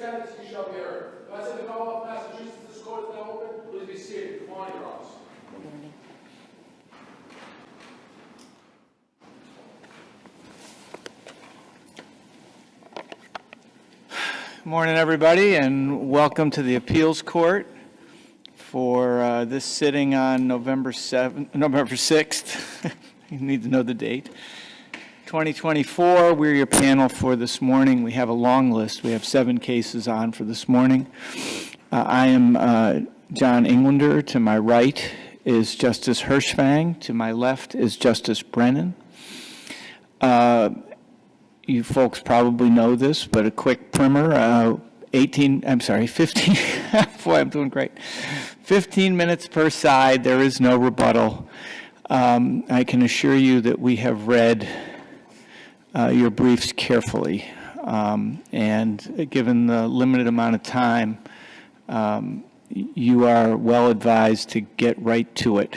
attendance, you shall be heard. If I say the Commonwealth of Massachusetts, this court is now open, please be seated. Good morning, Your Honors. Good morning, everybody, and welcome to the Appeals Court for this sitting on November 6th. You need to know the date. 2024, we're your panel for this morning. We have a long list. We have 7 cases on for this morning. I am John Englander. To my right is Justice Hershfang. To my left is Justice Brennan. You folks probably know this, but a quick primer, 15, boy, I'm doing great. 15 minutes per side, there is no rebuttal. I can assure you that we have read your briefs carefully, and given the limited amount of time, you are well advised to get right to it.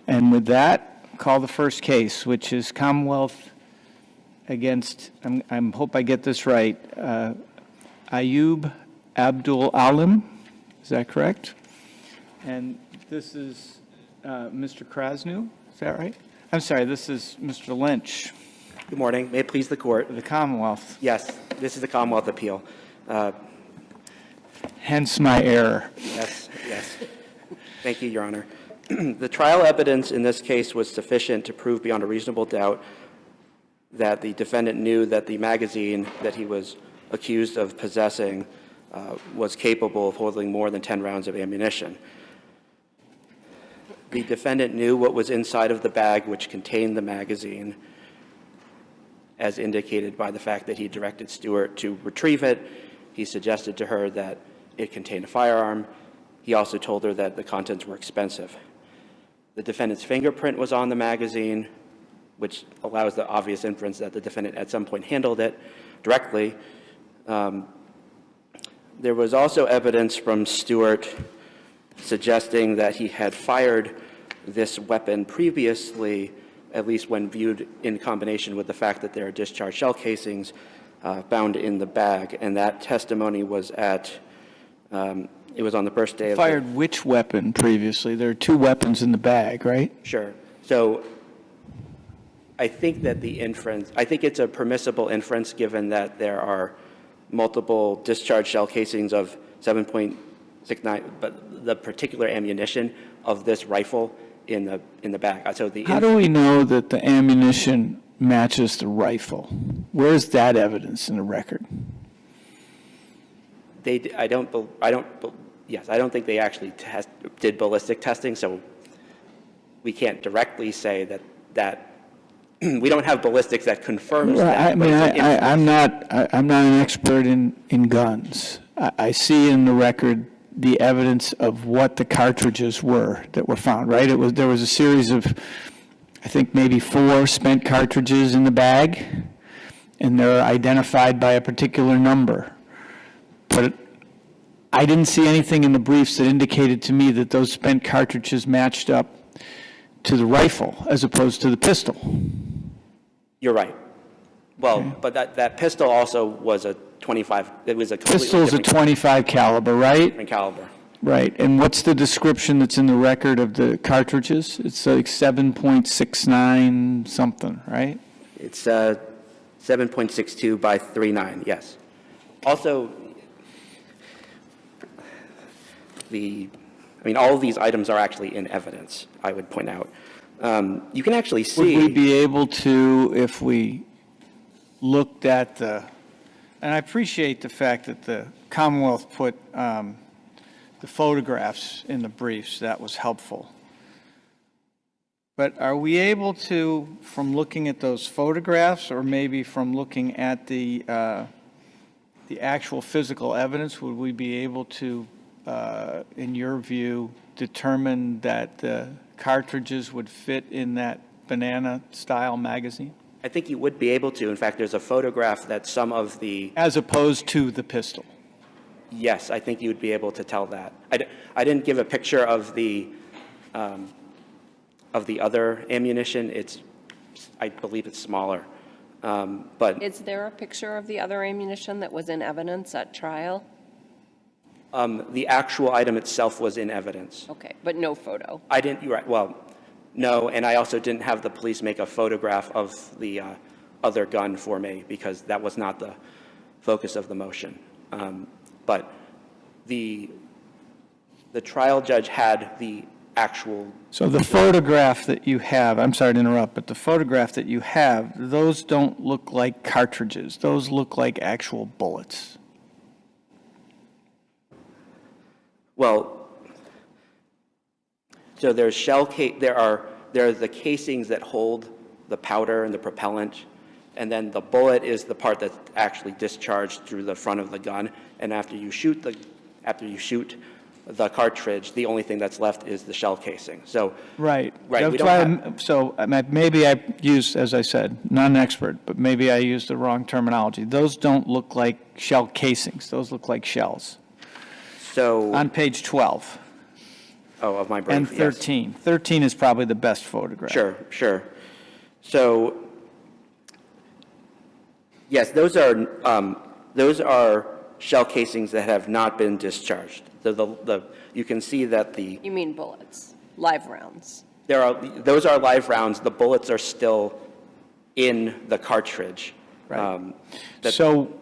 And with that, call the first case, which is Commonwealth against, I hope I get this right, ABDUL-ALIM, is that correct? And this is Mr. Krasnu, is that right? I'm sorry, this is Mr. Lynch. Good morning. May it please the Court. The Commonwealth. Yes, this is the Commonwealth appeal. Hence my error. Yes. Thank you, Your Honor. The trial evidence in this case was sufficient to prove beyond a reasonable doubt that the defendant knew that the magazine that he was accused of possessing was capable of holding more than 10 rounds of ammunition. The defendant knew what was inside of the bag which contained the magazine, as indicated by the fact that he directed Stewart to retrieve it. He suggested to her that it contained a firearm. He also told her that the contents were expensive. The defendant's fingerprint was on the magazine, which allows the obvious inference that the defendant at some point handled it directly. There was also evidence from Stewart suggesting that he had fired this weapon previously, at least when viewed in combination with the fact that there are discharged shell casings found in the bag. And that testimony was it was on the first day of Fired which weapon previously? There are 2 weapons in the bag, right? Sure. So I think that I think it's a permissible inference given that there are multiple discharged shell casings of 7.69, but the particular ammunition of this rifle in the bag. So How do we know that the ammunition matches the rifle? Where's that evidence in the record? I don't think they actually did ballistic testing, so we can't directly say that we don't have ballistics that confirms that. I'm not an expert in guns. I see in the record the evidence of what the cartridges were that were found, right? There was a series of, I think maybe 4 spent cartridges in the bag, and they're identified by a particular number. But I didn't see anything in the briefs that indicated to me that those spent cartridges matched up to the rifle as opposed to the pistol. You're right. Well, okay. But that pistol also was a 25. It was a completely pistol's a 25 caliber, right? Different caliber. Right. And what's the description that's in the record of the cartridges? It's like 7.69 something, right? It's 7.62 by 3.9. Yes. Also, all of these items are actually in evidence, I would point out. You can actually see. Would we be able to, if we looked at and I appreciate the fact that the Commonwealth put the photographs in the briefs, that was helpful. But are we able to, from looking at those photographs, or maybe from looking at the actual physical evidence, would we be able to, in your view, determine that the cartridges would fit in that banana-style magazine? I think you would be able to. In fact, there's a photograph that some of the... As opposed to the pistol? Yes, I think you would be able to tell that. I didn't give a picture of the other ammunition. I believe it's smaller. But Is there a picture of the other ammunition that was in evidence at trial? the actual item itself was in evidence. Okay, but no photo. I didn't, you're right, well, no, and I also didn't have the police make a photograph of the other gun for me because that was not the focus of the motion. But the trial judge had the actual. So the photograph that you have, I'm sorry to interrupt, but the photograph that you have, those don't look like cartridges. Those look like actual bullets. Well, so there's there are the casings that hold the powder and the propellant, and then the bullet is the part that's actually discharged through the front of the gun. And after you shoot the cartridge, the only thing that's left is the shell casing. So Right. Right, we That's don't why maybe I used, as I said, not an expert, but maybe I used the wrong terminology. Those don't look like shell casings. Those look like shells. So On page 12 of my brief, and yes. 13. 13 is probably the best photograph. Sure. So yes, those are shell casings that have not been discharged. You can see that You mean bullets, live rounds? those are live rounds. The bullets are still in the cartridge. Right. So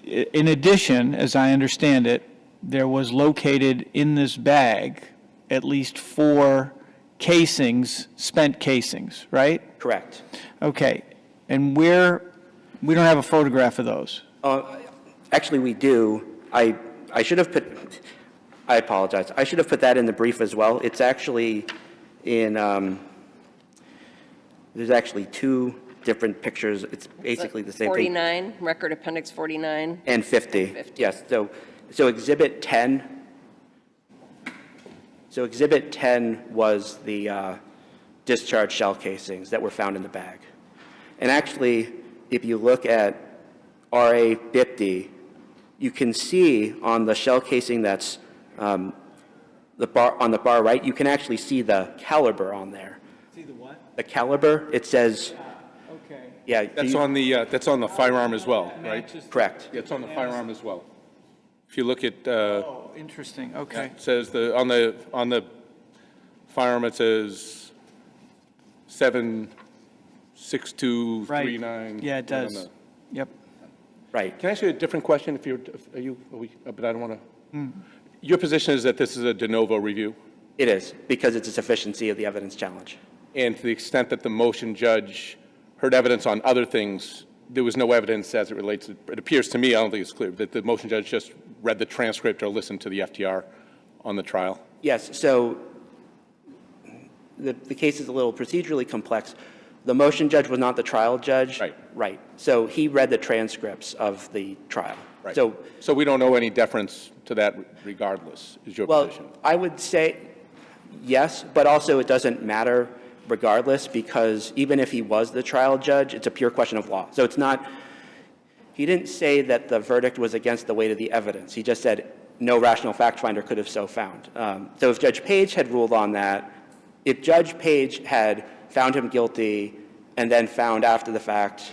in addition, as I understand it, there was located in this bag at least 4 casings, spent casings, right? Correct. Okay. And we don't have a photograph of those. Actually, we do. I should have put. I apologize. I should have put that in the brief as well. It's actually in. There's actually 2 different pictures. It's basically the same thing. 49, Record Appendix 49. And 50. 50. Yes. So Exhibit 10. So Exhibit 10 was the discharged shell casings that were found in the bag. And actually, if you look at RA 50, you can see on the shell casing that's on the bar right, you can actually see the caliber on there. See the what? The caliber, it says, Okay. yeah. That's on the firearm as well, right? Correct. Yeah, it's on the firearm as well. If you look at, Oh, interesting. Okay. it says on the firearm, it says 76239. Right. Yeah, it does. Yep. Right. Can I ask you a different question? But I don't want to. Your position is that this is a de novo review? It is, because it's a sufficiency of the evidence challenge. And to the extent that the motion judge heard evidence on other things, there was no evidence as it relates to, it appears to me, I don't think it's clear, that the motion judge just read the transcript or listened to the FTR on the trial? Yes, so the case is a little procedurally complex. The motion judge was not the trial judge. Right. Right. So he read the transcripts of the trial. Right. So, So we don't owe any deference to that regardless, is your well, position? I would say yes, but also it doesn't matter regardless, because even if he was the trial judge, it's a pure question of law. So it's not, he didn't say that the verdict was against the weight of the evidence. He just said no rational fact finder could have so found. So if Judge Page had ruled on that, if Judge Page had found him guilty and then found after the fact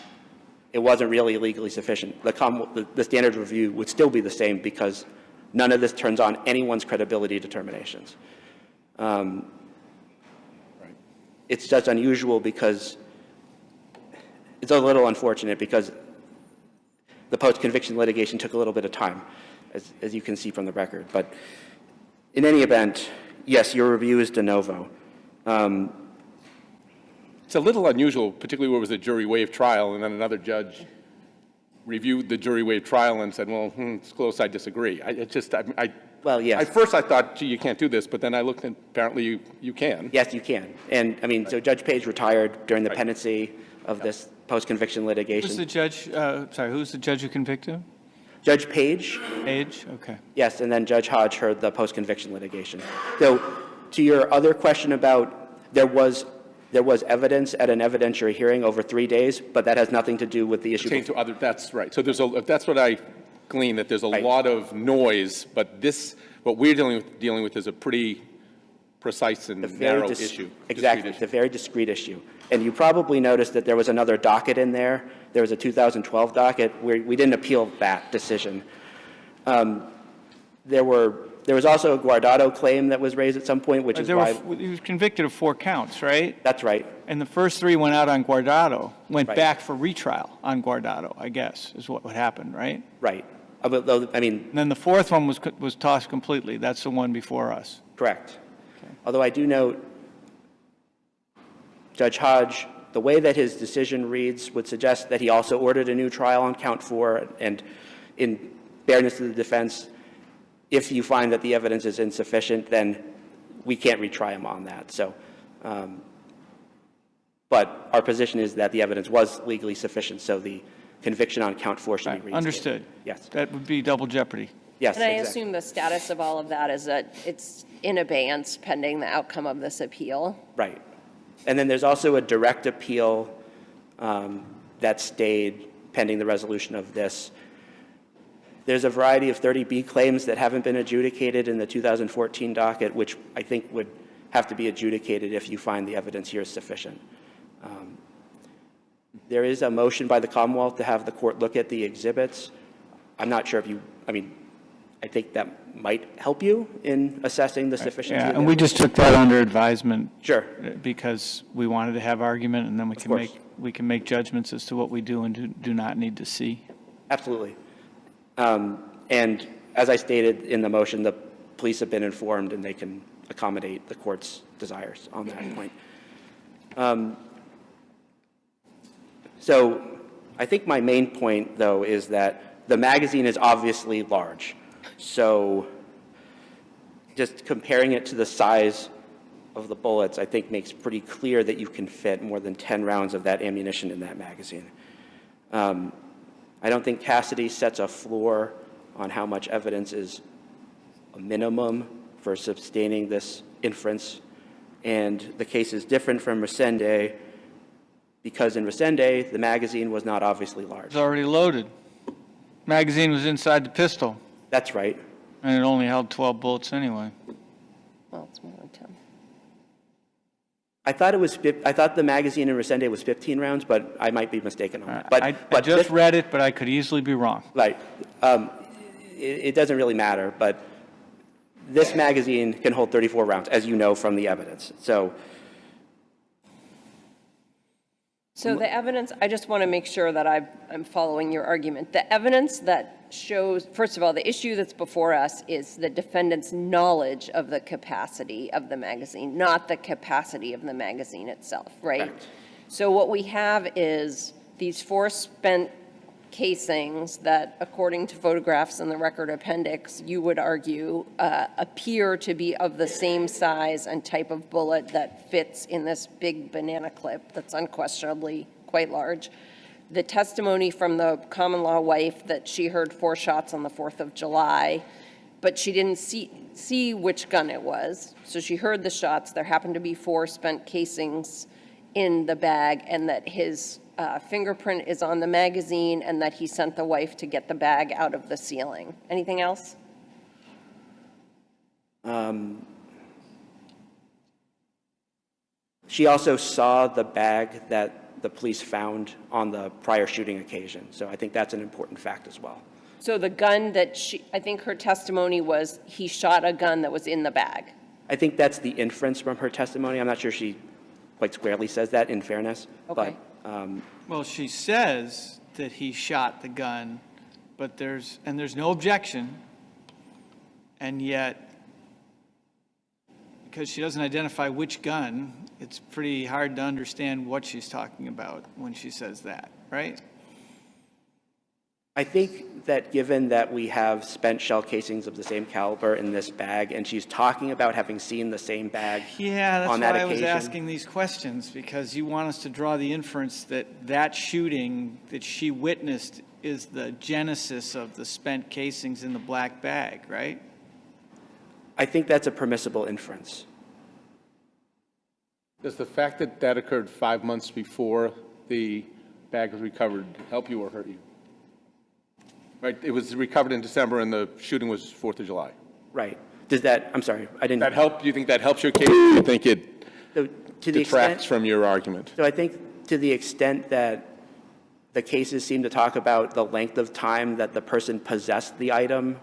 it wasn't really legally sufficient, the standard review would still be the same, because none of this turns on anyone's credibility determinations. It's just unusual because it's a little unfortunate, because the post-conviction litigation took a little bit of time, as you can see from the record. But in any event, yes, your review is de novo. It's a little unusual, particularly where it was a jury waived trial, and then another judge reviewed the jury waived trial and said, well, it's close, I disagree. Well, yes. At first I thought, gee, you can't do this, but then I looked and apparently you can. Yes, you can. And, I mean, so Judge Page retired during the pendency of this post-conviction litigation. Who's the judge, who's the judge who convicted him? Judge Page, Page? Okay. yes, and then Judge Hodge heard the post-conviction litigation. So to your other question about there was evidence at an evidentiary hearing over 3 days, but that has nothing to do with the issue. Pertain to other, that's right. So that's what I glean, that there's a Right. lot of noise, but what we're dealing with is a pretty precise and A very narrow issue. Exactly, discrete it's a very discrete issue. And you probably noticed that there was another docket in there. There was a 2012 docket where we didn't appeal that decision. There was also a Guardado claim that was raised at some point, which is why. He was convicted of 4 counts, right? That's right. And the first 3 went out on Guardado, went Right. back for retrial on Guardado, I guess, is what would happen, right? Right. Although, I mean, And then the 4th one was tossed completely. That's the one before us. correct. Although I do note, Judge Hodge, the way that his decision reads would suggest that he also ordered a new trial on count 4, and in fairness to the defense, if you find that the evidence is insufficient, then we can't retry him on that. So, but our position is that the evidence was legally sufficient, so the conviction on count 4 should be reinstated. Understood. Yes. That would be double jeopardy. Yes, And I exactly. assume the status of all of that is that it's in abeyance pending the outcome of this appeal. Right. And then there's also a direct appeal that stayed pending the resolution of this. There's a variety of 30B claims that haven't been adjudicated in the 2014 docket, which I think would have to be adjudicated if you find the evidence here is sufficient. There is a motion by the Commonwealth to have the court look at the exhibits. I'm not sure if you, I mean, I think that might help you in assessing the sufficiency Yeah, of the and we evidence. just took that under advisement. Sure. Because we wanted to have argument, and then course. we can make judgments as to what we do and do not need to see. Absolutely. And as I stated in the motion, the police have been informed and they can accommodate the court's desires on that point. So I think my main point, though, is that the magazine is obviously large. So just comparing it to the size of the bullets, I think makes pretty clear that you can fit more than 10 rounds of that ammunition in that magazine. I don't think Cassidy sets a floor on how much evidence is a minimum for sustaining this inference. And the case is different from Resende because in Resende, the magazine was not obviously large. It's already loaded. Magazine was inside the pistol, That's right. and it only held 12 bullets anyway. Well, it's more than 10. I thought the magazine in Resende was 15 rounds, but I might be mistaken on that. I just read it, but I could easily be wrong. Right. It doesn't really matter, but this magazine can hold 34 rounds, as you know from the evidence. So The evidence, I just want to make sure that I'm following your argument. The evidence that shows, first of all, the issue that's before us is the defendant's knowledge of the capacity of the magazine, not the capacity of the magazine itself, right? Correct. So what we have is these 4 spent casings that, according to photographs in the record appendix, you would argue appear to be of the same size and type of bullet that fits in this big banana clip that's unquestionably quite large. The testimony from the common law wife that she heard 4 shots on the 4th of July, but she didn't see which gun it was. So she heard the shots. There happened to be 4 spent casings in the bag, and that his fingerprint is on the magazine, and that he sent the wife to get the bag out of the ceiling. Anything else? she also saw the bag that the police found on the prior shooting occasion. So I think that's an important fact as well. So the gun that I think her testimony was he shot a gun that was in the bag. I think that's the inference from her testimony. I'm not sure she quite squarely says that, in fairness. Okay. But Well, she says that he shot the gun, but there's no objection, and yet, because she doesn't identify which gun, it's pretty hard to understand what she's talking about when she says that, right? I think that given that we have spent shell casings of the same caliber in this bag, and she's talking about having seen the same bag Yeah, that's on why that I was occasion. asking these questions, because you want us to draw the inference that that shooting that she witnessed is the genesis of the spent casings in the black bag, right? I think that's a permissible inference. Does the fact that that occurred 5 months before the bag was recovered help you or hurt you? Right, it was recovered in December and the shooting was 4th of July. Right. Does that, I'm sorry, I didn't. That help? Do you think that helps your case? Do you think it So to the detracts extent, from your argument? so I think to the extent that the cases seem to talk about the length of time that the person possessed the item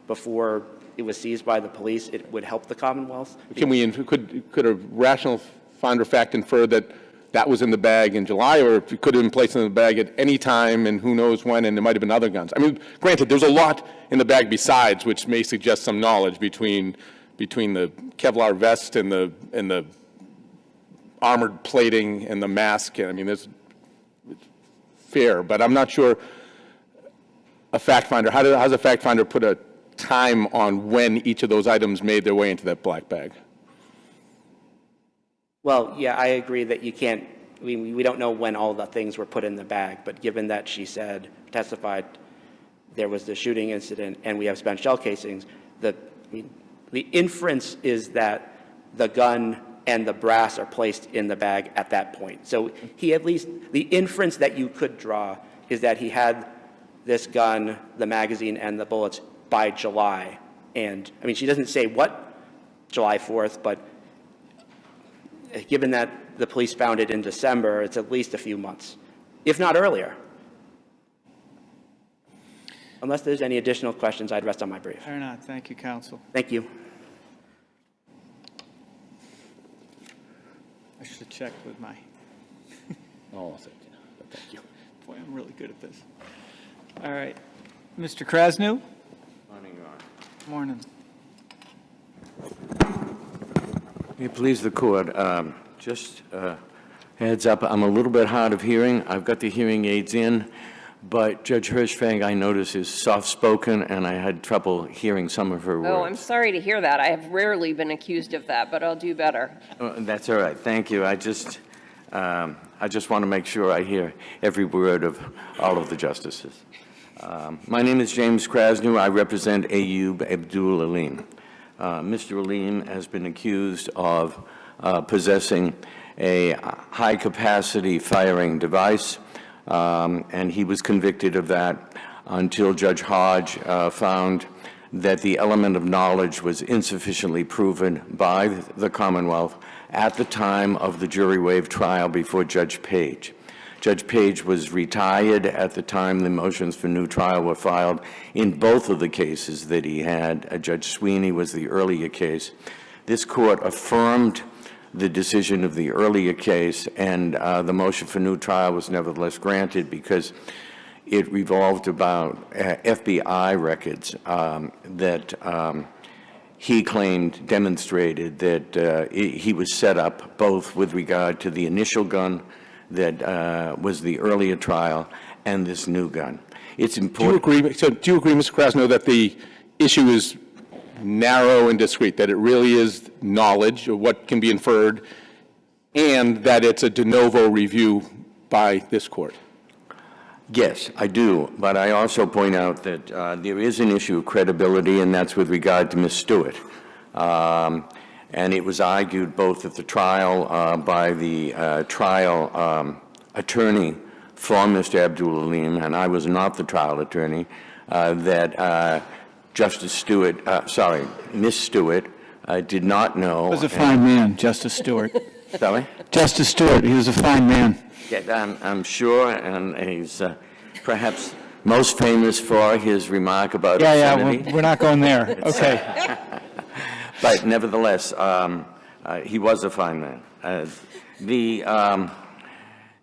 before it was seized by the police, it would help the Commonwealth. Could a rational finder of fact infer that that was in the bag in July, or if it could have been placed in the bag at any time and who knows when, and there might have been other guns? I mean, granted, there's a lot in the bag besides, which may suggest some knowledge between the Kevlar vest and the armored plating and the mask. I mean, there's fair, but I'm not sure a fact finder, how does a fact finder put a time on when each of those items made their way into that black bag? Well, yeah, I agree that you can't, we don't know when all the things were put in the bag, but given that she testified there was the shooting incident and we have spent shell casings, the inference is that the gun and the brass are placed in the bag at that point. So he at least, the inference that you could draw is that he had this gun, the magazine, and the bullets by July. And, I mean, she doesn't say what July 4th, but given that the police found it in December, it's at least a few months, if not earlier. Unless there's any additional questions, I'd rest on my brief. Fair enough. Thank you, counsel. Thank you. I should have checked with my, Oh, thank you. boy, I'm really good at this. All right. Mr. Krasnu? Morning, Your Morning. Honor. May it please the court, just heads up, I'm a little bit hard of hearing. I've got the hearing aids in, but Judge Hershfang, I notice, is soft-spoken, and I had trouble hearing some of her words. Oh, I'm sorry to hear that. I have rarely been accused of that, but I'll do better. That's all right. Thank you. I just want to make sure I hear every word of all of the justices. My name is James Krasnu. I represent AYYUB ABDUL-ALIM. Mr. Alim has been accused of possessing a high-capacity firing device, and he was convicted of that until Judge Hodge found that the element of knowledge was insufficiently proven by the Commonwealth at the time of the jury waive trial before Judge Page. Judge Page was retired at the time the motions for new trial were filed in both of the cases that he had. Judge Sweeney was the earlier case. This court affirmed the decision of the earlier case, and the motion for new trial was nevertheless granted because it revolved about FBI records that he claimed demonstrated that he was set up both with regard to the initial gun that was the earlier trial and this new gun. It's important. Do you agree, Mr. Krasno, that the issue is narrow and discrete, that it really is knowledge of what can be inferred, and that it's a de novo review by this court? Yes, I do, but I also point out that there is an issue of credibility, and that's with regard to Ms. Stewart. And it was argued both at the trial by the trial attorney for Mr. ABDUL-ALIM, and I was not the trial attorney, that Justice Stewart, Ms. Stewart, did not know. He was a fine man, Justice Stewart. Sorry? Justice Stewart, he was a fine man. Yeah, I'm sure, and he's perhaps most famous for his remark about obscenity. We're not going there. Okay. But nevertheless, he was a fine man.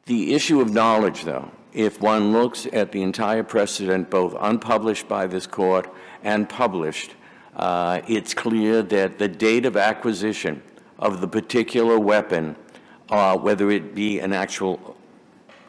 The issue of knowledge, though, if one looks at the entire precedent, both unpublished by this court and published, it's clear that the date of acquisition of the particular weapon, whether it be an actual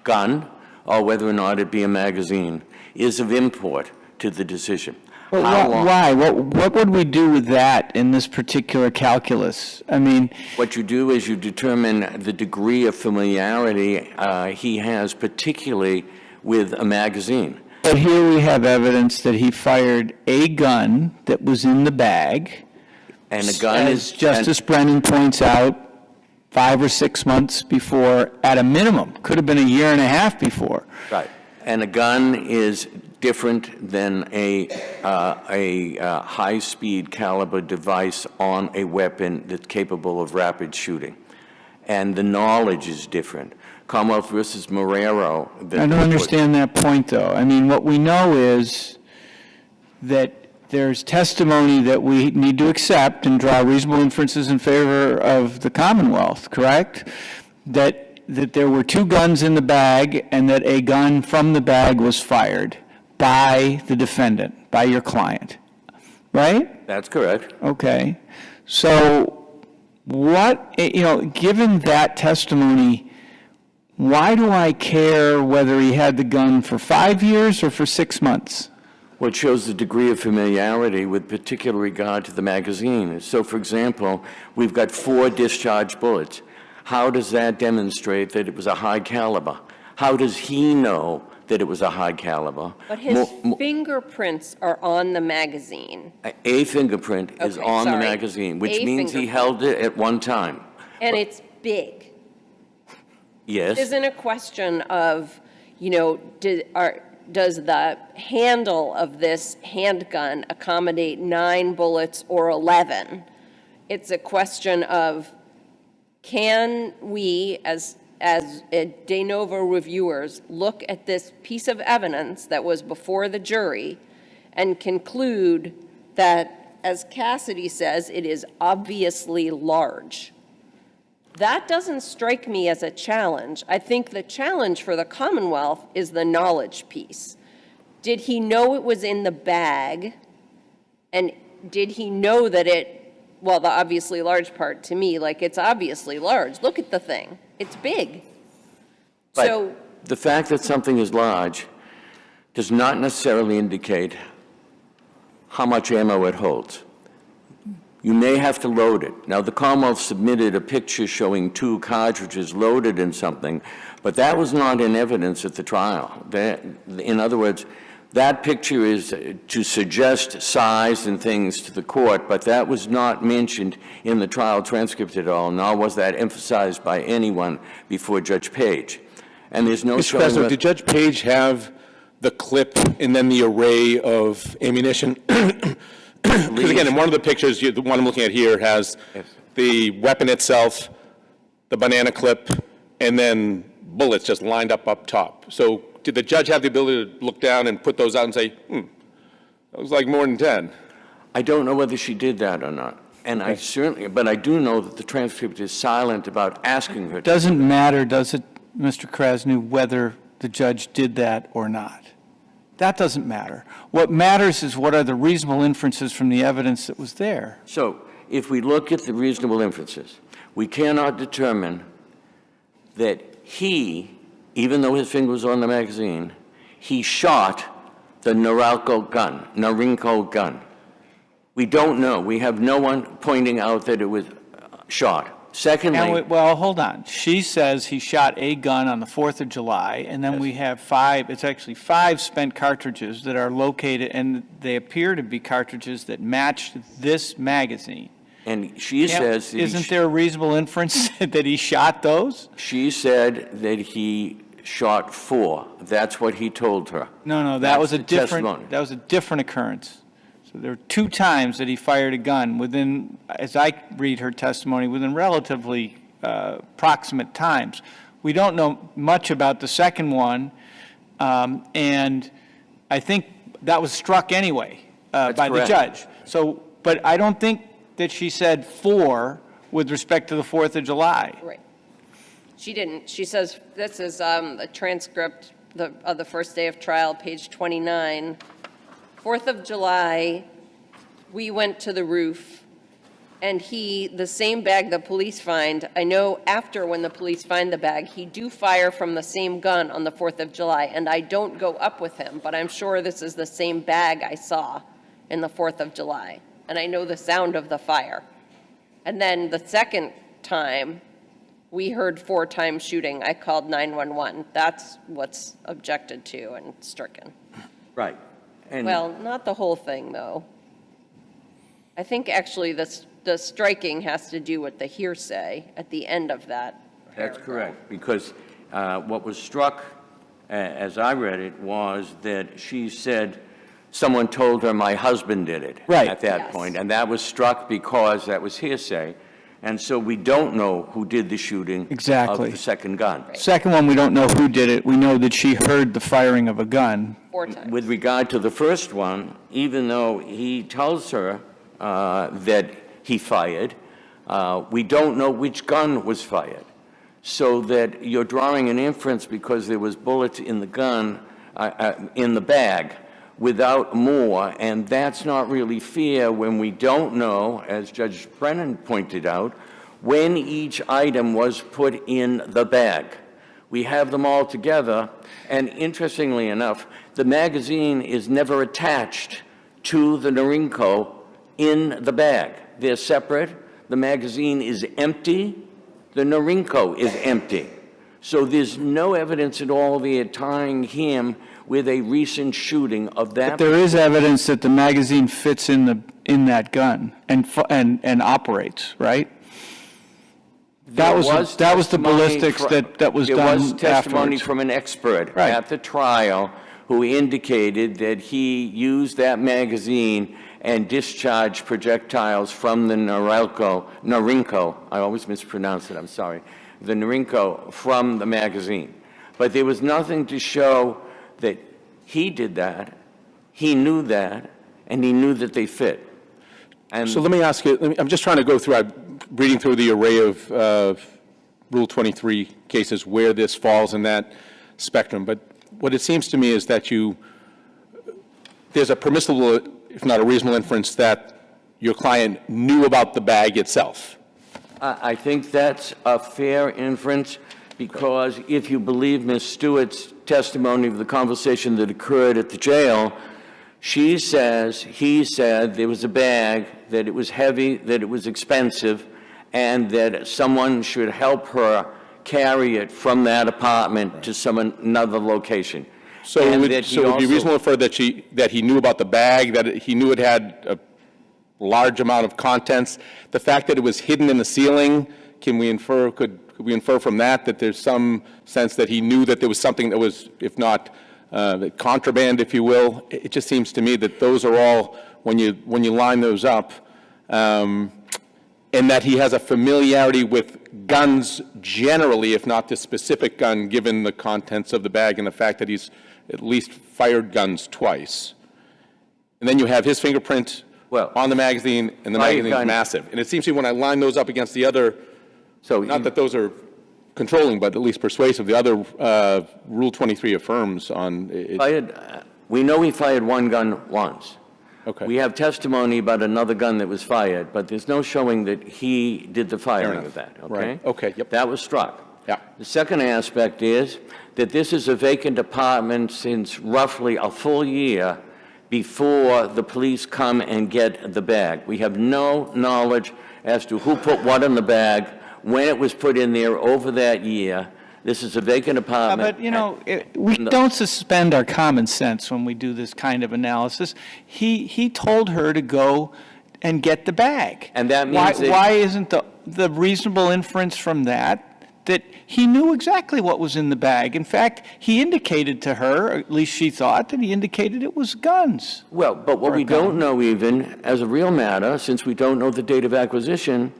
gun or whether or not it be a magazine, is of import to the decision. Well, why? What would we do with that in this particular calculus? I mean, what you do is you determine the degree of familiarity he has, particularly with a magazine. But here we have evidence that he fired a gun that was in the bag. And a gun as Justice Brennan points out, 5 or 6 months before, at a minimum. Could have been a year and a half before. Right. And a gun is different than a high-speed caliber device on a weapon that's capable of rapid shooting. And the knowledge is different. Commonwealth versus Marrero. I don't understand that point, though. I mean, what we know is that there's testimony that we need to accept and draw reasonable inferences in favor of the Commonwealth, correct? That there were 2 guns in the bag and that a gun from the bag was fired by the defendant, by your client, right? That's correct. Okay. So what, given that testimony, why do I care whether he had the gun for 5 years or for 6 months? Well, it shows the degree of familiarity with particular regard to the magazine. So, for example, we've got 4 discharged bullets. How does that demonstrate that it was a high caliber? How does he know that it was a high caliber? But his fingerprints are on the magazine. A fingerprint is Okay, on the sorry. magazine, which A means he fingerprint. held it at one time. And it's big. Yes. Isn't a question of, does the handle of this handgun accommodate 9 bullets or 11? It's a question of, can we, as de novo reviewers, look at this piece of evidence that was before the jury and conclude that, as Cassidy says, it is obviously large? That doesn't strike me as a challenge. I think the challenge for the Commonwealth is the knowledge piece. Did he know it was in the bag? And did he know that the obviously large part to me, it's obviously large. Look at the thing. It's big. But So the fact that something is large does not necessarily indicate how much ammo it holds. You may have to load it. Now, the Commonwealth submitted a picture showing 2 cartridges loaded in something, but that was not in evidence at the trial. In other words, that picture is to suggest size and things to the court, but that was not mentioned in the trial transcript at all, nor was that emphasized by anyone before Judge Page. And there's no Mr. showing President, that- did Judge Page have the clip and then the array of ammunition? Because again, in one of the pictures, the one I'm looking at here has the weapon itself, the banana clip, and then bullets just lined up top. So did the judge have the ability to look down and put those out and say, that was like more than 10? I don't know whether she did that or not. And I certainly, but I do know that the transcript is silent about asking her to. Doesn't matter, does it, Mr. Krasny, whether the judge did that or not? That doesn't matter. What matters is what are the reasonable inferences from the evidence that was there. So if we look at the reasonable inferences, we cannot determine that he, even though his finger was on the magazine, he shot the Norinco gun. We don't know. We have no one pointing out that it was shot. Secondly, Well, hold on. She says he shot a gun on the 4th of July, and then we have 5 spent cartridges that are located, and they appear to be cartridges that match this magazine. and she says that Isn't there a reasonable inference that he shot those? she said that he shot 4. That's what he told her. No, that That's was a the testimony. different occurrence. So there were 2 times that he fired a gun within, as I read her testimony, within relatively proximate times. We don't know much about the second one, and I think that was struck anyway by the correct. judge. So, but I don't think that she said 4 with respect to the 4th of July. Right. She didn't. She says, this is a transcript of the first day of trial, page 29. 4th of July, we went to the roof, and the same bag the police find, I know after when the police find the bag, he do fire from the same gun on the 4th of July, and I don't go up with him, but I'm sure this is the same bag I saw in the 4th of July, and I know the sound of the fire. And then the second time, we heard 4 times shooting. I called 911. That's what's objected to and stricken. Right. And Well, not the whole thing, though. I think actually the striking has to do with the hearsay at the end of that that's paragraph. correct, because what was struck as I read it, was that she said someone told her my husband did it. Right. At that Yes. point, and that was struck because that was hearsay. And so we don't know who did the shooting Exactly. of the second gun. Second one, we don't know who did it. We know that she heard the firing of a gun. 4 times. With regard to the first one, even though he tells her that he fired, we don't know which gun was fired. So that you're drawing an inference because there was bullets in the gun, in the bag, without more, and that's not really fair when we don't know, as Judge Brennan pointed out, when each item was put in the bag. We have them all together, and interestingly enough, the magazine is never attached to the Norinco in the bag. They're separate. The magazine is empty. The Norinco is empty. So there's no evidence at all there tying him with a recent shooting of that. But there is evidence that the magazine fits in that gun and operates, right? That was the testimony ballistics that was done There was testimony afterwards. from an expert Right. at the trial who indicated that he used that magazine and discharged projectiles from the Norinco, I always mispronounce it, I'm sorry, the Norinco from the magazine. But there was nothing to show that he did that, he knew that, and he knew that they fit. And So let me ask you, I'm just trying to go through, I'm reading through the array of Rule 23 cases where this falls in that spectrum, but what it seems to me is that there's a permissible, if not a reasonable inference, that your client knew about the bag itself. I think that's a fair inference, because if you believe Ms. Stewart's testimony of the conversation that occurred at the jail, she says, he said there was a bag, that it was heavy, that it was expensive, and that someone should help her carry it from that apartment to another location. So it And would, that he so it would be also- reasonable to infer that he knew about the bag, that he knew it had a large amount of contents. The fact that it was hidden in the ceiling, could we infer from that there's some sense that he knew that there was something that was, if not contraband, if you will? It just seems to me that those are all, when you line those up, and that he has a familiarity with guns generally, if not this specific gun, given the contents of the bag and the fact that he's at least fired guns twice. And then you have his fingerprint on the magazine, and the magazine is massive. And it seems to me when I line those up against the other, not that those are controlling, but at least persuasive, the other Rule 23 affirms on it. We know he fired one gun once. Okay. We have testimony about another gun that was fired, but there's no showing that he did the firing of that, okay? Right. Okay, yep. That was struck. Yeah. The second aspect is that this is a vacant apartment since roughly a full year before the police come and get the bag. We have no knowledge as to who put what in the bag, when it was put in there over that year. This is a vacant apartment. But, we don't suspend our common sense when we do this kind of analysis. He told her to go and get the bag. And that means that- Why isn't the reasonable inference from that he knew exactly what was in the bag? In fact, he indicated to her, or at least she thought, that he indicated it was guns. Well, but what we don't know even, as a real matter, since we don't know the date of acquisition,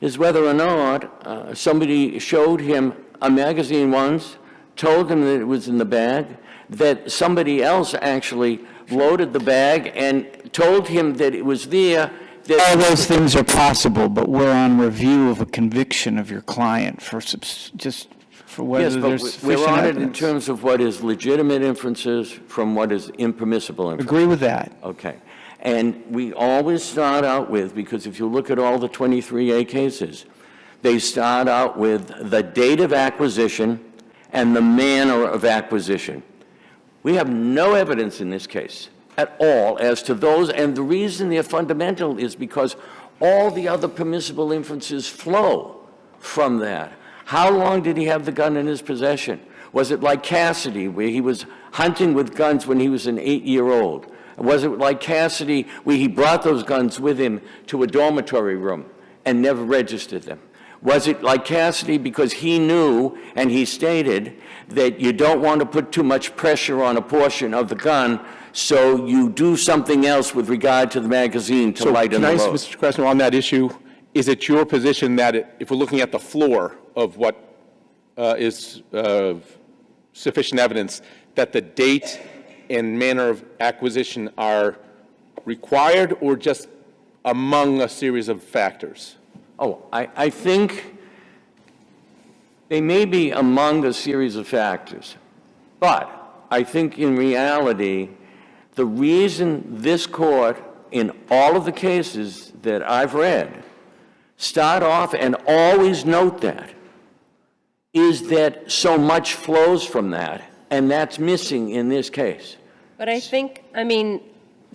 is whether or not somebody showed him a magazine once, told him that it was in the bag, that somebody else actually loaded the bag and told him that it was there. All those things are possible, but we're on review of a conviction of your client for whether Yes, there's but sufficient we're on it in evidence. terms of what is legitimate inferences from what is impermissible inferences. Agree with that. Okay. And we always start out with, because if you look at all the 23A cases, they start out with the date of acquisition and the manner of acquisition. We have no evidence in this case at all as to those, and the reason they're fundamental is because all the other permissible inferences flow from that. How long did he have the gun in his possession? Was it like Cassidy, where he was hunting with guns when he was an 8-year-old? Was it like Cassidy, where he brought those guns with him to a dormitory room and never registered them? Was it like Cassidy because he knew and he stated that you don't want to put too much pressure on a portion of the gun, so you do something else with regard to the magazine to lighten the load? Can I ask Mr. Krasner on that issue? Is it your position that if we're looking at the floor of what is sufficient evidence, that the date and manner of acquisition are required or just among a series of factors? Oh, I think they may be among a series of factors, but I think in reality, the reason this court, in all of the cases that I've read, start off and always note that, is that so much flows from that, and that's missing in this case. But I think, I mean,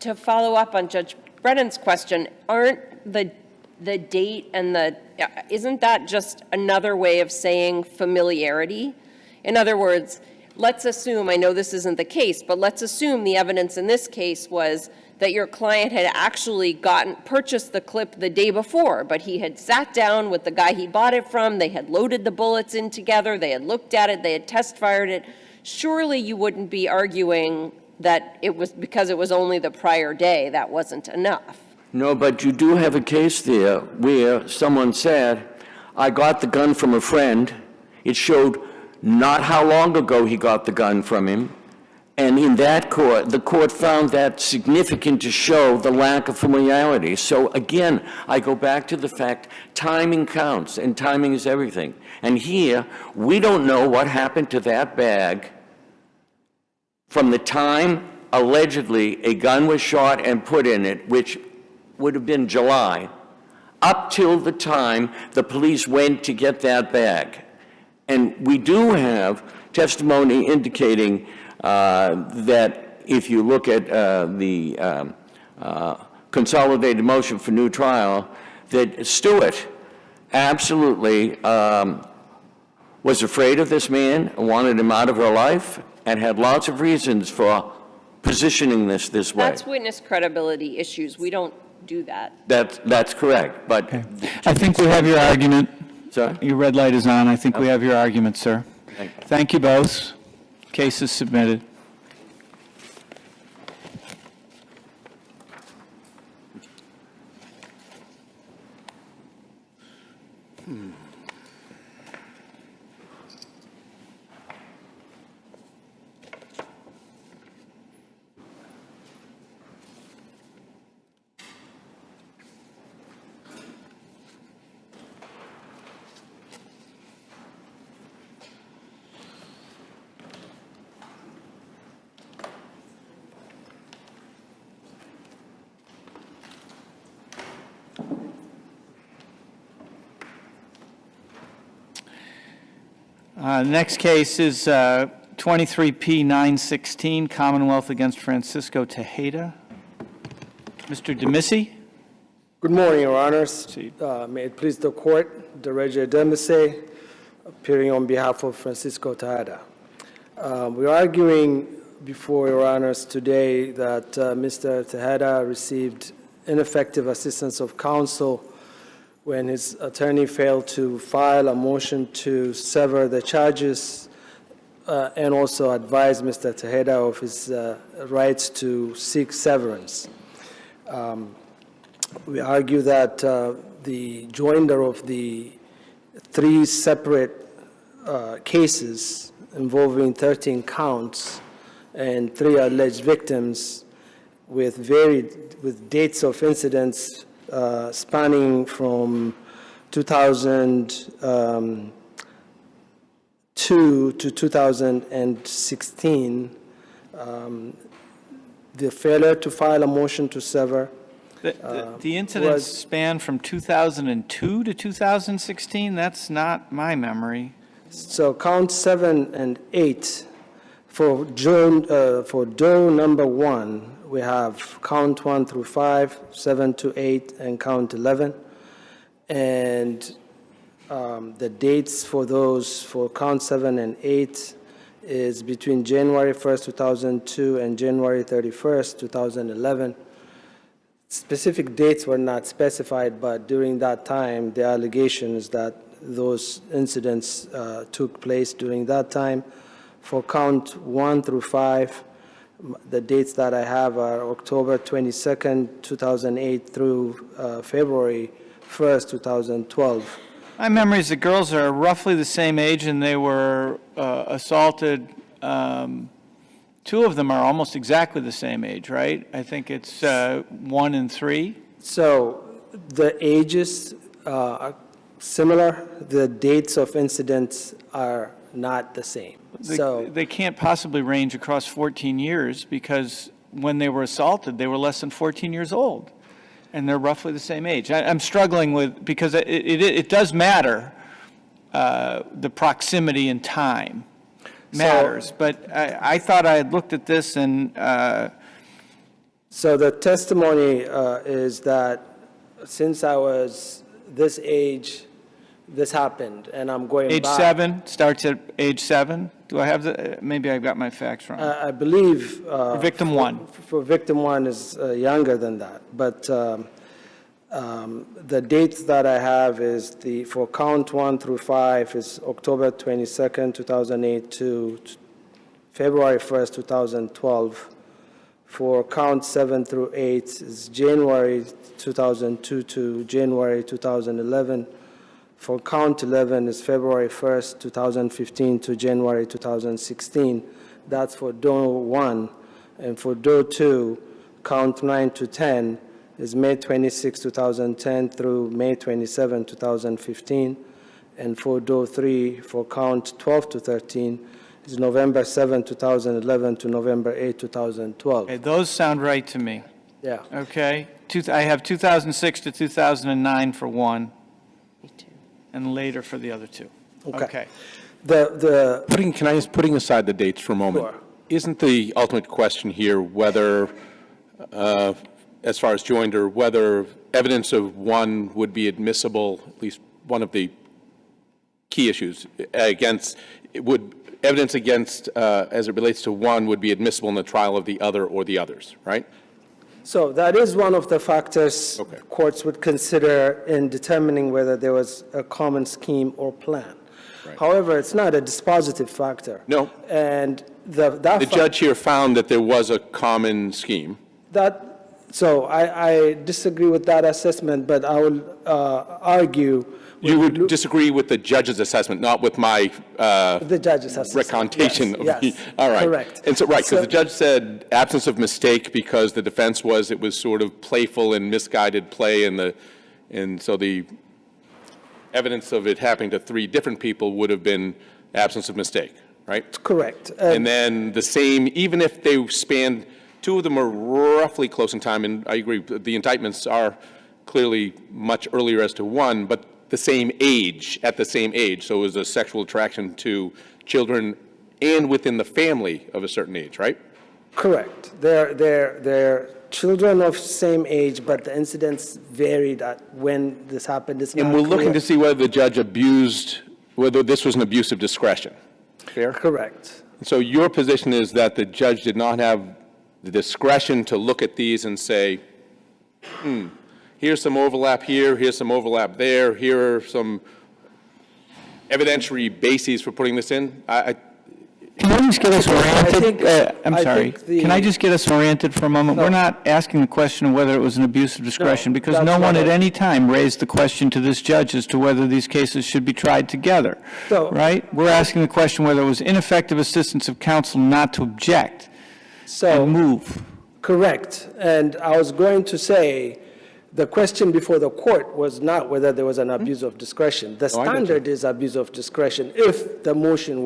to follow up on Judge Brennan's question, aren't the date and isn't that just another way of saying familiarity? In other words, let's assume, I know this isn't the case, but let's assume the evidence in this case was that your client had actually purchased the clip the day before, but he had sat down with the guy he bought it from, they had loaded the bullets in together, they had looked at it, they had test fired it. Surely you wouldn't be arguing that it was because it was only the prior day, that wasn't enough. No, but you do have a case there where someone said, I got the gun from a friend. It showed not how long ago he got the gun from him. And in that court, the court found that significant to show the lack of familiarity. So again, I go back to the fact timing counts, and timing is everything. And here, we don't know what happened to that bag from the time allegedly a gun was shot and put in it, which would have been July, up till the time the police went to get that bag. And we do have testimony indicating that if you look at the consolidated motion for new trial, that Stewart absolutely was afraid of this man, wanted him out of her life, and had lots of reasons for positioning this way. That's witness credibility issues. We don't do that. That's correct, but... Okay. I think we have your argument. Sorry? Your red light is on. I think we have your argument, sir. Thank you. Thank you both. Case is submitted. Next case is 23P916, Commonwealth against Francisco Tejada. Mr. DeMissi? Good morning, Your Honors. Proceed. May it please the Court, Dereje Demese, appearing on behalf of Francisco Tejada. We're arguing before Your Honors today that Mr. Tejada received ineffective assistance of counsel when his attorney failed to file a motion to sever the charges and also advise Mr. Tejada of his rights to seek severance. We argue that the joinder of the three separate cases involving 13 counts and 3 alleged victims with dates of incidents spanning from 2002 to 2016, the failure to file a motion to sever. The incidents span from 2002 to 2016? That's not my memory. So count 7 and 8 for DOE number 1. We have count 1 through 5, 7 to 8, and count 11. And the dates for those for count 7 and 8 is between January 1st, 2002 and January 31st, 2011. Specific dates were not specified, but during that time, the allegation is that those incidents took place during that time. For count 1 through 5, the dates that I have are October 22nd, 2008 through February 1st, 2012. My memory is the girls are roughly the same age, and they were assaulted. Two of them are almost exactly the same age, right? I think it's 1 and 3. So the ages are similar. The dates of incidents are not the same. They can't possibly range across 14 years because when they were assaulted, they were less than 14 years old, and they're roughly the same age. I'm struggling with, because it does matter, the proximity and time matters, but I thought I had looked at this and... So the testimony is that since I was this age, this happened, and I'm going Age back. 7, starts at age 7? Do I have the, maybe I got my facts wrong. I believe. Victim 1. For victim 1 is younger than that, but the dates that I have is for count 1 through 5 is October 22nd, 2008 to February 1st, 2012. For count 7 through 8 is January 2002 to January 2011. For count 11 is February 1st, 2015 to January 2016. That's for DOE 1. And for DOE 2, count 9 to 10 is May 26, 2010 through May 27, 2015. And for DOE 3, for count 12 to 13, is November 7, 2011 to November 8, 2012. Okay, those sound right to me. Yeah. Okay? I have 2006 to 2009 for 1. Me too. And later for the other 2. Okay. Putting aside the dates for a moment, Sure. Isn't the ultimate question here whether, as far as joinder, whether evidence of one would be admissible, at least one of the key issues, evidence against, as it relates to one, would be admissible in the trial of the other or the others, right? So that is one of the factors Okay. courts would consider in determining whether there was a common scheme or plan. Right. However, it's not a dispositive factor. No. And The judge here found that there was a common scheme. So I disagree with that assessment, but I will argue. You would disagree with the judge's assessment, not with my The judge's assessment. recantation Yes, of yes, the, all right. correct. And so, right, because So- the judge said absence of mistake because the defense was it was sort of playful and misguided play, and so the evidence of it happening to 3 different people would have been absence of mistake, right? Correct. And then the same, even if they spanned, 2 of them are roughly close in time, and I agree, the indictments are clearly much earlier as to 1, but the same age, at the same age, so it was a sexual attraction to children and within the family of a certain age, right? Correct. They're children of same age, but the incidents varied at when this happened. It's And not we're looking clear. to see whether the judge abused, whether this was an abuse of discretion. Fair? Correct. So your position is that the judge did not have the discretion to look at these and say, here's some overlap here, here's some overlap there, here are some evidentiary bases for putting this in? Can I just get us oriented? I'm sorry. think Can I just get us oriented for a moment? No. We're not asking the question of whether it was an abuse of discretion, because that's no not one at it. any time raised the question to this judge as to whether these cases should be tried together, So- right? We're asking the question whether it was ineffective assistance of counsel not to object So. and move. Correct. And I was going to say, the question before the court was not whether there was an abuse of discretion. The I get you. standard is abuse of discretion if the motion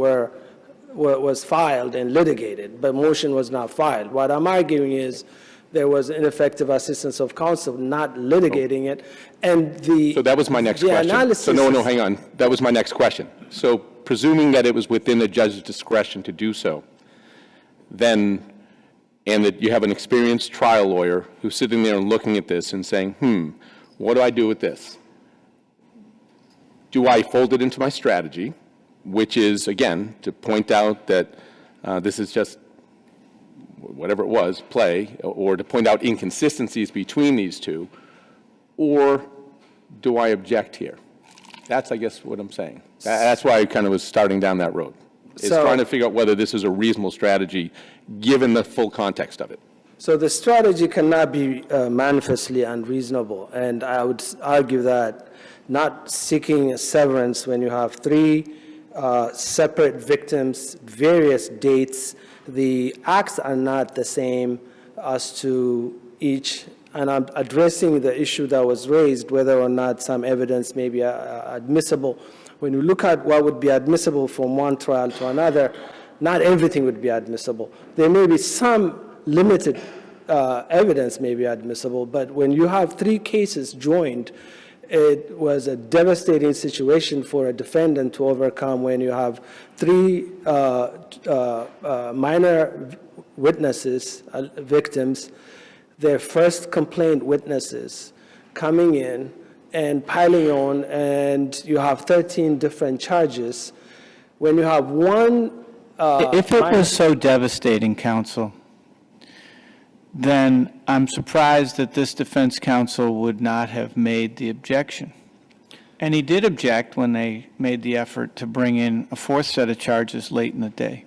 was filed and litigated, but motion was not filed. What I'm arguing is there was ineffective assistance of counsel not litigating it, and So that was my next the question. analysis So no, is- hang on. That was my next question. So presuming that it was within the judge's discretion to do so, then, and that you have an experienced trial lawyer who's sitting there and looking at this and saying, what do I do with this? Do I fold it into my strategy, which is, again, to point out that this is just, whatever it was, play, or to point out inconsistencies between these two, or do I object here? That's, I guess, what I'm saying. That's why I kind of was starting down that road, is So- trying to figure out whether this is a reasonable strategy, given the full context of it. So the strategy cannot be manifestly unreasonable, and I would argue that not seeking severance when you have three separate victims, various dates, the acts are not the same as to each, and I'm addressing the issue that was raised, whether or not some evidence may be admissible. When you look at what would be admissible from one trial to another, not everything would be admissible. There may be some limited evidence may be admissible, but when you have three cases joined, it was a devastating situation for a defendant to overcome when you have three minor witnesses, victims, their first complaint witnesses coming in and piling on, and you have 13 different charges. When you have one If it was so devastating, counsel, then I'm surprised that this defense counsel would not have made the objection. And he did object when they made the effort to bring in a fourth set of charges late in the day.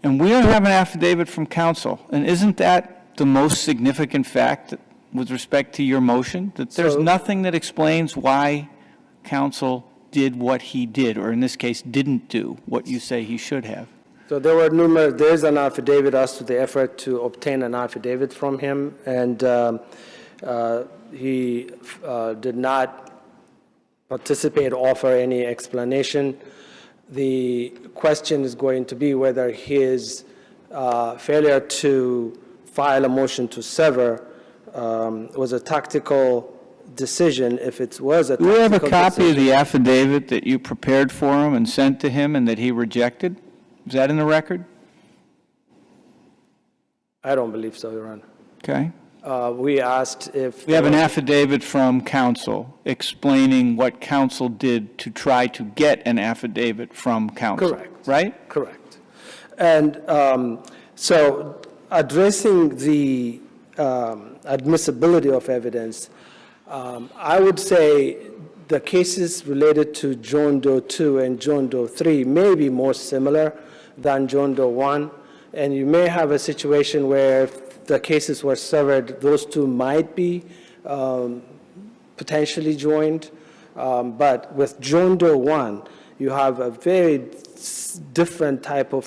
And we don't have an affidavit from counsel. And isn't that the most significant fact that, with respect to your motion? That there's So- nothing that explains why counsel did what he did, or in this case, didn't do what you say he should have. So there were numerous, there is an affidavit as to the effort to obtain an affidavit from him, and he did not participate or offer any explanation. The question is going to be whether his failure to file a motion to sever was a tactical decision. If it was a Do we tactical have a copy of decision- the affidavit that you prepared for him and sent to him and that he rejected? Is that in the record? I don't believe so, Your Honor. Okay. We asked if... We have an affidavit from counsel explaining what counsel did to try to get an affidavit from counsel. Correct. Right? Correct. And so addressing the admissibility of evidence, I would say the cases related to John Doe 2 and John Doe 3 may be more similar than John Doe 1, and you may have a situation where if the cases were severed, those two might be potentially joined. But with John Doe 1, you have a very different type of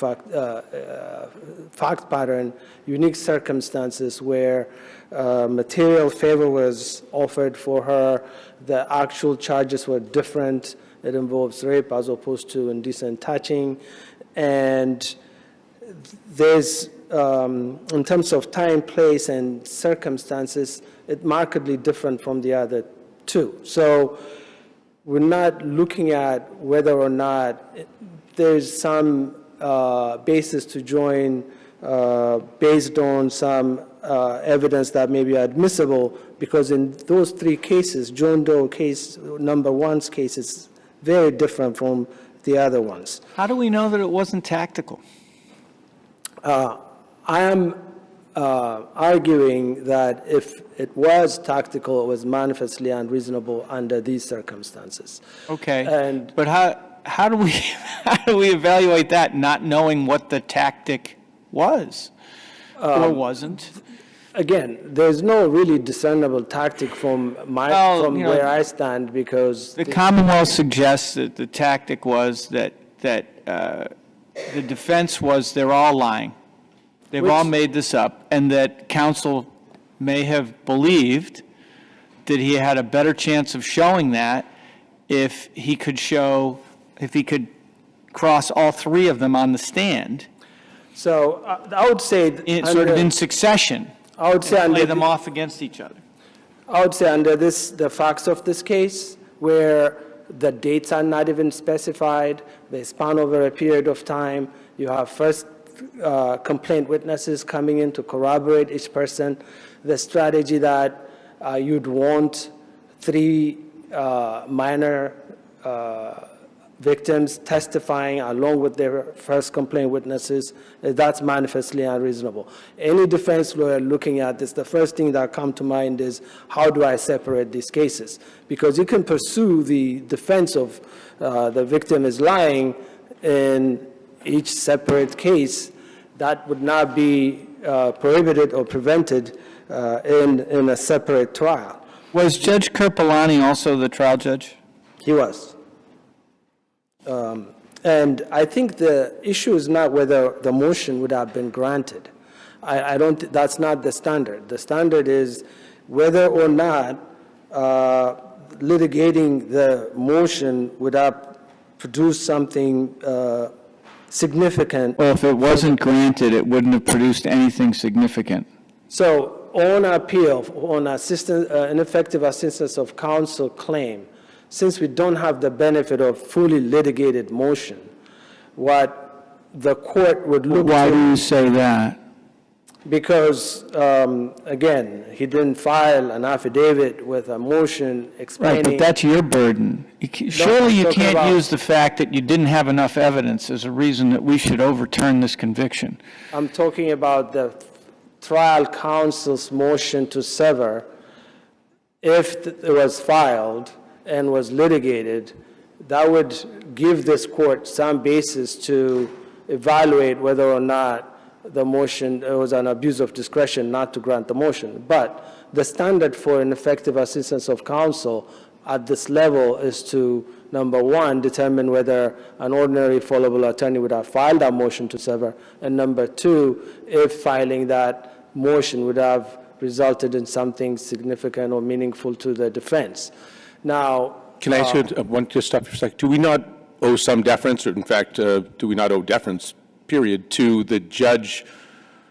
fact pattern, unique circumstances where material favor was offered for her, the actual charges were different. It involves rape as opposed to indecent touching. And there's, in terms of time, place, and circumstances, it's markedly different from the other two. So we're not looking at whether or not there's some basis to join based on some evidence that may be admissible, because in those three cases, John Doe case, number one's case is very different from the other ones. How do we know that it wasn't tactical? I am arguing that if it was tactical, it was manifestly unreasonable under these circumstances. Okay. And- But how do we how do we evaluate that, not knowing what the tactic was or wasn't? Again, there's no really discernible tactic from Well, from you know, where I stand, because The Commonwealth suggests that the tactic was that the defense was they're all lying. They've all Which- made this up, and that counsel may have believed that he had a better chance of showing that if he could cross all three of them on the stand, so I would say sort of in succession, I would say and play under them off against each other. I would say under the facts of this case, where the dates are not even specified, they span over a period of time, you have first complaint witnesses coming in to corroborate each person, the strategy that you'd want three minor victims testifying along with their first complaint witnesses, that's manifestly unreasonable. Any defense lawyer looking at this, the first thing that comes to mind is, how do I separate these cases? Because you can pursue the defense of the victim is lying in each separate case. That would not be prohibited or prevented in a separate trial. Was Judge Kirpalani also the trial judge? He was. And I think the issue is not whether the motion would have been granted. I don't, that's not the standard. The standard is whether or not litigating the motion would have produced something significant. Well, if it wasn't granted, it wouldn't have produced anything significant. So on appeal, on ineffective assistance of counsel claim, since we don't have the benefit of fully litigated motion, what the court would look Why to... do you say that? Because, again, he didn't file an affidavit with a motion explaining... Right, but that's your burden. Surely you can't about- use the fact that you didn't have enough evidence as a reason that we should overturn this conviction. I'm talking about the trial counsel's motion to sever. If it was filed and was litigated, that would give this court some basis to evaluate whether or not the motion, it was an abuse of discretion not to grant the motion. But the standard for ineffective assistance of counsel at this level is to, number one, determine whether an ordinary followable attorney would have filed that motion to sever, and number two, if filing that motion would have resulted in something significant or meaningful to the defense. Now, Can I ask you just stop for a second? Do we not owe some deference, or in fact, do we not owe deference, period, to the judge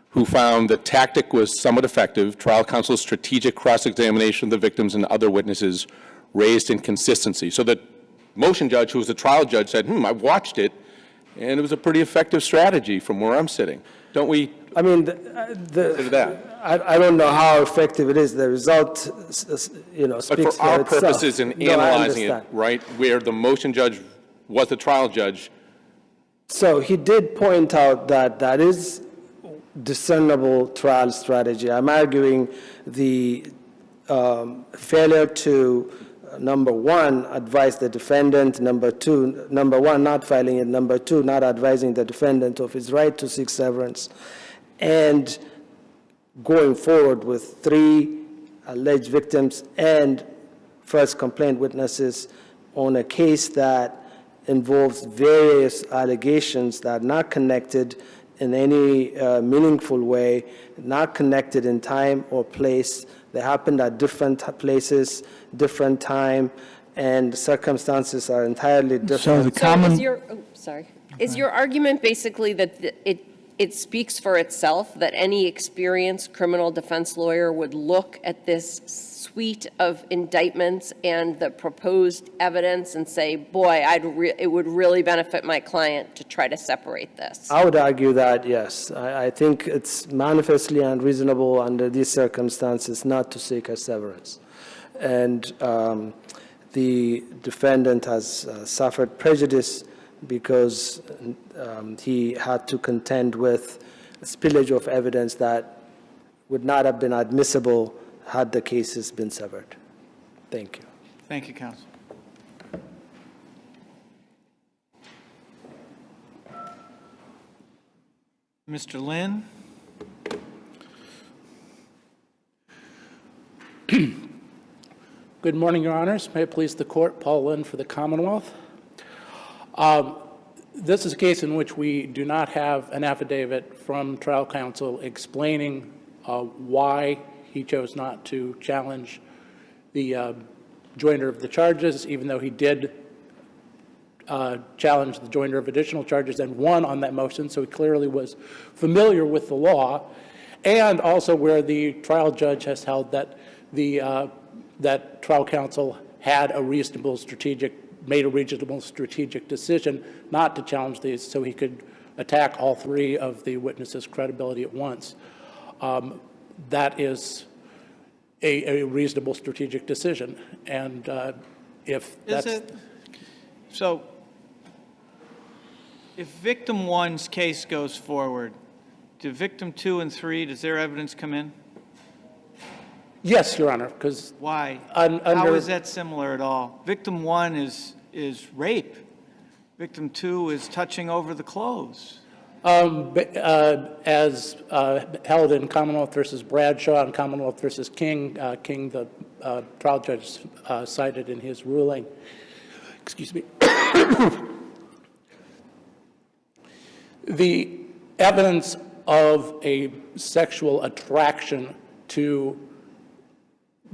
who found the tactic was somewhat effective, trial counsel's strategic cross-examination of the victims and other witnesses raised inconsistency? So the motion judge, who was the trial judge, said, I've watched it, and it was a pretty effective strategy from where I'm sitting. Don't we I mean, consider that? I don't know how effective it is. The result, speaks But for for our itself. purposes in No, I analyzing it, understand. right, where the motion judge was the trial judge, So he did point out that that is discernible trial strategy. I'm arguing the failure to, number one, advise the defendant, number one, not filing it, number two, not advising the defendant of his right to seek severance, and going forward with 3 alleged victims and first complaint witnesses on a case that involves various allegations that are not connected in any meaningful way, not connected in time or place. They happened at different places, different time, and circumstances are entirely different. So the common... Is your argument basically that it speaks for itself, that any experienced criminal defense lawyer would look at this suite of indictments and the proposed evidence and say, boy, it would really benefit my client to try to separate this? I would argue that, yes. I think it's manifestly unreasonable under these circumstances not to seek a severance. And the defendant has suffered prejudice because he had to contend with a spillage of evidence that would not have been admissible had the cases been severed. Thank you. Thank you, counsel. Mr. Lynn? Good morning, Your Honors. May it please the Court, Paul Lynn for the Commonwealth. This is a case in which we do not have an affidavit from trial counsel explaining why he chose not to challenge the joinder of the charges, even though he did challenge the joinder of additional charges and won on that motion, so he clearly was familiar with the law, and also where the trial judge has held that that trial counsel had a reasonable made a reasonable strategic decision not to challenge these, so he could attack all 3 of the witnesses' credibility at once. That is a reasonable strategic decision, and if that's... Is it? So If victim one's case goes forward, do victim 2 and 3, does their evidence come in? Yes, Your Honor, because Why? How is that similar at all? Victim 1 is rape. Victim 2 is touching over the clothes. as held in Commonwealth versus Bradshaw and Commonwealth versus King, King, the trial judge cited in his ruling. Excuse me. The evidence of a sexual attraction to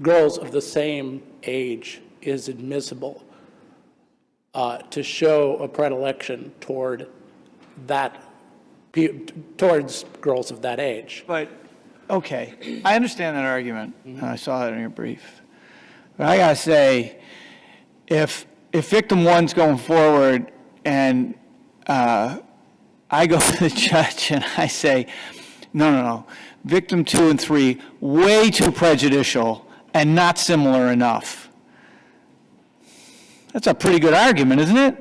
girls of the same age is admissible to show a predilection toward that, towards girls of that age. But, okay, I understand that argument, and I saw that in your brief. But I gotta say, if victim one's going forward and I go to the judge and I say, no, victim 2 and 3, way too prejudicial and not similar enough. That's a pretty good argument, isn't it?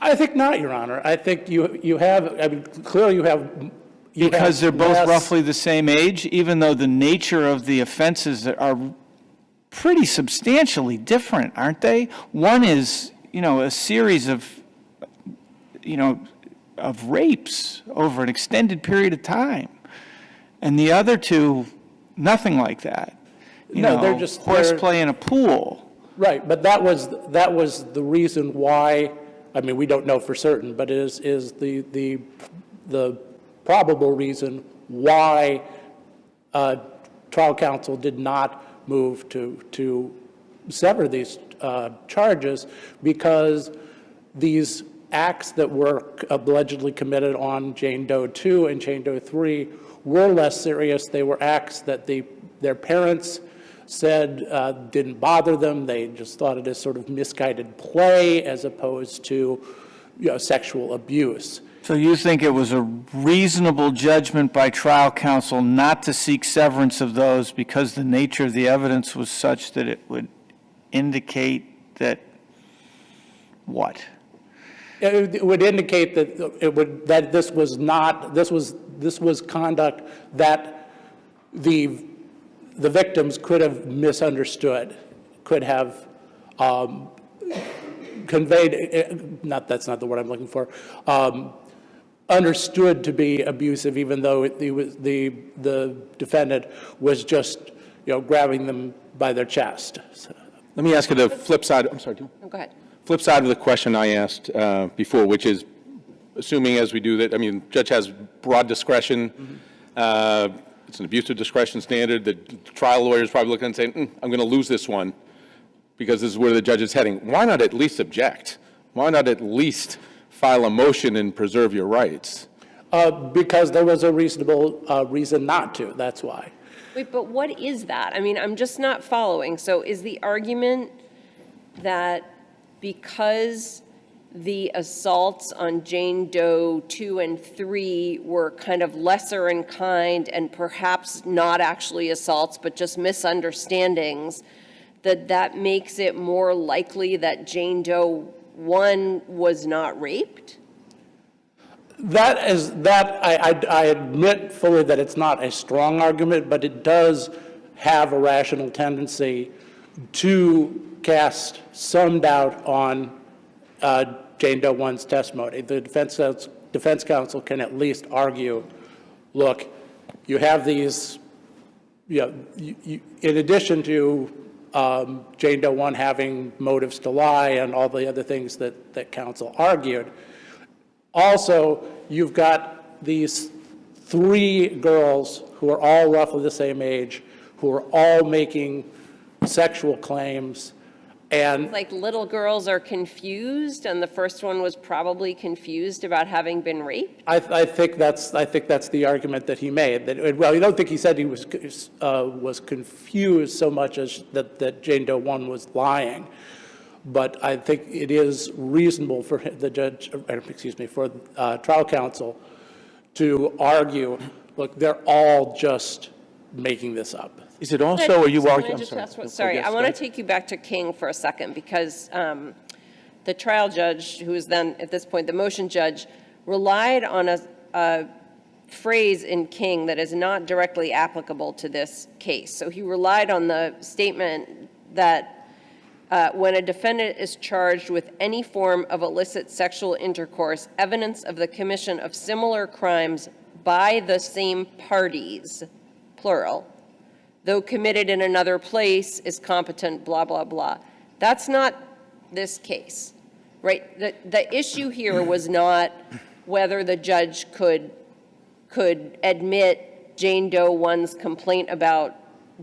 I think not, Your Honor. I think you have, I mean, clearly you have. Because they're both less- roughly the same age, even though the nature of the offenses are pretty substantially different, aren't they? One is, a series of, of rapes over an extended period of time. And the other two, nothing like that. No, they're just- horseplay in a pool. Right, but that was the reason why, I mean, we don't know for certain, but is the probable reason why trial counsel did not move to sever these charges, because these acts that were allegedly committed on Jane Doe 2 and Jane Doe 3 were less serious. They were acts that their parents said didn't bother them. They just thought it as sort of misguided play as opposed to sexual abuse. So you think it was a reasonable judgment by trial counsel not to seek severance of those because the nature of the evidence was such that it would indicate that what? It would indicate that this was conduct that the victims could have misunderstood, could have conveyed, that's not the word I'm looking for, understood to be abusive, even though the defendant was just, grabbing them by their chest. So. Let me ask you the flip side. I'm sorry. Go ahead. Flip side of the question I asked before, which is, assuming as we do that, judge has broad discretion. It's an abuse of discretion standard. The trial lawyer is probably looking and saying, I'm going to lose this one because this is where the judge is heading. Why not at least object? Why not at least file a motion and preserve your rights? Because there was a reasonable reason not to, that's why. Wait, but what is that? I'm just not following. So is the argument that because the assaults on Jane Doe 2 and 3 were kind of lesser in kind and perhaps not actually assaults, but just misunderstandings, that makes it more likely that Jane Doe 1 was not raped? I admit fully that it's not a strong argument, but it does have a rational tendency to cast some doubt on Jane Doe 1's testimony. The defense counsel can at least argue, look, you have these, in addition to Jane Doe 1 having motives to lie and all the other things that counsel argued, also you've got these 3 girls who are all roughly the same age, who are all making sexual claims. And like little girls are confused, and the first one was probably confused about having been raped? I think that's the argument that he made. That, well, I don't think he said he was confused so much as that Jane Doe 1 was lying, but I think it is reasonable for the judge, for trial counsel to argue, look, they're all just making this up. Is it also, are you arguing? I want to take you back to King for a second, because the trial judge, who is then at this point the motion judge, relied on a phrase in King that is not directly applicable to this case. So he relied on the statement that when a defendant is charged with any form of illicit sexual intercourse, evidence of the commission of similar crimes by the same parties, plural, though committed in another place, is competent, blah, blah, blah. That's not this case, right? The issue here was not whether the judge could admit Jane Doe 1's complaint about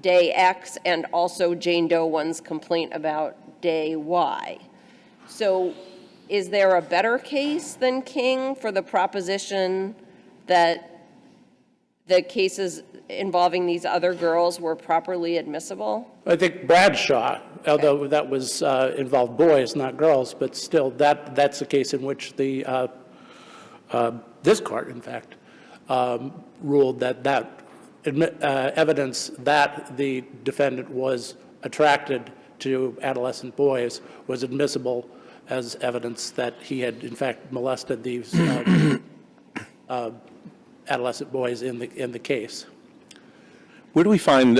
day X and also Jane Doe 1's complaint about day Y. So is there a better case than King for the proposition that the cases involving these other girls were properly admissible? I think Bradshaw, although that was involved boys, not girls, but still, that's a case in which the this court, in fact, ruled that evidence that the defendant was attracted to adolescent boys was admissible as evidence that he had, in fact, molested these adolescent boys in the case. Where do we find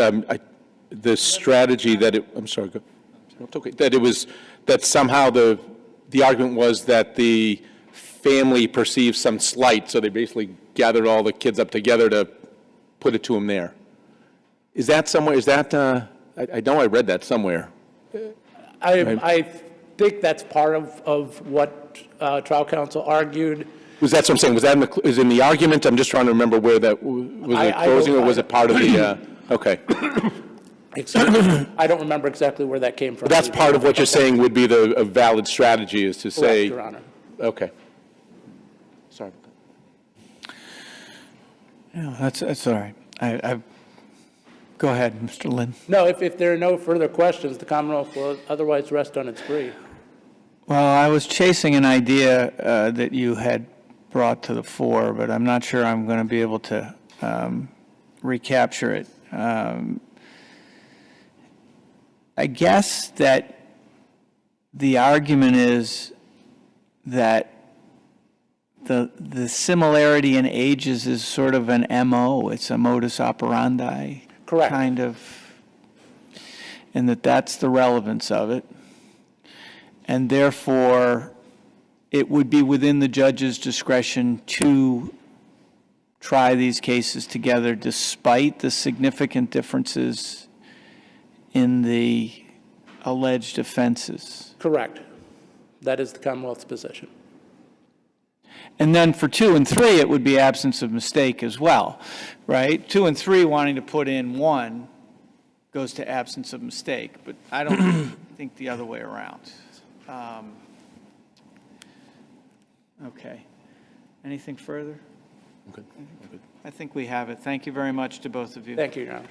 the strategy that it, I'm sorry, go, it's okay, that it was, that somehow the argument was that the family perceived some slight, so they basically gathered all the kids up together to put it to him there? Is that somewhere, is that, I know I read that somewhere. I think that's part of what trial counsel argued. Was that what I'm saying? Was that in the, is in the argument? I'm just trying to remember where that, was it closing or was it part of the, okay. I don't remember exactly where that came from. But that's part of what you're saying would be a valid strategy, is to say. Correct, Your Honor. Okay. Sorry. Yeah, that's all right. Go ahead, Mr. Lynn. No, if there are no further questions, the Commonwealth will otherwise rest on its brief. Well, I was chasing an idea that you had brought to the fore, but I'm not sure I'm going to be able to recapture it. I guess that the argument is that the similarity in ages is sort of an MO. It's a modus operandi. Correct. Kind of, and that's the relevance of it. And therefore, it would be within the judge's discretion to try these cases together despite the significant differences in the alleged offenses. Correct. That is the Commonwealth's position. And then for 2 and 3, it would be absence of mistake as well, right? 2 and 3 wanting to put in 1 goes to absence of mistake, but I don't think the other way around. Okay. Anything further? Okay. I think we have it. Thank you very much to both of you. Thank you, Your Honor.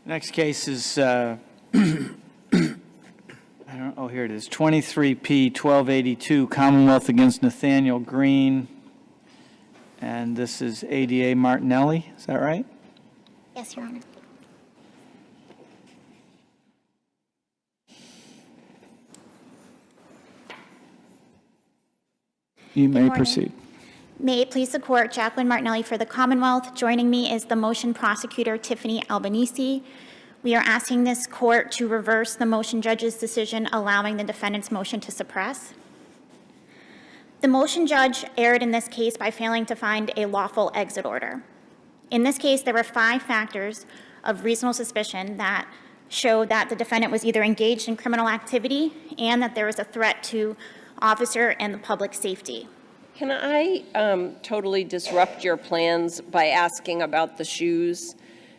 Next case is, I don't know, here it is, 23P 1282, Commonwealth against Nathaniel Greene. And this is ADA Martinelli, is that right? Yes, Your Honor. You may proceed. May it please the Court, Jacqueline Martinelli for the Commonwealth. Joining me is the motion prosecutor, Tiffany Albanese. We are asking this Court to reverse the motion judge's decision allowing the defendant's motion to suppress. The motion judge erred in this case by failing to find a lawful exit order. In this case, there were 5 factors of reasonable suspicion that showed that the defendant was either engaged in criminal activity and that there was a threat to officer and the public safety. Can I totally disrupt your plans by asking about the shoes?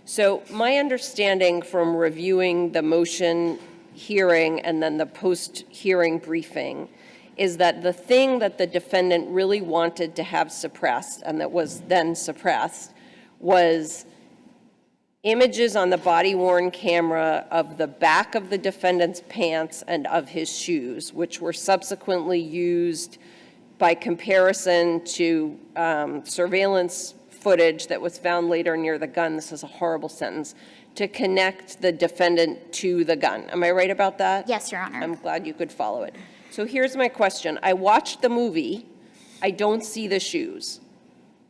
So my understanding from reviewing the motion hearing and then the post-hearing briefing is that the thing that the defendant really wanted to have suppressed and that was then suppressed was images on the body-worn camera of the back of the defendant's pants and of his shoes, which were subsequently used by comparison to surveillance footage that was found later near the gun. This is a horrible sentence, to connect the defendant to the gun. Am I right about that? Yes, Your Honor. I'm glad you could follow it. So here's my question. I watched the movie. I don't see the shoes.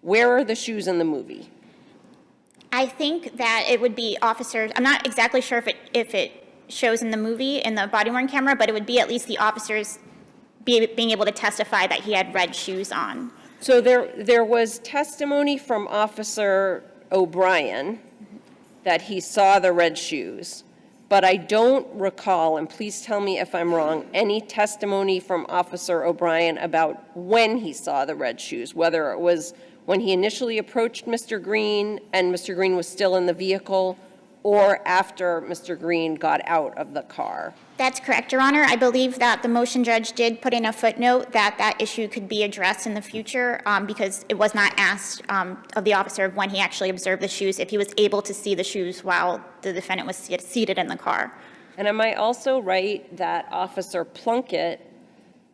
Where are the shoes in the movie? I think that it would be officers, I'm not exactly sure if it shows in the movie, in the body-worn camera, but it would be at least the officers being able to testify that he had red shoes on. So there was testimony from Officer O'Brien that he saw the red shoes, but I don't recall, and please tell me if I'm wrong, any testimony from Officer O'Brien about when he saw the red shoes, whether it was when he initially approached Mr. Greene and Mr. Greene was still in the vehicle, or after Mr. Greene got out of the car. That's correct, Your Honor. I believe that the motion judge did put in a footnote that that issue could be addressed in the future because it was not asked of the officer of when he actually observed the shoes, if he was able to see the shoes while the defendant was seated in the car. And am I also right that Officer Plunkett,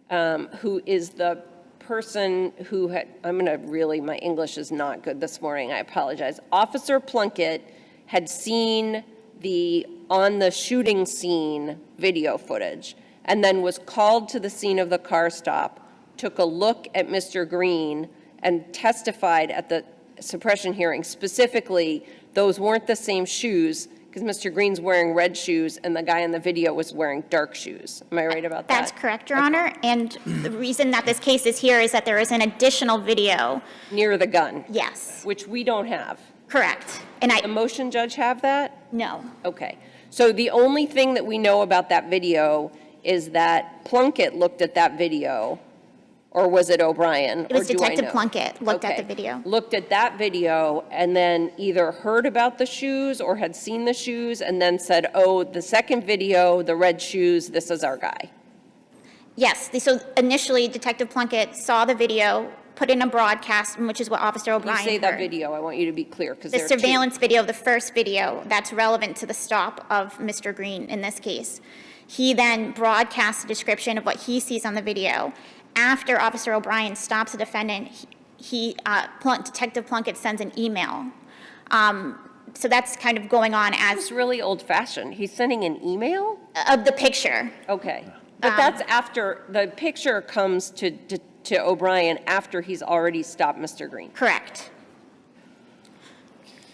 who is the person who had, my English is not good this morning, I apologize. Officer Plunkett had seen the on the shooting scene video footage and then was called to the scene of the car stop, took a look at Mr. Greene and testified at the suppression hearing. Specifically, those weren't the same shoes because Mr. Greene's wearing red shoes and the guy in the video was wearing dark shoes. Am I right about that? That's correct, Your Honor. And the reason that this case is here is that there is an additional video. Near the gun? Yes. Which we don't have. Correct. And The motion judge have that? no. Okay. So the only thing that we know about that video is that Plunkett looked at that video, or was it O'Brien? It was or do I Detective know? Plunkett looked at Okay. the video. Looked at that video and then either heard about the shoes or had seen the shoes and then said, oh, the second video, the red shoes, this is our guy. Yes. So initially, Detective Plunkett saw the video, put in a broadcast, which is what Officer You O'Brien say that heard. video, I want you to be clear because The there are two. surveillance video, the first video, that's relevant to the stop of Mr. Greene in this case. He then broadcasts a description of what he sees on the video. After Officer O'Brien stops the defendant, Detective Plunkett sends an email. So that's kind of going on It's as really old-fashioned. He's sending an email? of the picture. Okay. But that's after, the picture comes to O'Brien after he's already stopped Mr. Greene. Correct.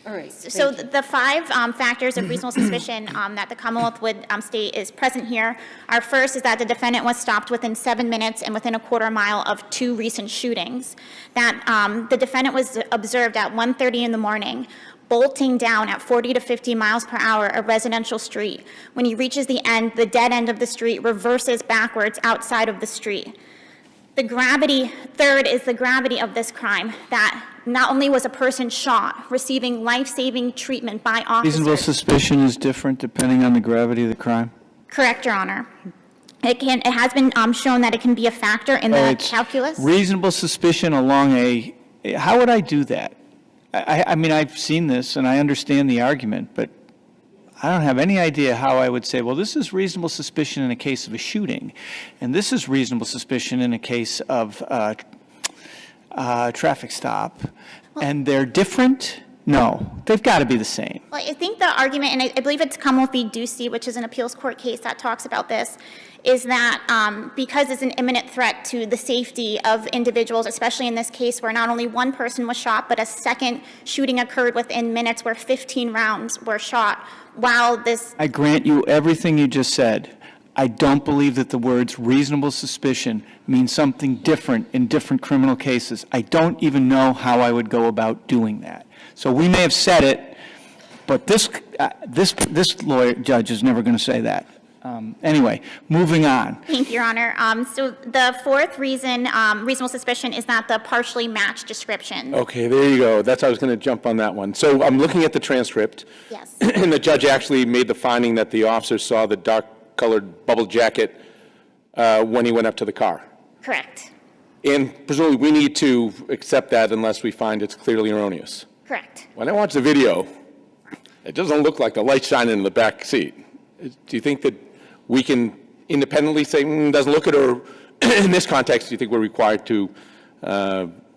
All right. So the five factors of reasonable suspicion that the Commonwealth would state is present here are: first is that the defendant was stopped within 7 minutes and within a quarter mile of two recent shootings. That the defendant was observed at 1:30 in the morning, bolting down at 40 to 50 miles per hour a residential street. When he reaches the end, the dead end of the street reverses backwards outside of the street. Third is the gravity of this crime, that not only was a person shot, receiving life-saving treatment by officers. Reasonable suspicion is different depending on the gravity of the crime? Correct, Your Honor. It has been shown that it can be a factor in the It's calculus. Reasonable suspicion along how would I do that? I mean, I've seen this and I understand the argument, but I don't have any idea how I would say, well, this is reasonable suspicion in a case of a shooting, and this is reasonable suspicion in a case of traffic stop, and they're different? No, they've got to be the same. Well, I think the argument, and I believe it's Commonwealth v. Ducey, which is an appeals court case that talks about this, is that because it's an imminent threat to the safety of individuals, especially in this case where not only one person was shot, but a second shooting occurred within minutes where 15 rounds were shot while this... I grant you everything you just said. I don't believe that the words reasonable suspicion mean something different in different criminal cases. I don't even know how I would go about doing that. So we may have said it, but this judge is never going to say that. Anyway, moving on. Thank you, Your Honor. So the fourth reason, reasonable suspicion, is not the partially matched description. Okay, there you go. That's how I was going to jump on that one. So I'm looking at the transcript. Yes. And the judge actually made the finding that the officer saw the dark-colored bubble jacket when he went up to the car. Correct. And presumably, we need to accept that unless we find it's clearly erroneous. Correct. When I watch the video, it doesn't look like the light shining in the back seat. Do you think that we can independently say, doesn't look it, or in this context, do you think we're required to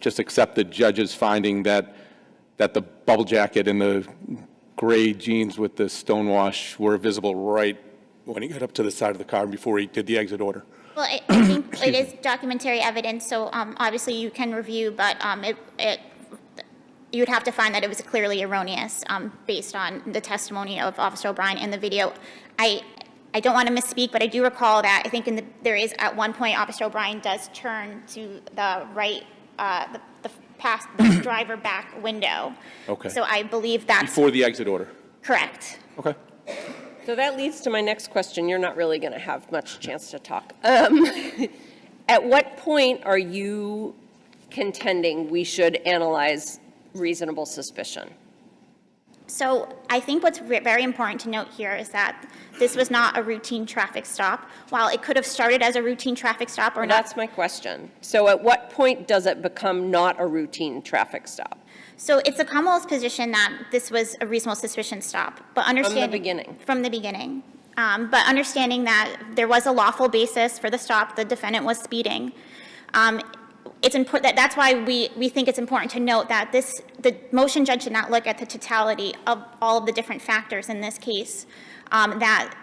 just accept the judge's finding that the bubble jacket and the gray jeans with the stonewash were visible right when he got up to the side of the car before he did the exit order? Well, I think it is documentary evidence, so obviously you can review, but you would have to find that it was clearly erroneous based on the testimony of Officer O'Brien in the video. I don't want to misspeak, but I do recall that I think there is at one point Officer O'Brien does turn to the right, past the driver back window. Okay. So I believe that's Before the exit order? correct. Okay. So that leads to my next question. You're not really going to have much chance to talk. At what point are you contending we should analyze reasonable suspicion? So I think what's very important to note here is that this was not a routine traffic stop. While it could have started as a routine traffic stop or not. That's my question. So at what point does it become not a routine traffic stop? So it's a Commonwealth's position that this was a reasonable suspicion stop, but understanding beginning. From the beginning. But understanding that there was a lawful basis for the stop, the defendant was speeding. It's important that's why we think it's important to note that the motion judge did not look at the totality of all of the different factors in this case. That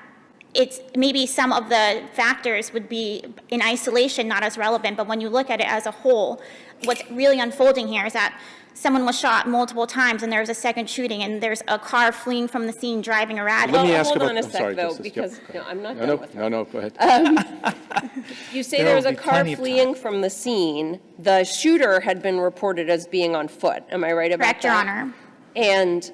it's maybe some of the factors would be in isolation not as relevant, but when you look at it as a whole, what's really unfolding here is that someone was shot multiple times and there's a second shooting and there's a car fleeing from the scene driving erratic. Let me ask hold about, on a I'm sec, sorry, though, Justice, because yep. no, I'm not done with her. No, go ahead. You say There there was will a be car plenty of fleeing from the scene. The shooter had been reported as being on foot. Am I right about Correct, that? Your Honor. And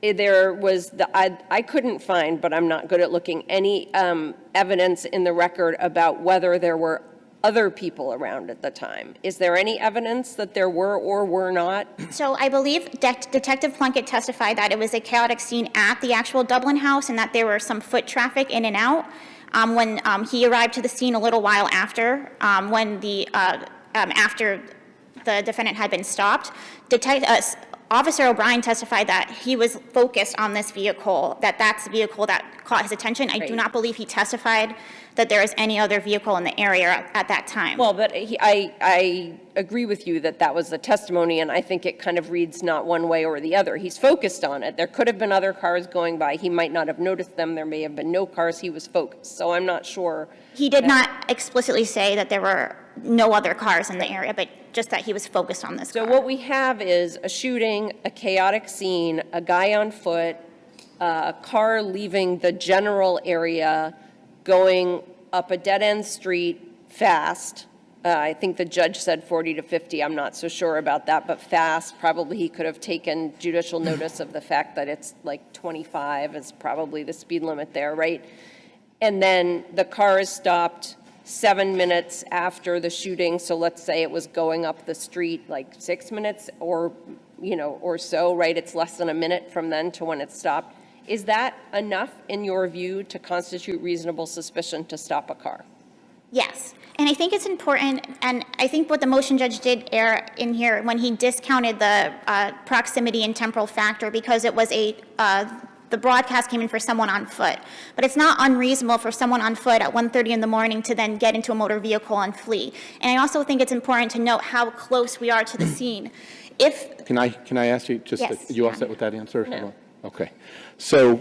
there was I couldn't find, but I'm not good at looking, any evidence in the record about whether there were other people around at the time. Is there any evidence that there were or were not? So I believe Detective Plunkett testified that it was a chaotic scene at the actual Dublin house and that there were some foot traffic in and out. When he arrived to the scene a little while after, after the defendant had been stopped, Officer O'Brien testified that he was focused on this vehicle, that's the vehicle that caught his attention. I do not believe he testified that there was any other vehicle in the area at that time. Well, but I agree with you that that was the testimony, and I think it kind of reads not one way or the other. He's focused on it. There could have been other cars going by. He might not have noticed them. There may have been no cars. He was focused. So I'm not sure. He did not explicitly say that there were no other cars in the area, but just that he was focused on this car. So what we have is a shooting, a chaotic scene, a guy on foot, a car leaving the general area, going up a dead-end street fast. I think the judge said 40 to 50. I'm not so sure about that, but fast. Probably he could have taken judicial notice of the fact that it's like 25 is probably the speed limit there, right? And then the car is stopped 7 minutes after the shooting. So let's say it was going up the street like 6 minutes or so, right? It's less than a minute from then to when it stopped. Is that enough, in your view, to constitute reasonable suspicion to stop a car? Yes, and I think it's important, and I think what the motion judge did err in here when he discounted the proximity and temporal factor because it was the broadcast came in for someone on foot. But it's not unreasonable for someone on foot at 1:30 in the morning to then get into a motor vehicle and flee. And I also think it's important to note how close we are to the scene. Can I ask you, Yes, you all yeah. set with that answer? No. Okay. So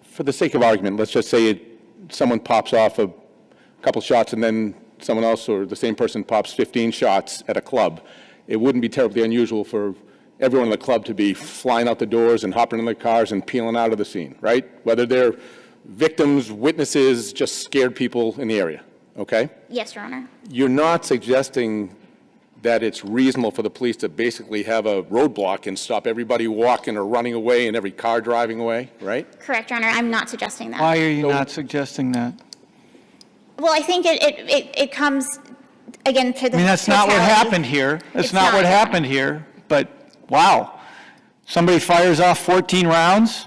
for the sake of argument, let's just say someone pops off a couple shots and then someone else or the same person pops 15 shots at a club. It wouldn't be terribly unusual for everyone in the club to be flying out the doors and hopping in their cars and peeling out of the scene, right? Whether they're victims, witnesses, just scared people in the area, okay? Yes, Your Honor. You're not suggesting that it's reasonable for the police to basically have a roadblock and stop everybody walking or running away and every car driving away, right? Correct, Your Honor. I'm not suggesting that. Why are you not suggesting that? Well, I think it comes, again, to the I mean, that's not what totality. happened here. That's It's not what not. happened here, but wow. Somebody fires off 14 rounds,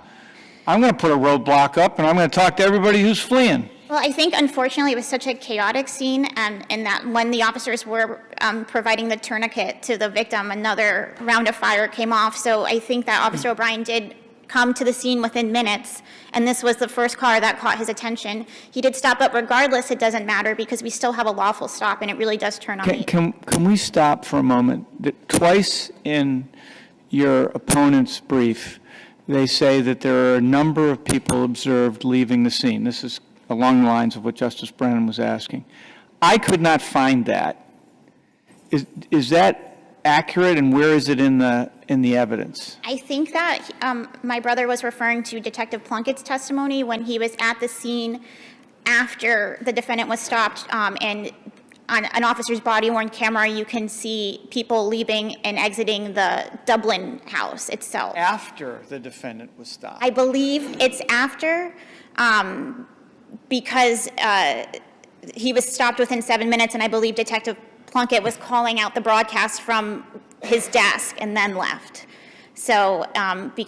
I'm going to put a roadblock up, and I'm going to talk to everybody who's fleeing. Well, I think unfortunately it was such a chaotic scene, and that when the officers were providing the tourniquet to the victim, another round of fire came off. So I think that Officer O'Brien did come to the scene within minutes, and this was the first car that caught his attention. He did stop, but regardless, it doesn't matter because we still have a lawful stop, and it really does turn on the... Can we stop for a moment? Twice in your opponent's brief, they say that there are a number of people observed leaving the scene. This is along the lines of what Justice Brennan was asking. I could not find that. Is that accurate, and where is it in the evidence? I think that my brother was referring to Detective Plunkett's testimony when he was at the scene after the defendant was stopped, and on an officer's body-worn camera, you can see people leaving and exiting the Dublin house itself. After the defendant was stopped. I believe it's after, because he was stopped within 7 minutes, and I believe Detective Plunkett was calling out the broadcast from his desk and then left. So, but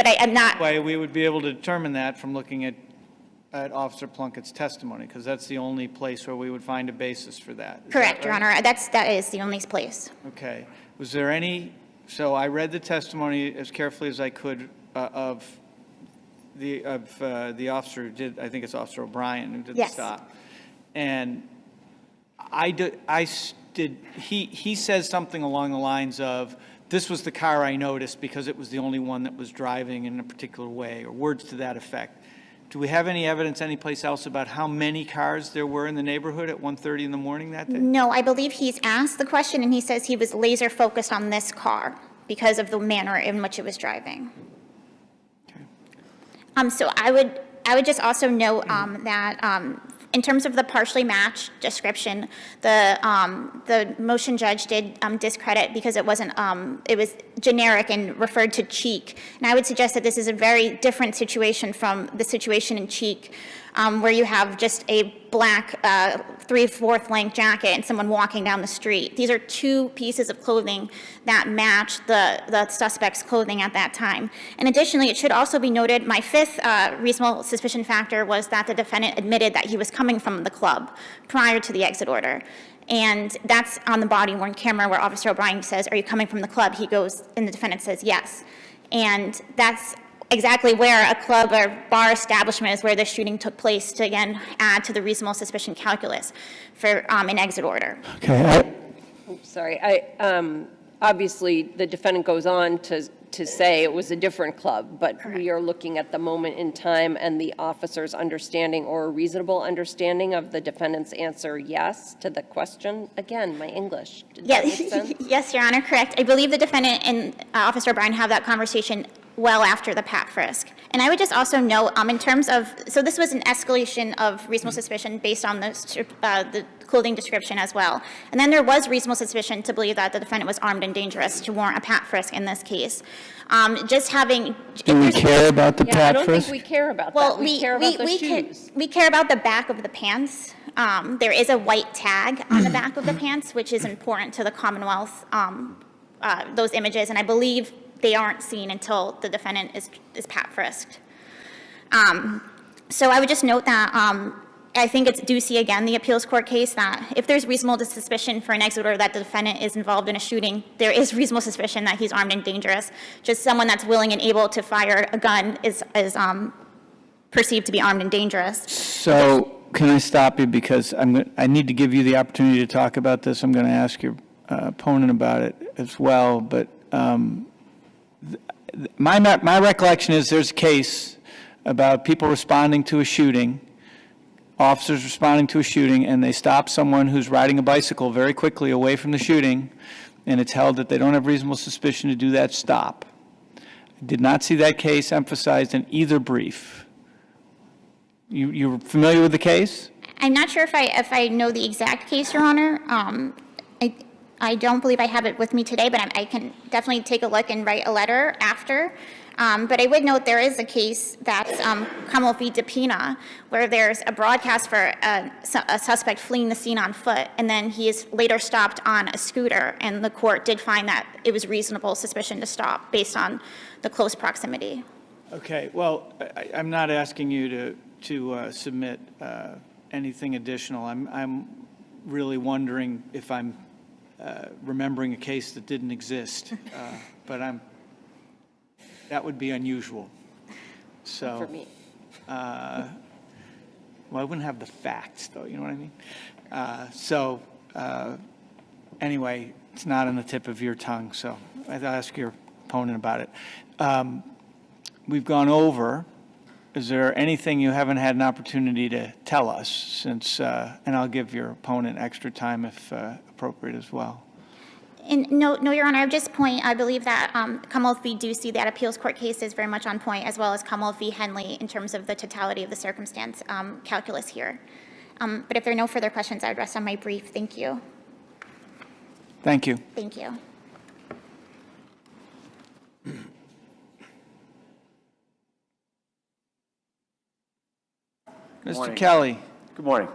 I'm not... Why we would be able to determine that from looking at Officer Plunkett's testimony, because that's the only place where we would find a basis for that. Is Correct, that Your right? Honor. That is the only place. Okay. Was there any, so I read the testimony as carefully as I could of the officer who did, I think it's Officer O'Brien who did Yes. the stop. And he says something along the lines of, this was the car I noticed because it was the only one that was driving in a particular way, or words to that effect. Do we have any evidence anyplace else about how many cars there were in the neighborhood at 1:30 in the morning that day? No, I believe he's asked the question, and he says he was laser focused on this car because of the manner in which it was driving. Okay. So I would just also note that in terms of the partially matched description, the motion judge did discredit because it wasn't, it was generic and referred to Cheek. And I would suggest that this is a very different situation from the situation in Cheek, where you have just a black 3/4 length jacket and someone walking down the street. These are two pieces of clothing that match the suspect's clothing at that time. And additionally, it should also be noted, my fifth reasonable suspicion factor was that the defendant admitted that he was coming from the club prior to the exit order. And that's on the body-worn camera where Officer O'Brien says, "Are you coming from the club?" He goes, and the defendant says, "Yes." And that's exactly where a club or bar establishment is where the shooting took place to, again, add to the reasonable suspicion calculus for an exit order. Okay. Oops, sorry. Obviously, the defendant goes on to say it was a different club, but we are looking at the moment in time and the officer's understanding or a reasonable understanding of the defendant's answer yes to the question. Again, my English. Did that make sense? Yes, Your Honor, correct. I believe the defendant and Officer O'Brien have that conversation well after the pat frisk. And I would just also note, in terms of, so this was an escalation of reasonable suspicion based on the clothing description as well. And then there was reasonable suspicion to believe that the defendant was armed and dangerous to warrant a pat frisk in this case. Just having... Do we care about the Yeah, I pat don't frisk? think we care about Well, that. We care about the shoes. we care about the back of the pants. There is a white tag on the back of the pants, which is important to the Commonwealth, those images, and I believe they aren't seen until the defendant is pat frisked. So I would just note that I think it's due see again the appeals court case that if there's reasonable suspicion for an exit order that the defendant is involved in a shooting, there is reasonable suspicion that he's armed and dangerous. Just someone that's willing and able to fire a gun is perceived to be armed and dangerous. So can I stop you because I need to give you the opportunity to talk about this. I'm going to ask your opponent about it as well. But my recollection is there's a case about people responding to a shooting, officers responding to a shooting, and they stop someone who's riding a bicycle very quickly away from the shooting, and it's held that they don't have reasonable suspicion to do that stop. I did not see that case emphasized in either brief. You're familiar with the case? I'm not sure if I know the exact case, Your Honor. I don't believe I have it with me today, but I can definitely take a look and write a letter after. But I would note there is a case that's Commonwealth v. DePina, where there's a broadcast for a suspect fleeing the scene on foot, and then he is later stopped on a scooter, and the court did find that it was reasonable suspicion to stop based on the close proximity. Okay, well, I'm not asking you to submit anything additional. I'm really wondering if I'm remembering a case that didn't exist, but that would be unusual. So, For me. well, I wouldn't have the facts, though, you know what I mean? Anyway, it's not on the tip of your tongue, so I'll ask your opponent about it. We've gone over. Is there anything you haven't had an opportunity to tell us since, and I'll give your opponent extra time if appropriate as well. And no, Your Honor, I would just point, I believe that Commonwealth v. Ducey, that appeals court case is very much on point, as well as Commonwealth v. Henley in terms of the totality of the circumstance calculus here. But if there are no further questions, I would rest on my brief. Thank you. Thank you. Thank you. Mr. Morning. Kelly, Good morning.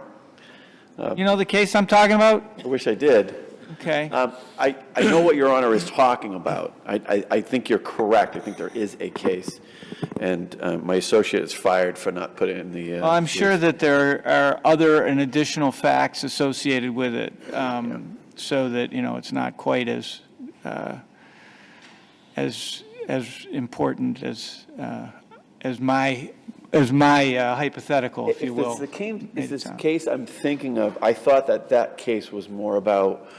you know the case I'm talking about? I wish I did. Okay. I know what Your Honor is talking about. I think you're correct. I think there is a case, and my associate is fired for not putting it in the. Well, I'm sure that there are other and additional facts associated with it, so that, you know, it's not quite as important as my hypothetical, if you will. If this case I'm thinking of, I thought that case was more about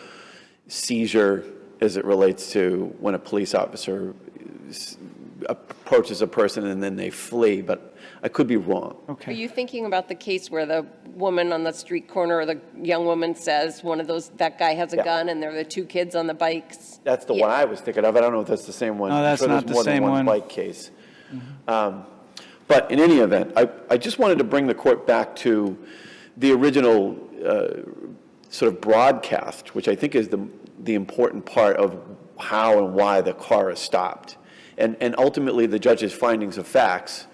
seizure as it relates to when a police officer approaches a person and then they flee, but I could be wrong. Okay. Are you thinking about the case where the woman on the street corner, or the young woman says that guy has a gun, and there are the two kids on the bikes? That's the one I was thinking of. I don't know if that's the same one. No, that's I'm sure not there's the same more than one. bike case. But in any event, I just wanted to bring the court back to the original sort of broadcast, which I think is the important part of how and why the car is stopped. And ultimately, the judge's findings of facts,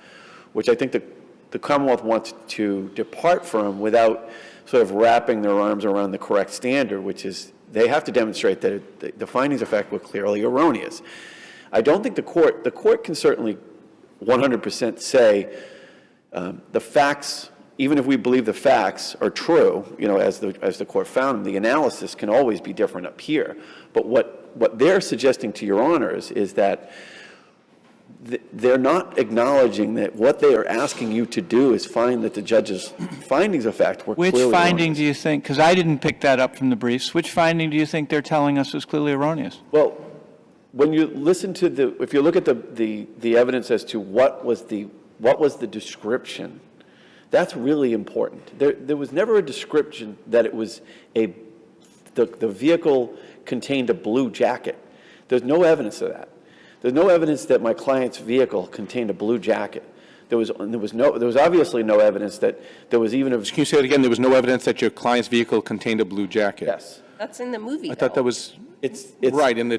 which I think the Commonwealth wants to depart from without sort of wrapping their arms around the correct standard, which is they have to demonstrate that the findings of fact were clearly erroneous. I don't think the court can certainly 100% say the facts, even if we believe the facts are true, you know, as the court found, the analysis can always be different up here. But what they're suggesting to your honors is that they're not acknowledging that what they are asking you to do is find that the judge's findings of fact were clearly erroneous. Which finding do you think, because I didn't pick that up from the briefs, which finding do you think they're telling us was clearly erroneous? Well, when you listen to if you look at the evidence as to what was the description, that's really important. There was never a description that it was the vehicle contained a blue jacket. There's no evidence of that. There's no evidence that my client's vehicle contained a blue jacket. There was obviously no evidence that there was even a. Can you say it again? There was no evidence that your client's vehicle contained a blue jacket? Yes. That's in the movie, I thought that was. It's right, and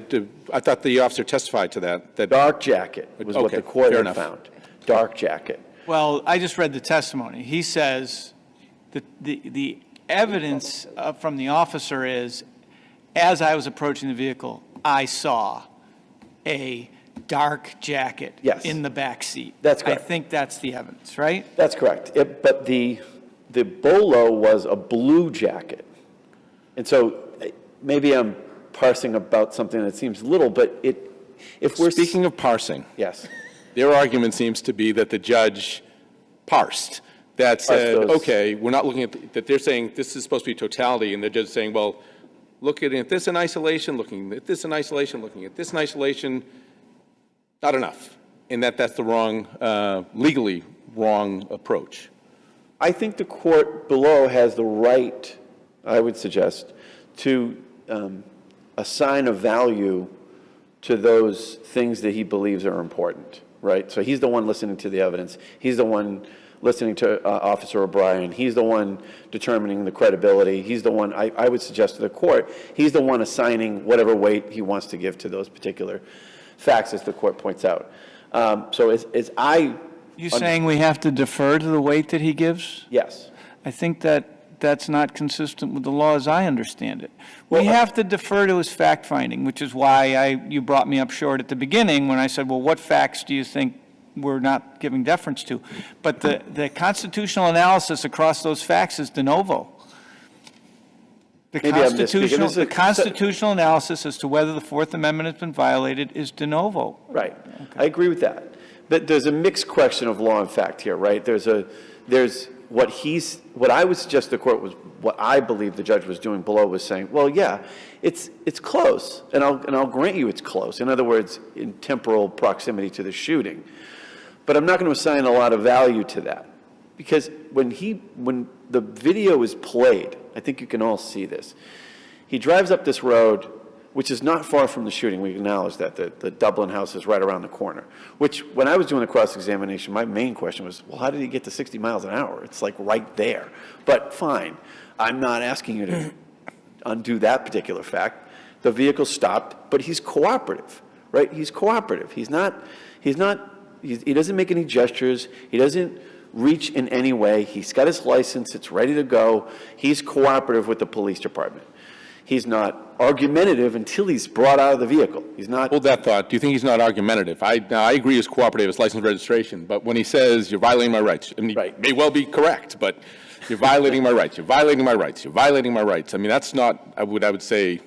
I thought the officer testified to that. Dark jacket was what the court had found. Dark jacket. Well, I just read the testimony. He says that the evidence from the officer is, as I was approaching the vehicle, I saw a dark jacket in the back seat. That's correct. I think that's the evidence, right? That's correct. But the bolo was a blue jacket. And so maybe I'm parsing about something that seems little, but if we're... Speaking of parsing. Yes. Their argument seems to be that the judge parsed. That said, okay, we're not looking at, that they're saying this is supposed to be totality, and the judge is saying, well, looking at this in isolation, looking at this in isolation, looking at this in isolation, not enough. And that's the wrong, legally wrong approach. I think the court below has the right, I would suggest, to assign a value to those things that he believes are important, right? So he's the one listening to the evidence. He's the one listening to Officer O'Brien. He's the one determining the credibility. He's the one, I would suggest to the court, he's the one assigning whatever weight he wants to give to those particular facts, as the court points out. So as I... You saying we have to defer to the weight that he gives? Yes. I think that's not consistent with the law as I understand it. We have to defer to his fact-finding, which is why you brought me up short at the beginning when I said, well, what facts do you think we're not giving deference to? But the constitutional analysis across those facts is de novo. The constitutional analysis as to whether the Fourth Amendment has been violated is de novo. Right. Okay. I agree with that. But there's a mixed question of law and fact here, right? There's what I would suggest to the court was what I believe the judge was doing below was saying, well, yeah, it's close, and I'll grant you it's close. In other words, in temporal proximity to the shooting. But I'm not going to assign a lot of value to that, because when the video is played, I think you can all see this. He drives up this road, which is not far from the shooting. We acknowledge that the Dublin house is right around the corner, which when I was doing the cross-examination, my main question was, well, how did he get to 60 miles an hour? It's like right there. But fine, I'm not asking you to undo that particular fact. The vehicle stopped, but he's cooperative, right? He's cooperative. He doesn't make any gestures. He doesn't reach in any way. He's got his license. It's ready to go. He's cooperative with the police department. He's not argumentative until he's brought out of the vehicle. He's not. Hold that thought. Do you think he's not argumentative? I agree he's cooperative, his license registration, but when he says you're violating my rights, and he may well be correct, but you're violating my rights, you're violating my rights, you're violating my rights. I mean, that's not, I would say,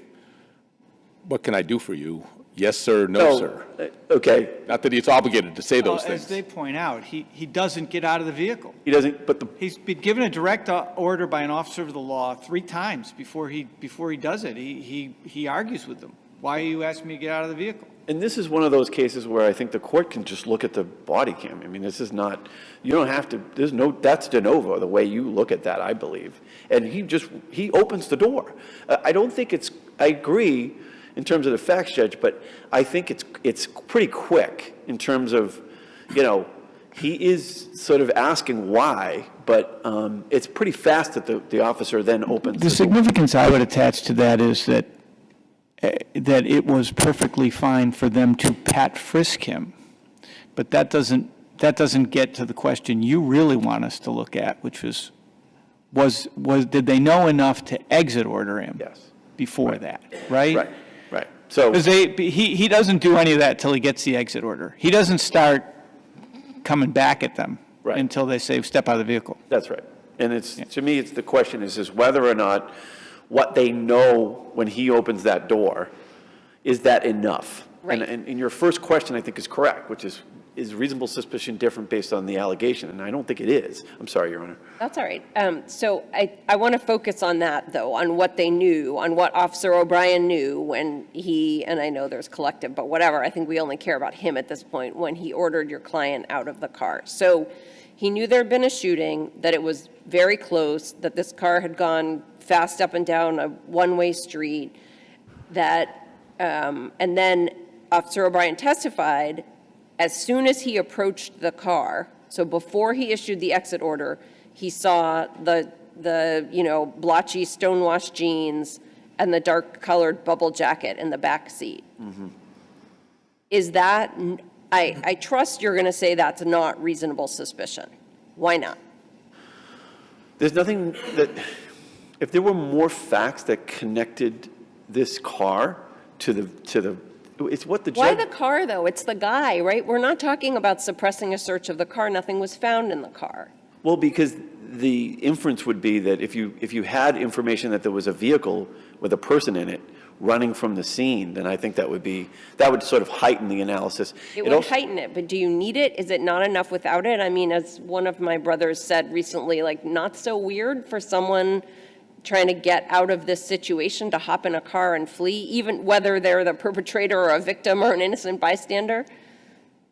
what can I do for you? Yes, sir, no, sir. Okay. Not that he's obligated to say those things. As they point out, he doesn't get out of the vehicle. He doesn't, but he's been given a direct order by an officer of the law 3 times before he does it. He argues with them. Why are you asking me to get out of the vehicle? And this is one of those cases where I think the court can just look at the body cam. I mean, this is not, you don't have to, that's de novo, the way you look at that, I believe. And he opens the door. I don't think I agree in terms of the facts, Judge, but I think it's pretty quick in terms of, he is sort of asking why, but it's pretty fast that the officer then opens the significance I would attach to that is that it was perfectly fine for them to pat frisk him, but that doesn't get to the question you really want us to look at, which was did they know enough to exit order him? Yes. Before that, right? Right. So he doesn't do any of that till he gets the exit order. He doesn't start coming back at them until they say step out of the vehicle. That's right. And to me, the question is whether or not what they know when he opens that door, is that enough? Right. And your first question, I think, is correct, which is reasonable suspicion different based on the allegation? And I don't think it is. I'm sorry, Your Honor. That's all right. So I want to focus on that, though, on what they knew, on what Officer O'Brien knew when and I know there's collective, but whatever, I think we only care about him at this point, when he ordered your client out of the car. So he knew there had been a shooting, that it was very close, that this car had gone fast up and down a one-way street, and then Officer O'Brien testified as soon as he approached the car, so before he issued the exit order, he saw the blotchy stonewashed jeans and the dark-colored bubble jacket in the back seat. Mm-hmm. Is that, I trust you're going to say that's not reasonable suspicion. Why not? There's nothing that, if there were more facts that connected this car to the it's what the judge... Why the car, though? It's the guy, right? We're not talking about suppressing a search of the car. Nothing was found in the car. Well, because the inference would be that if you had information that there was a vehicle with a person in it running from the scene, then I think that would sort of heighten the analysis. It would heighten it, but do you need it? Is it not enough without it? I mean, as one of my brothers said recently, like, not so weird for someone trying to get out of this situation to hop in a car and flee, even whether they're the perpetrator or a victim or an innocent bystander?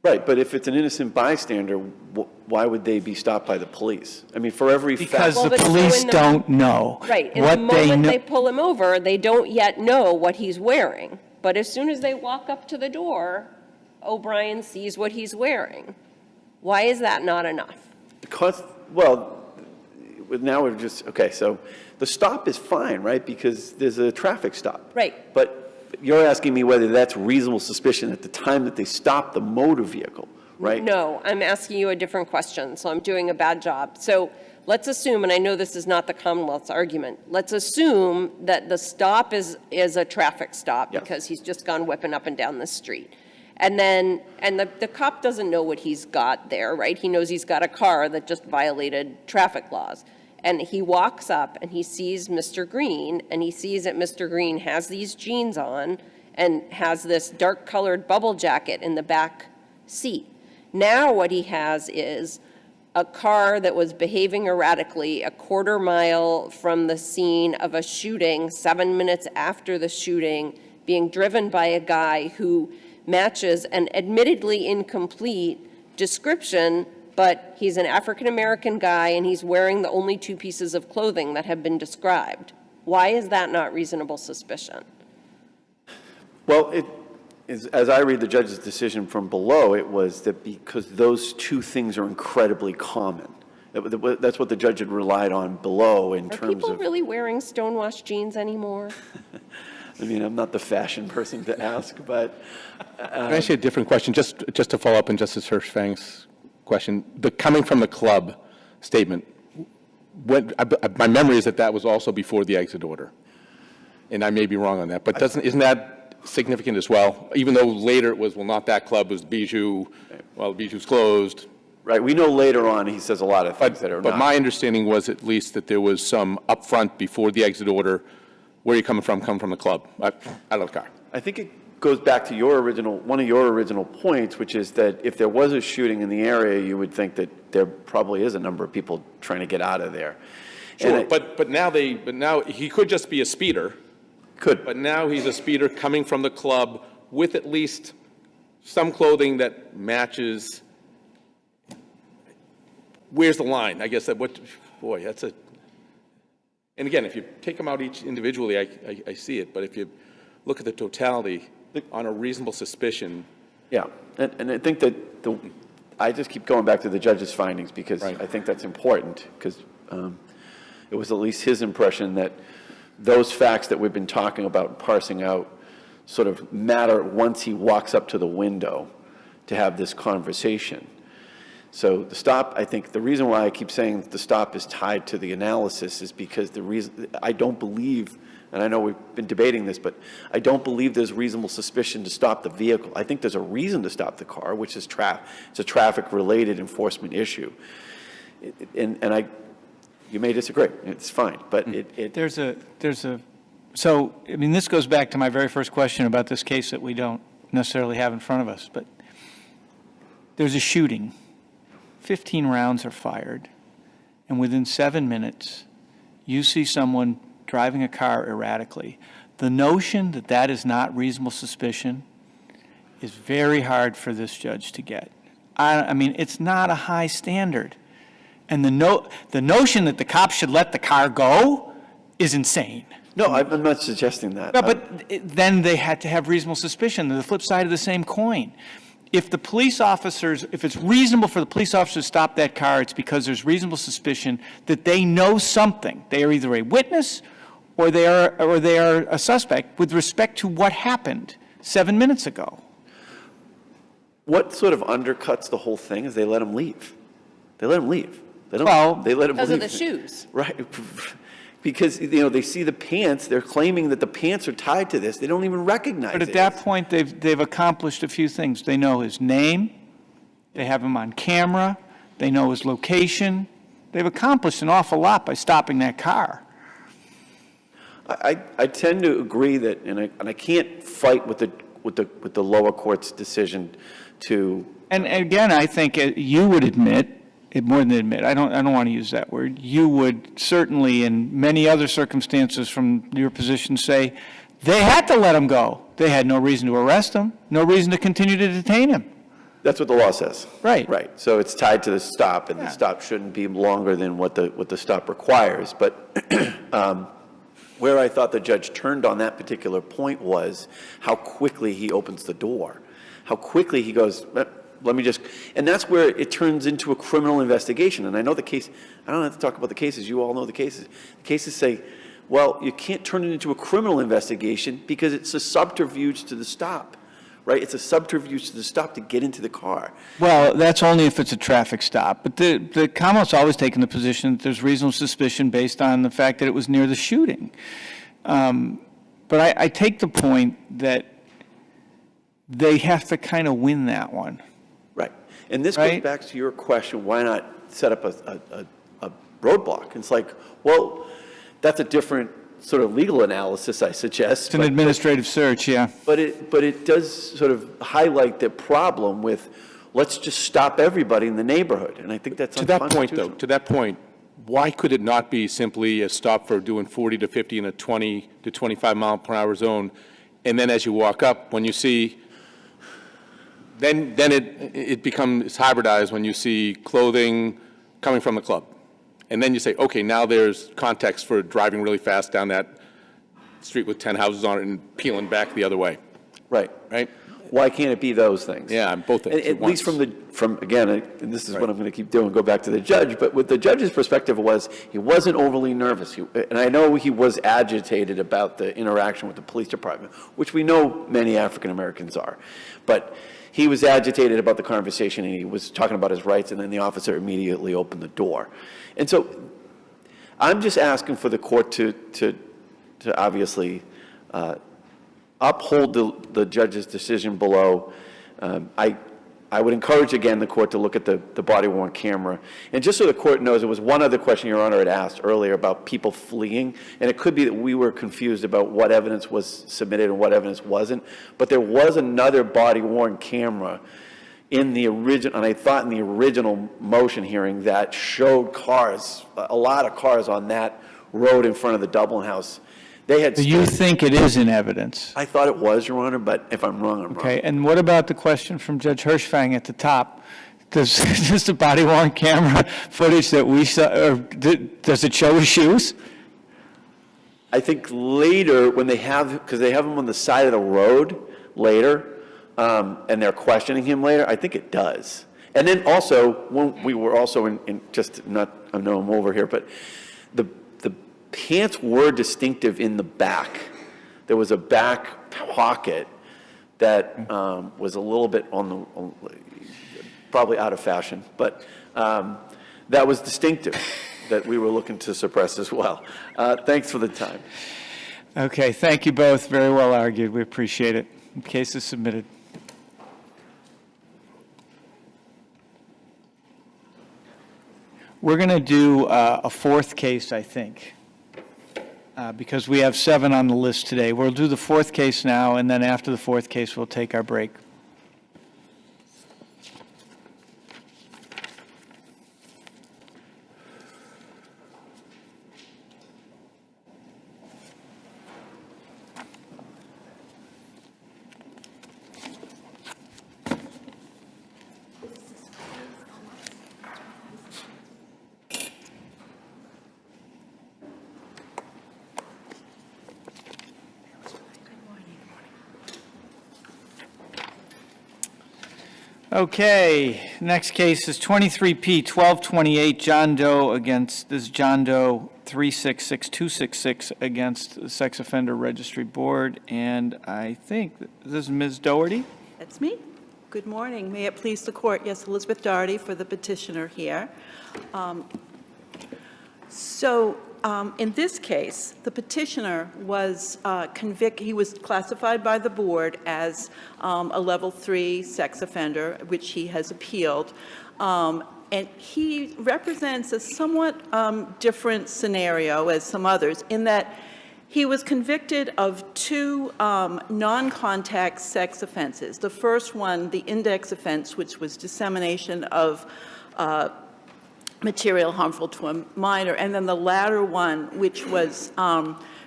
Right, but if it's an innocent bystander, why would they be stopped by the police? I mean, for every fact... Because the police don't know. Right, in the moment they pull him over, they don't yet know what he's wearing. But as soon as they walk up to the door, O'Brien sees what he's wearing. Why is that not enough? Because, well, now we're just, okay, so the stop is fine, right? Because there's a traffic stop. Right. But you're asking me whether that's reasonable suspicion at the time that they stop the motor vehicle, right? No, I'm asking you a different question, so I'm doing a bad job. So let's assume, and I know this is not the Commonwealth's argument, let's assume that the stop is a traffic stop because he's just gone whipping up and down the street. And then, the cop doesn't know what he's got there, right? He knows he's got a car that just violated traffic laws. And he walks up and he sees Mr. Greene, and he sees that Mr. Greene has these jeans on and has this dark-colored bubble jacket in the back seat. Now what he has is a car that was behaving erratically a quarter mile from the scene of a shooting 7 minutes after the shooting, being driven by a guy who matches an admittedly incomplete description, but he's an African-American guy and he's wearing the only two pieces of clothing that have been described. Why is that not reasonable suspicion? Well, as I read the judge's decision from below, it was that because those two things are incredibly common. That's what the judge had relied on below in terms of... Are people really wearing stonewashed jeans anymore? I mean, I'm not the fashion person to ask, but... Can I ask you a different question, just to follow up on Justice Hershfang's question? The coming from the club statement, my memory is that was also before the exit order, and I may be wrong on that, but isn't that significant as well? Even though later it was, well, not that club, it was Bijou, well, Bijou's closed. Right, we know later on he says a lot of things that are not. But my understanding was at least that there was some upfront before the exit order, where are you coming from? Come from the club, out of the car. I think it goes back to one of your original points, which is that if there was a shooting in the area, you would think that there probably is a number of people trying to get out of there. Sure, but now he could just be a speeder. Could. But now he's a speeder coming from the club with at least some clothing that matches. Where's the line? I guess that's a. And again, if you take them out each individually, I see it. But if you look at the totality on a reasonable suspicion. Yeah, and I think that I just keep going back to the judge's findings because I think that's important because it was at least his impression that those facts that we've been talking about and parsing out sort of matter once he walks up to the window to have this conversation. So the stop, I think the reason why I keep saying the stop is tied to the analysis is because I don't believe, and I know we've been debating this, but I don't believe there's reasonable suspicion to stop the vehicle. I think there's a reason to stop the car, which is it's a traffic-related enforcement issue. You may disagree, it's fine, but so, I mean, this goes back to my very first question about this case that we don't necessarily have in front of us, but there's a shooting. 15 rounds are fired, and within 7 minutes, you see someone driving a car erratically. The notion that that is not reasonable suspicion is very hard for this judge to get. I mean, it's not a high standard. And the notion that the cops should let the car go is insane. No, I'm not suggesting that. No, but then they had to have reasonable suspicion. They're the flip side of the same coin. If it's reasonable for the police officers to stop that car, it's because there's reasonable suspicion that they know something. They are either a witness or they are a suspect with respect to what happened 7 minutes ago. What sort of undercuts the whole thing is they let him leave. They let him leave. They let him because leave. of the shoes. Right. Because, they see the pants. They're claiming that the pants are tied to this. They don't even recognize it. But at that point, they've accomplished a few things. They know his name. They have him on camera. They know his location. They've accomplished an awful lot by stopping that car. I tend to agree that, and I can't fight with the lower court's decision to. And again, I think you would admit. More than admit, I don't want to use that word. You would certainly, in many other circumstances from your position, say they had to let him go. They had no reason to arrest him, no reason to continue to detain him. That's what the law says. Right. Right. So it's tied to the stop, and the stop shouldn't be longer than what the stop requires. But where I thought the judge turned on that particular point was how quickly he opens the door. how quickly he goes, let me just, and that's where it turns into a criminal investigation. And I know the case, I don't have to talk about the cases, you all know the cases. The cases say, well, you can't turn it into a criminal investigation because it's a subterfuge to the stop, right? It's a subterfuge to the stop to get into the car. Well, that's only if it's a traffic stop. But the Commonwealth's always taken the position that there's reasonable suspicion based on the fact that it was near the shooting. But I take the point that they have to kind of win that one. Right. And this goes back to your question, why not set up a roadblock? It's like, well, that's a different sort of legal analysis, I suggest. It's an administrative search, yeah. But it does sort of highlight the problem with, let's just stop everybody in the neighborhood. And I think that's unconstitutional. To that point, why could it not be simply a stop for doing 40 to 50 in a 20 to 25 mile per hour zone, and then as you walk up, when you see, then it becomes hybridized when you see clothing coming from the club. And then you say, okay, now there's context for driving really fast down that street with 10 houses on it and peeling back the other way. Right. Right? Why can't it be those things? Yeah, both things. At least from again, and this is what I'm going to keep doing, go back to the judge, but what the judge's perspective was, he wasn't overly nervous. And I know he was agitated about the interaction with the police department, which we know many African Americans are. But he was agitated about the conversation, and he was talking about his rights, and then the officer immediately opened the door. And so I'm just asking for the court to obviously uphold the judge's decision below. I would encourage, again, the court to look at the body-worn camera. And just so the court knows, there was one other question Your Honor had asked earlier about people fleeing, and it could be that we were confused about what evidence was submitted and what evidence wasn't. But there was another body-worn camera in the original, and I thought in the original motion hearing, that showed cars, a lot of cars on that road in front of the Dublin house. They had. Do you think it is in evidence? I thought it was, Your Honor, but if I'm wrong, I'm wrong. Okay, and what about the question from Judge Hershfang at the top? Does the body-worn camera footage that we saw, or does it show his shoes? I think later, when they have, because they have him on the side of the road later, and they're questioning him later, I think it does. And then also, when we were also in just not, I know I'm over here, but the pants were distinctive in the back. There was a back pocket that was a little bit probably out of fashion, but that was distinctive that we were looking to suppress as well. Thanks for the time. Okay, thank you both. Very well argued. We appreciate it. The case is submitted. We're going to do a fourth case, I think, because we have 7 on the list today. We'll do the fourth case now, and then after the fourth case, we'll take our break. Okay, next case is 23P1228, John Doe against, this is John Doe 366266 against the Sex Offender Registry Board, and I think this is Ms. Doherty? That's me. Good morning. May it please the court. Yes, Elizabeth Doherty for the petitioner here. In this case, the petitioner was convicted. He was classified by the board as a level 3 sex offender, which he has appealed. And he represents a somewhat different scenario as some others in that he was convicted of 2 non-contact sex offenses. The first one, the index offense, which was dissemination of material harmful to a minor, and then the latter one, which was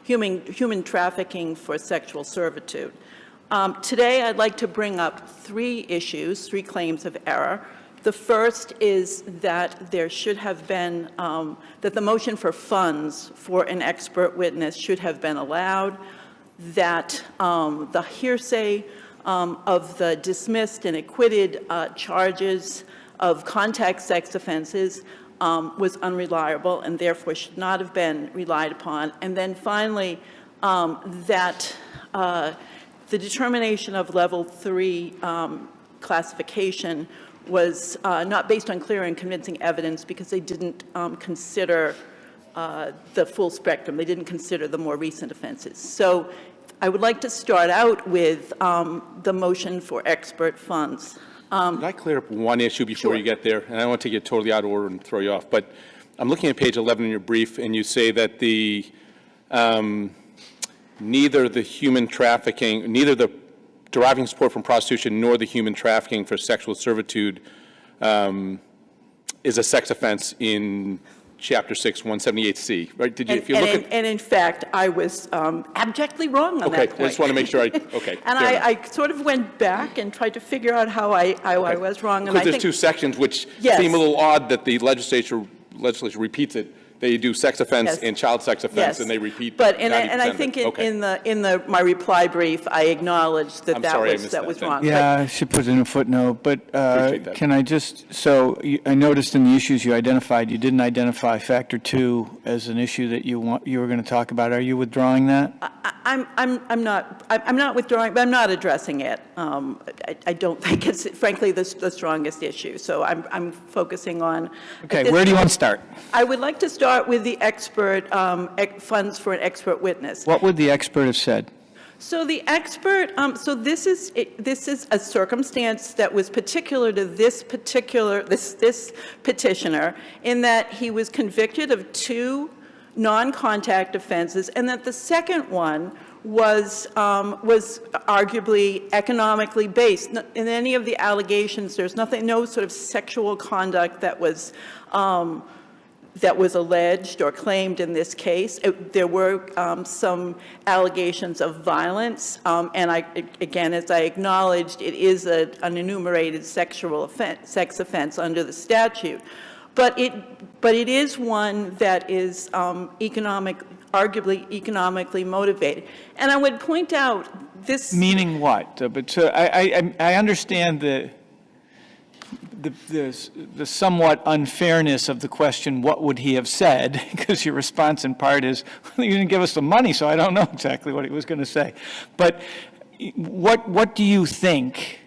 human trafficking for sexual servitude. Today, I'd like to bring up 3 issues, 3 claims of error. The first is that there should have been, that the motion for funds for an expert witness should have been allowed, that the hearsay of the dismissed and acquitted charges of contact sex offenses was unreliable and therefore should not have been relied upon. And then finally, that the determination of level 3 classification was not based on clear and convincing evidence because they didn't consider the full spectrum. They didn't consider the more recent offenses. So I would like to start out with the motion for expert funds. Can I clear up one issue before you get there? And I don't want to take you totally out of order and throw you off, but I'm looking at page 11 in your brief, and you say that the neither the human trafficking, neither the deriving support from prostitution nor the human trafficking for sexual servitude is a sex offense in Chapter 6, 178C, right? Did you, if you look at... And in fact, I was abjectly wrong on that Okay, point. I just want to make sure okay. And I sort of went back and tried to figure out how I was wrong. And Because I there's think, two sections which Yes. seem a little odd that the legislature repeats it. They do sex offense Yes. and child sex offense, Yes. and they repeat but 90% and I of it. think Okay. in my reply brief, I acknowledged that I'm sorry I missed that that was then. wrong. Yeah, I should put it in a footnote, but Appreciate that. can I just, so I noticed in the issues you identified, you didn't identify factor 2 as an issue that you were going to talk about. Are you withdrawing that? I'm not withdrawing, but I'm not addressing it. I don't think it's frankly the strongest issue. So I'm focusing on. Okay, where do you want to start? I would like to start with the expert funds for an expert witness. What would the expert have said? So the expert, so this is a circumstance that was particular to this petitioner in that he was convicted of 2 non-contact offenses, and that the second one was arguably economically based. In any of the allegations, there's nothing, no sort of sexual conduct that was alleged or claimed in this case. There were some allegations of violence, and again, as I acknowledged, it is an enumerated sexual offense, sex offense under the statute. But it is one that is arguably economically motivated. And I would point out this. Meaning what? But so I understand the somewhat unfairness of the question, what would he have said? Because your response in part is, well, you didn't give us the money, so I don't know exactly what he was going to say. But what do you think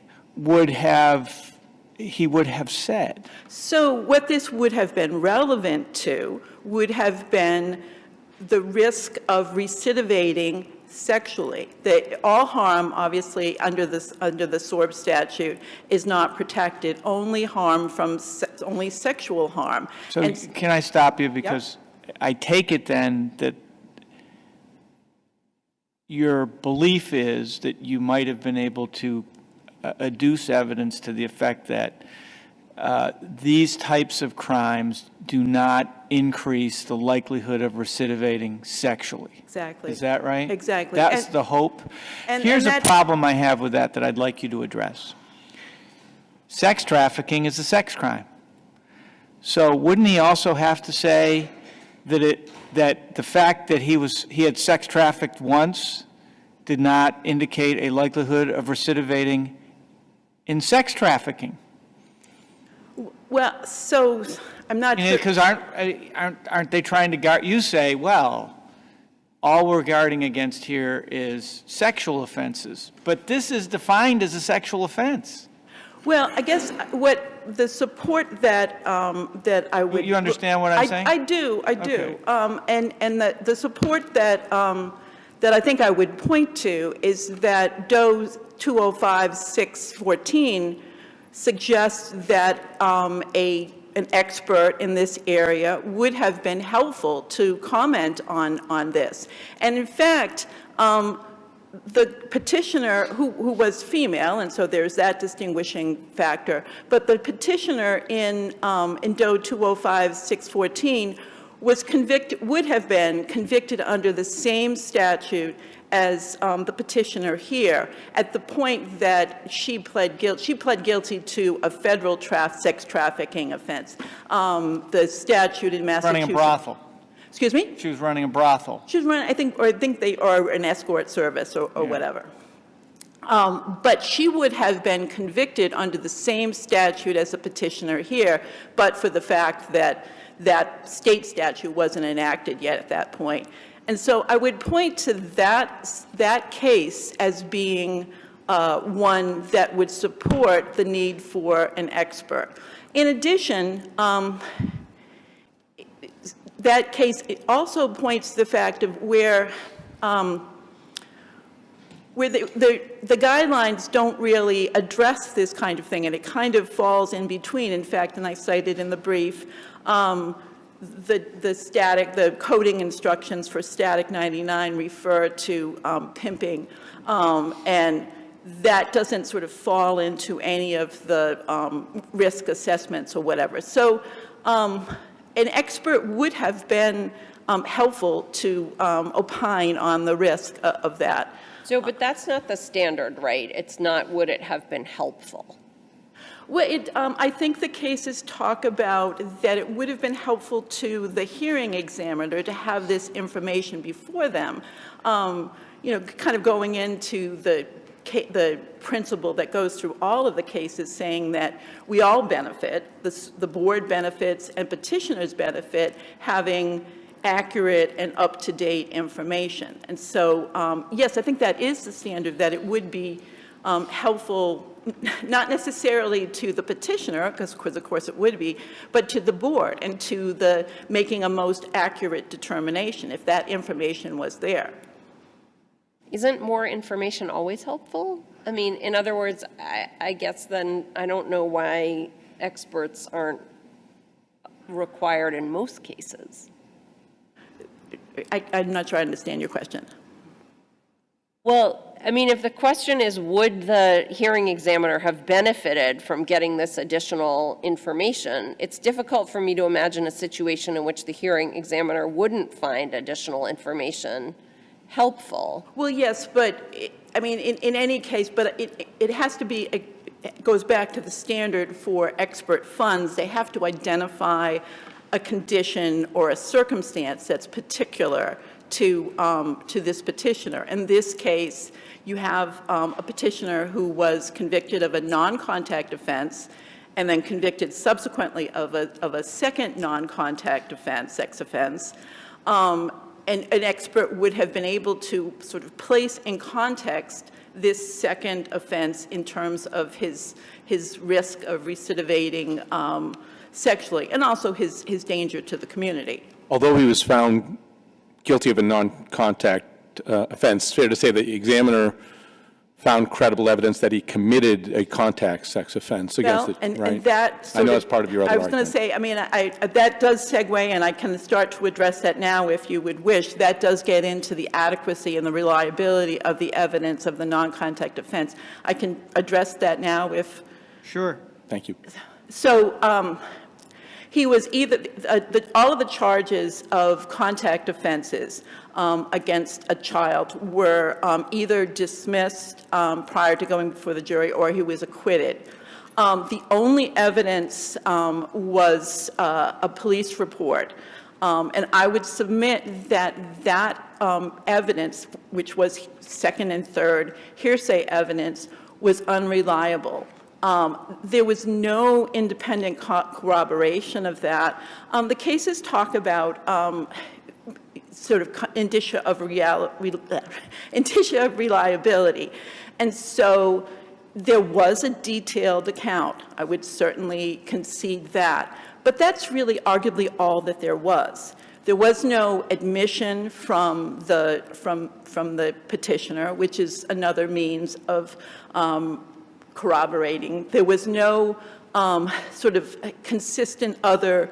he would have said? So what this would have been relevant to would have been the risk of recidivating sexually. All harm, obviously, under the SORB statute is not protected. Only harm from only sexual harm. So can I stop you? Because I take it then that your belief is that you might have been able to adduce evidence to the effect that these types of crimes do not increase the likelihood of recidivating sexually. Exactly. Is that right? Exactly. That's the hope. Here's a problem I have with that I'd like you to address. Sex trafficking is a sex crime. So wouldn't he also have to say that the fact that he had sex trafficked once did not indicate a likelihood of recidivating in sex trafficking? Well, so I'm not sure. Because aren't they trying to guard? You say, well, all we're guarding against here is sexual offenses, but this is defined as a sexual offense. Well, I guess what the support that I would. You understand what I'm saying? I do. Okay. And the support that I think I would point to is that DOE 205-614 suggests that an expert in this area would have been helpful to comment on this. And in fact, the petitioner, who was female, and so there's that distinguishing factor, but the petitioner in DOE 205-614 would have been convicted under the same statute as the petitioner here at the point that she pled guilty to a federal sex trafficking offense. The statute in Massachusetts. Running a brothel. Excuse me? She was running a brothel. She was running, I think they are an escort service or whatever. But she would have been convicted under the same statute as the petitioner here, but for the fact that that state statute wasn't enacted yet at that point. And so I would point to that case as being one that would support the need for an expert. In addition, that case also points to the fact of where the guidelines don't really address this kind of thing, and it kind of falls in between. In fact, and I cited in the brief, the coding instructions for static 99 refer to pimping, and that doesn't sort of fall into any of the risk assessments or whatever. So an expert would have been helpful to opine on the risk of that. So, but that's not the standard, right? It's not would it have been helpful? Well, I think the cases talk about that it would have been helpful to the hearing examiner to have this information before them, you know, kind of going into the principle that goes through all of the cases saying that we all benefit, the board benefits and petitioners benefit having accurate and up-to-date information. And so, yes, I think that is the standard, that it would be helpful, not necessarily to the petitioner, because of course it would be, but to the board and to the making a most accurate determination if that information was there. Isn't more information always helpful? I mean, in other words, I guess then I don't know why experts aren't required in most cases. I'm not sure I understand your question. Well, I mean, if the question is, would the hearing examiner have benefited from getting this additional information, it's difficult for me to imagine a situation in which the hearing examiner wouldn't find additional information helpful. Well, yes, but, I mean, in any case, but it has to be, it goes back to the standard for expert funds. They have to identify a condition or a circumstance that's particular to this petitioner. In this case, you have a petitioner who was convicted of a non-contact offense and then convicted subsequently of a second non-contact offense, sex offense. And an expert would have been able to sort of place in context this second offense in terms of his risk of recidivating sexually, and also his danger to the community. Although he was found guilty of a non-contact offense, fair to say the examiner found credible evidence that he committed a contact sex offense against it, right? And that I know that's part of your other I was going to say, I mean, that does segue, and I can start to address that now if you would wish. That does get into the adequacy and the reliability of the evidence of the non-contact offense. I can address that now if... Sure. Thank you. So he was either, all of the charges of contact offenses against a child were either dismissed prior to going before the jury or he was acquitted. The only evidence was a police report. And I would submit that evidence, which was second and third hearsay evidence, was unreliable. There was no independent corroboration of that. The cases talk about sort of indicia of reliability. And so there was a detailed account. I would certainly concede that. But that's really arguably all that there was. There was no admission from the petitioner, which is another means of corroborating. There was no sort of consistent other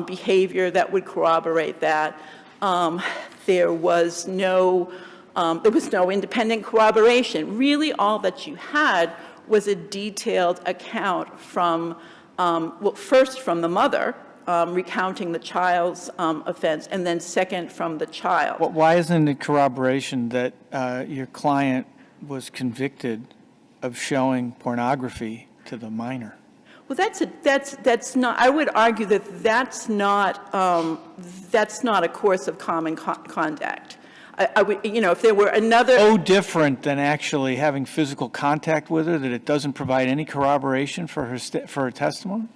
behavior that would corroborate that. There was no independent corroboration. Really, all that you had was a detailed account from, well, first from the mother, recounting the child's offense, and then second from the child. Well, why isn't it corroboration that your client was convicted of showing pornography to the minor? Well, that's not. I would argue that that's not a course of common conduct. I would, you know, if there were another. So different than actually having physical contact with her that it doesn't provide any corroboration for her testimony,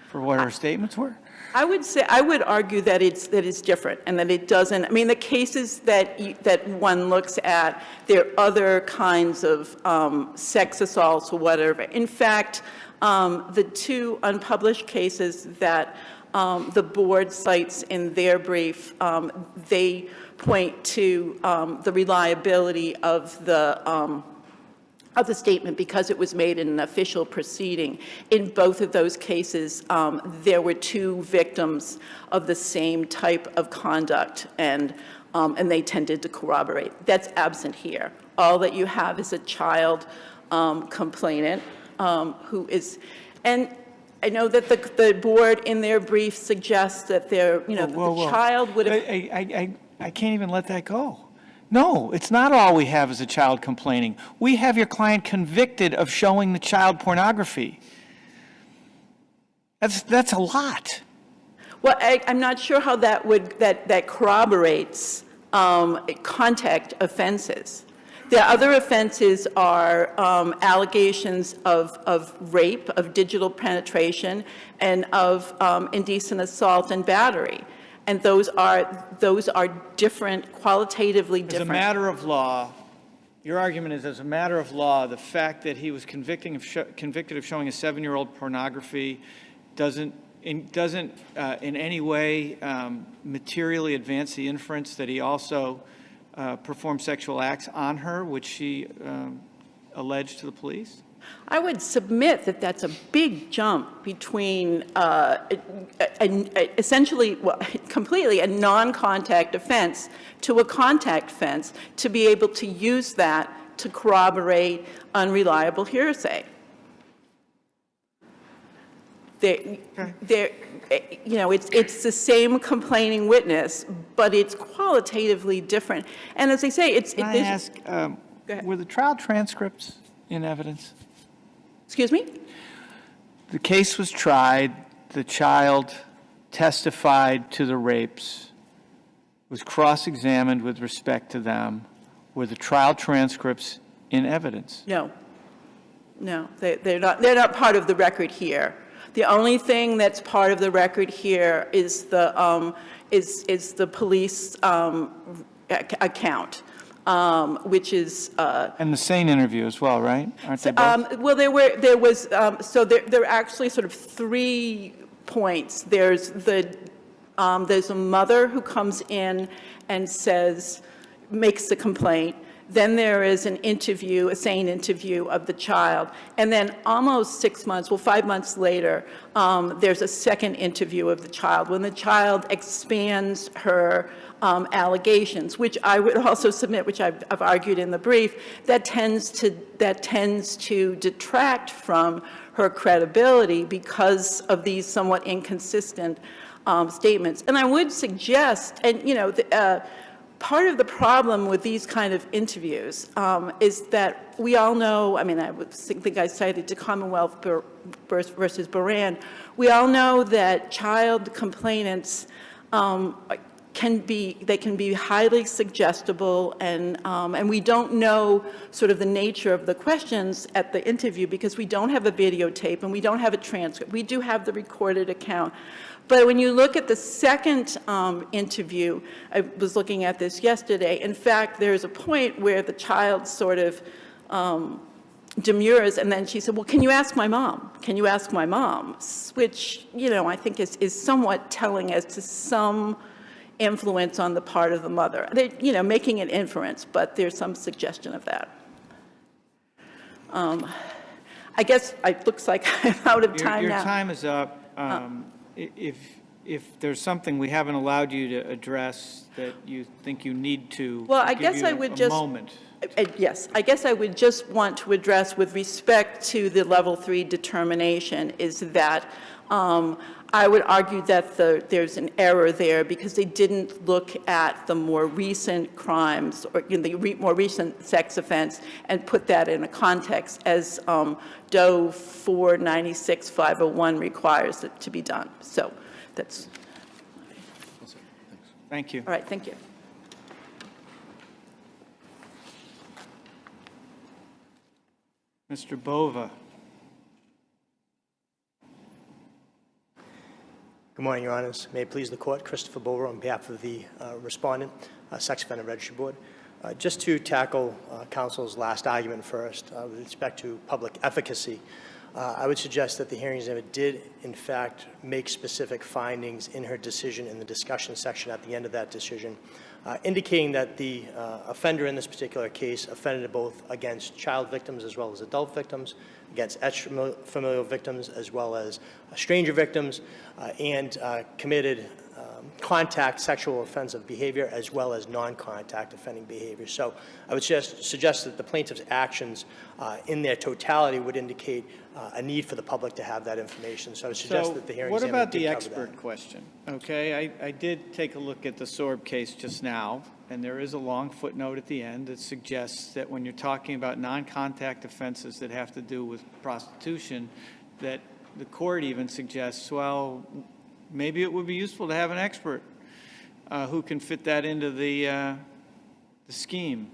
for what her statements were? I would argue that it's different and that it doesn't. I mean, the cases that one looks at, there are other kinds of sex assaults or whatever. In fact, the two unpublished cases that the board cites in their brief, they point to the reliability of the statement because it was made in an official proceeding. In both of those cases, there were two victims of the same type of conduct, and they tended to corroborate. That's absent here. All that you have is a child complainant who is, and I know that the board in their brief suggests that the child would have. I can't even let that go. No, it's not all we have is a child complaining. We have your client convicted of showing the child pornography. That's a lot. Well, I'm not sure how that corroborates contact offenses. The other offenses are allegations of rape, of digital penetration, and of indecent assault and battery. And those are different, qualitatively different. As a matter of law, your argument is, as a matter of law, the fact that he was convicted of showing a 7-year-old pornography doesn't in any way materially advance the inference that he also performed sexual acts on her, which she alleged to the police? I would submit that that's a big jump between essentially, well, completely a non-contact offense to a contact offense to be able to use that to corroborate unreliable hearsay. You know, it's the same complaining witness, but it's qualitatively different. And as I say, Can I ask, were the trial transcripts in evidence? Excuse me? The case was tried, the child testified to the rapes, was cross-examined with respect to them. Were the trial transcripts in evidence? No. No, they're not part of the record here. The only thing that's part of the record here is the police account. Which is and the sane interview as well, right? Aren't they both? Well, there are actually sort of 3 points. There's a mother who comes in and makes the complaint. Then there is an interview, a sane interview of the child. And then almost 6 months, 5 months later, there's a second interview of the child when the child expands her allegations, which I would also submit, which I've argued in the brief, that tends to detract from her credibility because of these somewhat inconsistent statements. And I would suggest, and you know, part of the problem with these kind of interviews is that we all know, I mean, I would think I cited to Commonwealth versus Brennan, we all know that child complainants can be highly suggestible, and we don't know sort of the nature of the questions at the interview because we don't have a videotape and we don't have a transcript. We do have the recorded account. But when you look at the second interview, I was looking at this yesterday, in fact, there's a point where the child sort of demurs, and then she said, well, can you ask my mom? Can you ask my mom? Which, you know, I think is somewhat telling as to some influence on the part of the mother. You know, making an inference, but there's some suggestion of that. I guess it looks like I'm out of time now. Your time is up. If there's something we haven't allowed you to address that you think you need to, well, I guess I would just moment. Yes, I guess I would just want to address with respect to the level 3 determination is that I would argue that there's an error there because they didn't look at the more recent crimes or the more recent sex offense and put that in a context as DOE 496-501 requires it to be done. So that's. Thank you. All right, thank you. Mr. Bova. Good morning, Your Honors. May it please the Court, Christopher Bover on behalf of the respondent, Sex Offender Registry Board. Just to tackle counsel's last argument first, with respect to public efficacy, I would suggest that the hearing examiner did, in fact, make specific findings in her decision in the discussion section at the end of that decision, indicating that the offender in this particular case offended both against child victims as well as adult victims, against extrafamilial victims as well as stranger victims, and committed contact sexual offensive behavior as well as non-contact offending behavior. So I would suggest that the plaintiff's actions in their totality would indicate a need for the public to have that information. So I would suggest that the hearing examiner what about the did cover expert that. question? Okay, I did take a look at the Sorb case just now, and there is a long footnote at the end that suggests that when you're talking about non-contact offenses that have to do with prostitution, that the court even suggests, well, maybe it would be useful to have an expert who can fit that into the scheme.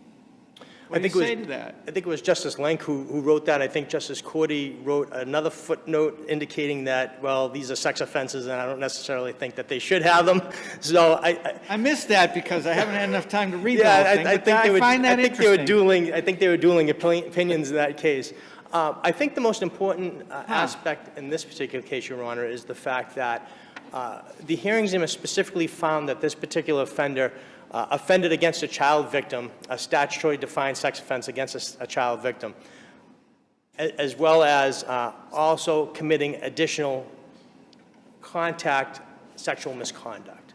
What do you say to that? I think it was Justice Lenk who wrote that. I think Justice Cordy wrote another footnote indicating that, well, these are sex offenses, and I don't necessarily think that they should have them. So I missed that because I haven't had enough time to read the yeah, whole thing. I think they were dueling opinions in that case. I think the most important aspect in this particular case, Your Honor, is the fact that the hearing examiner specifically found that this particular offender offended against a child victim, a statutory defined sex offense against a child victim, as well as also committing additional contact sexual misconduct.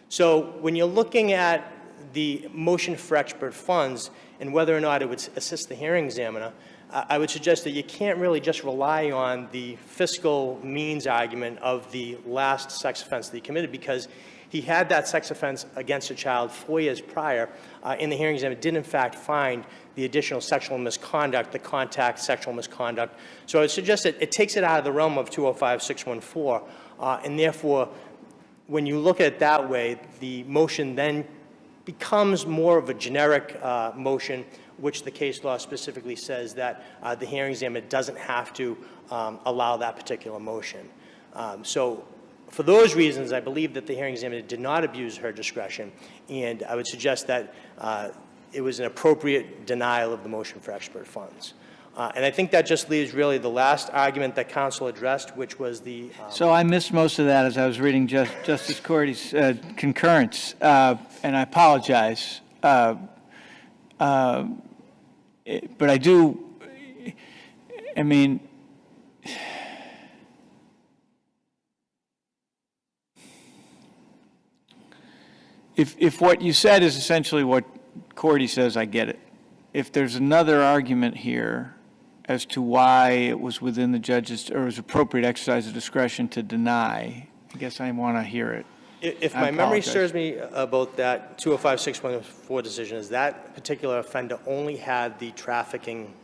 So when you're looking at the motion for expert funds and whether or not it would assist the hearing examiner, I would suggest that you can't really just rely on the fiscal means argument of the last sex offense that he committed, because he had that sex offense against a child 4 years prior, and the hearing examiner did in fact find the additional sexual misconduct, the contact sexual misconduct. So I would suggest that it takes it out of the realm of 205-614, and therefore, when you look at it that way, the motion then becomes more of a generic motion, which the case law specifically says that the hearing examiner doesn't have to allow that particular motion. So for those reasons, I believe that the hearing examiner did not abuse her discretion, and I would suggest that it was an appropriate denial of the motion for expert funds. And I think that just leaves really the last argument that counsel addressed, which was the... So I missed most of that as I was reading Justice Cordy's concurrence, and I apologize. But I do, I mean, if what you said is essentially what Cordy says, I get it. If there's another argument here as to why it was within the judge's, or it was appropriate exercise of discretion to deny, I guess I want to hear it. If my memory serves me about that 205-614 decision, is that particular offender only had the trafficking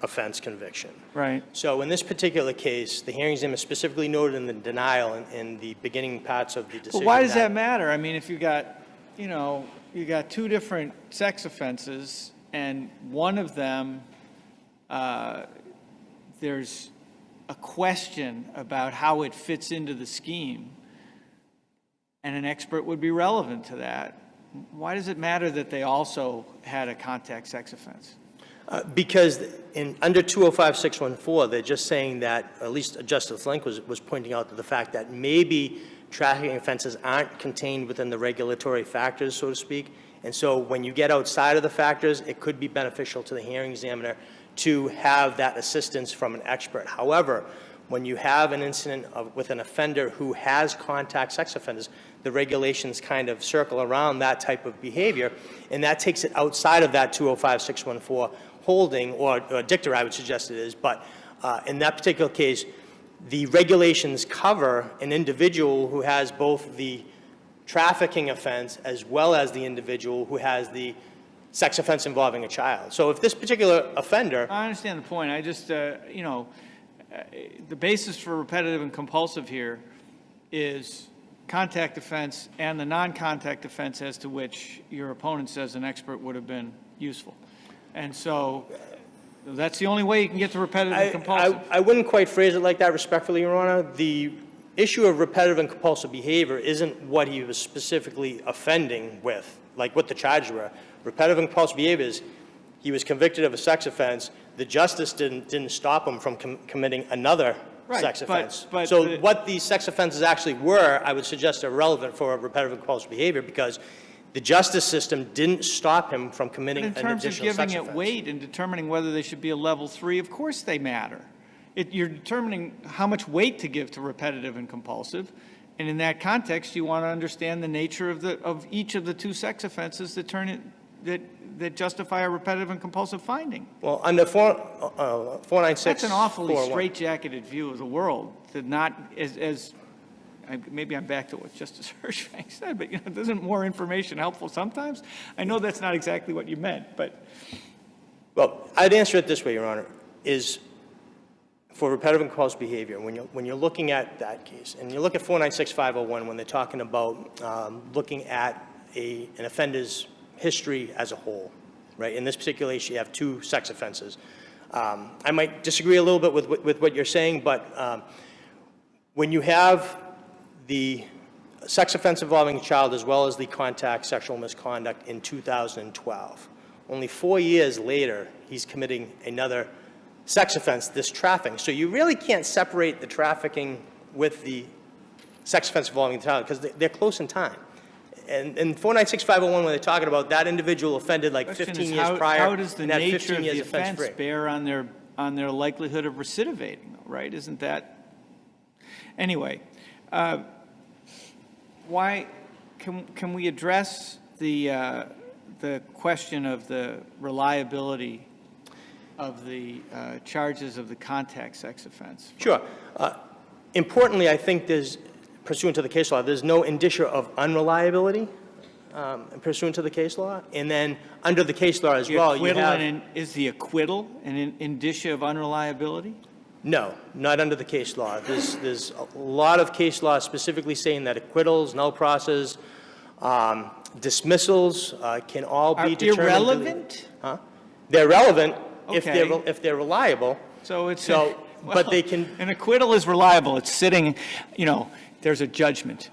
offense conviction. Right. So in this particular case, the hearing examiner specifically noted in the denial in the beginning parts of the decision. But why does that matter? I mean, if you got, you know, you got two different sex offenses, and one of them, there's a question about how it fits into the scheme, and an expert would be relevant to that. Why does it matter that they also had a contact sex offense? Because under 205-614, they're just saying that, at least Justice Link was pointing out to the fact that maybe trafficking offenses aren't contained within the regulatory factors, so to speak. And so when you get outside of the factors, it could be beneficial to the hearing examiner to have that assistance from an expert. However, when you have an incident with an offender who has contact sex offenders, the regulations kind of circle around that type of behavior, and that takes it outside of that 205-614 holding, or dicta, I would suggest it is. But in that particular case, the regulations cover an individual who has both the trafficking offense as well as the individual who has the sex offense involving a child. So if this particular offender... I understand the point. I just, you know, the basis for repetitive and compulsive here is contact offense and the non-contact offense as to which your opponent says an expert would have been useful. And so That's the only way you can get to repetitive and compulsive. I wouldn't quite phrase it like that respectfully, Your Honor. The issue of repetitive and compulsive behavior isn't what he was specifically offending with, like what the charges were. Repetitive and compulsive behavior is he was convicted of a sex offense. The justice didn't stop him from committing another sex offense. So what these sex offenses actually were, I would suggest, are relevant for repetitive and compulsive behavior because the justice system didn't stop him from committing an additional sex offense. In terms of giving it weight and determining whether they should be a level 3, of course they matter. You're determining how much weight to give to repetitive and compulsive, and in that context, you want to understand the nature of each of the 2 sex offenses that justify a repetitive and compulsive finding. Well, under 496. That's an awfully straitjacketed view of the world. To not maybe I'm back to what Justice Hershfang said, but isn't more information helpful sometimes? I know that's not exactly what you meant, but. Well, I'd answer it this way, Your Honor, is for repetitive and compulsive behavior, when you're looking at that case, and you look at 496-501 when they're talking about looking at an offender's history as a whole, right? In this particular case, you have 2 sex offenses. I might disagree a little bit with what you're saying, but when you have the sex offense involving a child as well as the contact sexual misconduct in 2012, only 4 years later, he's committing another sex offense, this trafficking. So you really can't separate the trafficking with the sex offense involving the child because they're close in time. And in 496-501, when they're talking about that individual offended like 15 years prior, how does the and had nature 15 of years the offense offense free. bear on their likelihood of recidivating, right? Isn't that? Anyway, why can we address the question of the reliability of the charges of the contact sex offense? Sure. Importantly, I think pursuant to the case law, there's no indicia of unreliability pursuant to the case law. And then under the case law as well, you have... Is the acquittal an indicia of unreliability? No, not under the case law. There's a lot of case law specifically saying that acquittals, null process, dismissals can all be determined... Irrelevant? Huh? They're relevant Okay. if they're reliable. So it's... but they can... An acquittal is reliable. It's sitting, there's a judgment.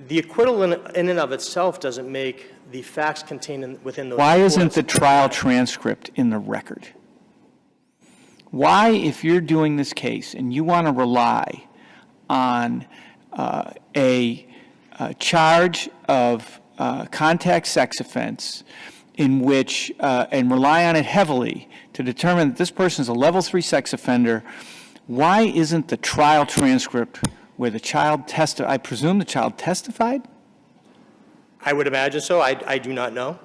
The acquittal in and of itself doesn't make the facts contained within those Why reports. isn't the trial transcript in the record? Why, if you're doing this case and you want to rely on a charge of contact sex offense in which, and rely on it heavily to determine that this person is a level 3 sex offender, why isn't the trial transcript where the child I presume the child testified? I would imagine so. I do not know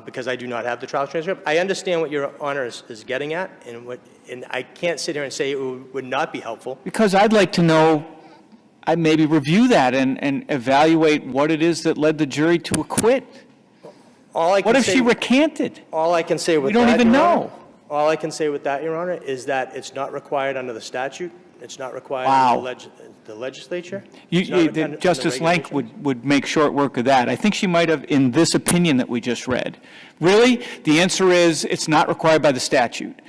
because I do not have the trial transcript. I understand what Your Honor is getting at, and I can't sit here and say it would not be helpful. Because I'd like to know, I'd maybe review that and evaluate what it is that led the jury to acquit. What if she recanted? All I can say with that, we don't even know. All I can say with that, Your Honor, is that it's not required under the statute. It's not required under the legislature. Justice Lenk would make short work of that. I think she might have in this opinion that we just read. Really? The answer is it's not required by the statute.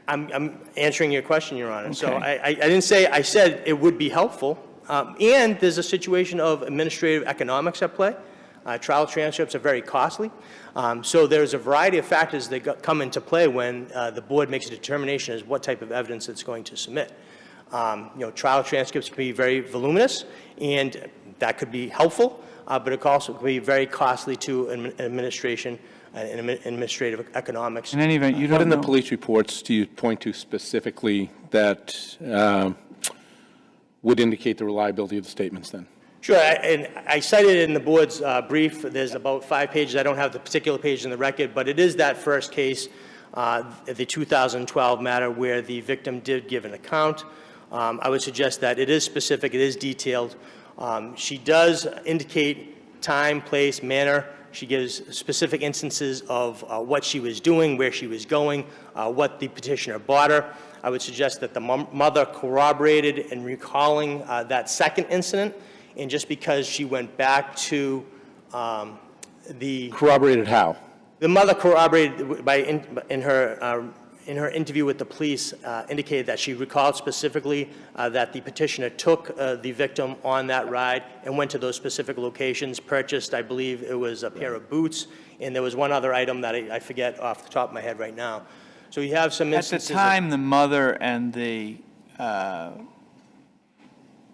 I'm answering your question, Your Honor. Okay. So I didn't say, I said it would be helpful. And there's a situation of administrative economics at play. Trial transcripts are very costly. So there's a variety of factors that come into play when the board makes a determination as what type of evidence it's going to submit. Trial transcripts can be very voluminous, and that could be helpful, but it also could be very costly to administration and administrative economics. In any event, you don't know. What in the police reports do you point to specifically that would indicate the reliability of the statements then? Sure, and I cited it in the board's brief. There's about 5 pages. I don't have the particular page in the record, but it is that first case, the 2012 matter where the victim did give an account. I would suggest that it is specific, it is detailed. She does indicate time, place, manner. She gives specific instances of what she was doing, where she was going, what the petitioner bought her. I would suggest that the mother corroborated in recalling that second incident, and just because she went back to the... Corroborated how? The mother corroborated by in her in her interview with the police, indicated that she recalled specifically that the petitioner took the victim on that ride and went to those specific locations, purchased, I believe it was a pair of boots, and there was one other item that I forget off the top of my head right now. So you have some At instances. the time, the mother and the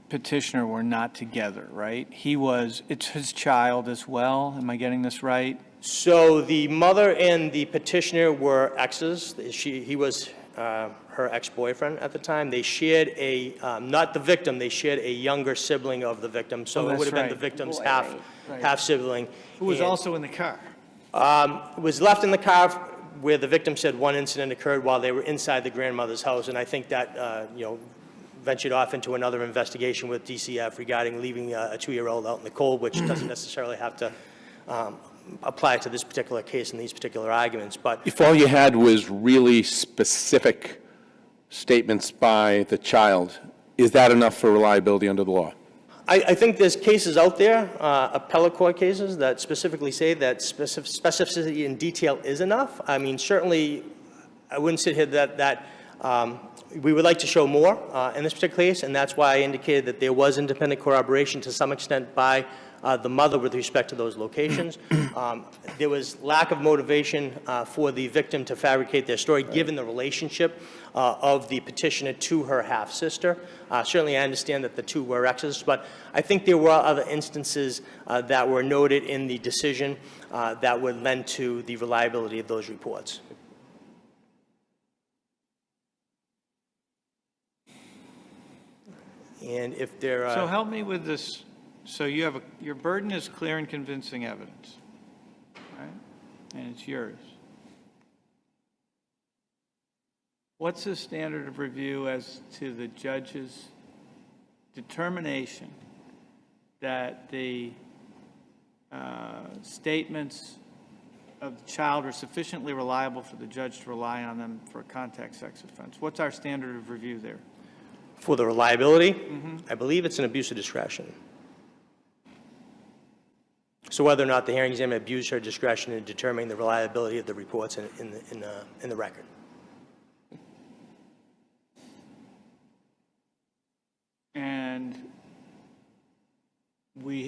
petitioner were not together, right? It's his child as well. Am I getting this right? So the mother and the petitioner were exes. He was her ex-boyfriend at the time. They shared not the victim, they shared a younger sibling of the victim. So it would have been the victim's half sibling. Who was also in the car. Was left in the car where the victim said one incident occurred while they were inside the grandmother's house. And I think that, ventured off into another investigation with DCF regarding leaving a 2-year-old out in the cold, which doesn't necessarily have to apply to this particular case and these particular arguments. But If all you had was really specific statements by the child, is that enough for reliability under the law? I think there's cases out there, appellate court cases, that specifically say that specificity in detail is enough. I mean, certainly, I wouldn't sit here that we would like to show more in this particular case, and that's why I indicated that there was independent corroboration to some extent by the mother with respect to those locations. There was lack of motivation for the victim to fabricate their story, given the relationship of the petitioner to her half-sister. Certainly, I understand that the two were exes, but I think there were other instances that were noted in the decision that would lend to the reliability of those reports. And if there So help me with this. So your burden is clear and convincing evidence, right? And it's yours. What's the standard of review as to the judge's determination that the statements of the child are sufficiently reliable for the judge to rely on them for a contact sex offense? What's our standard of review there? For the reliability, I believe it's an abuse of discretion. So whether or not the hearing examiner abused her discretion in determining the reliability of the reports in the record. And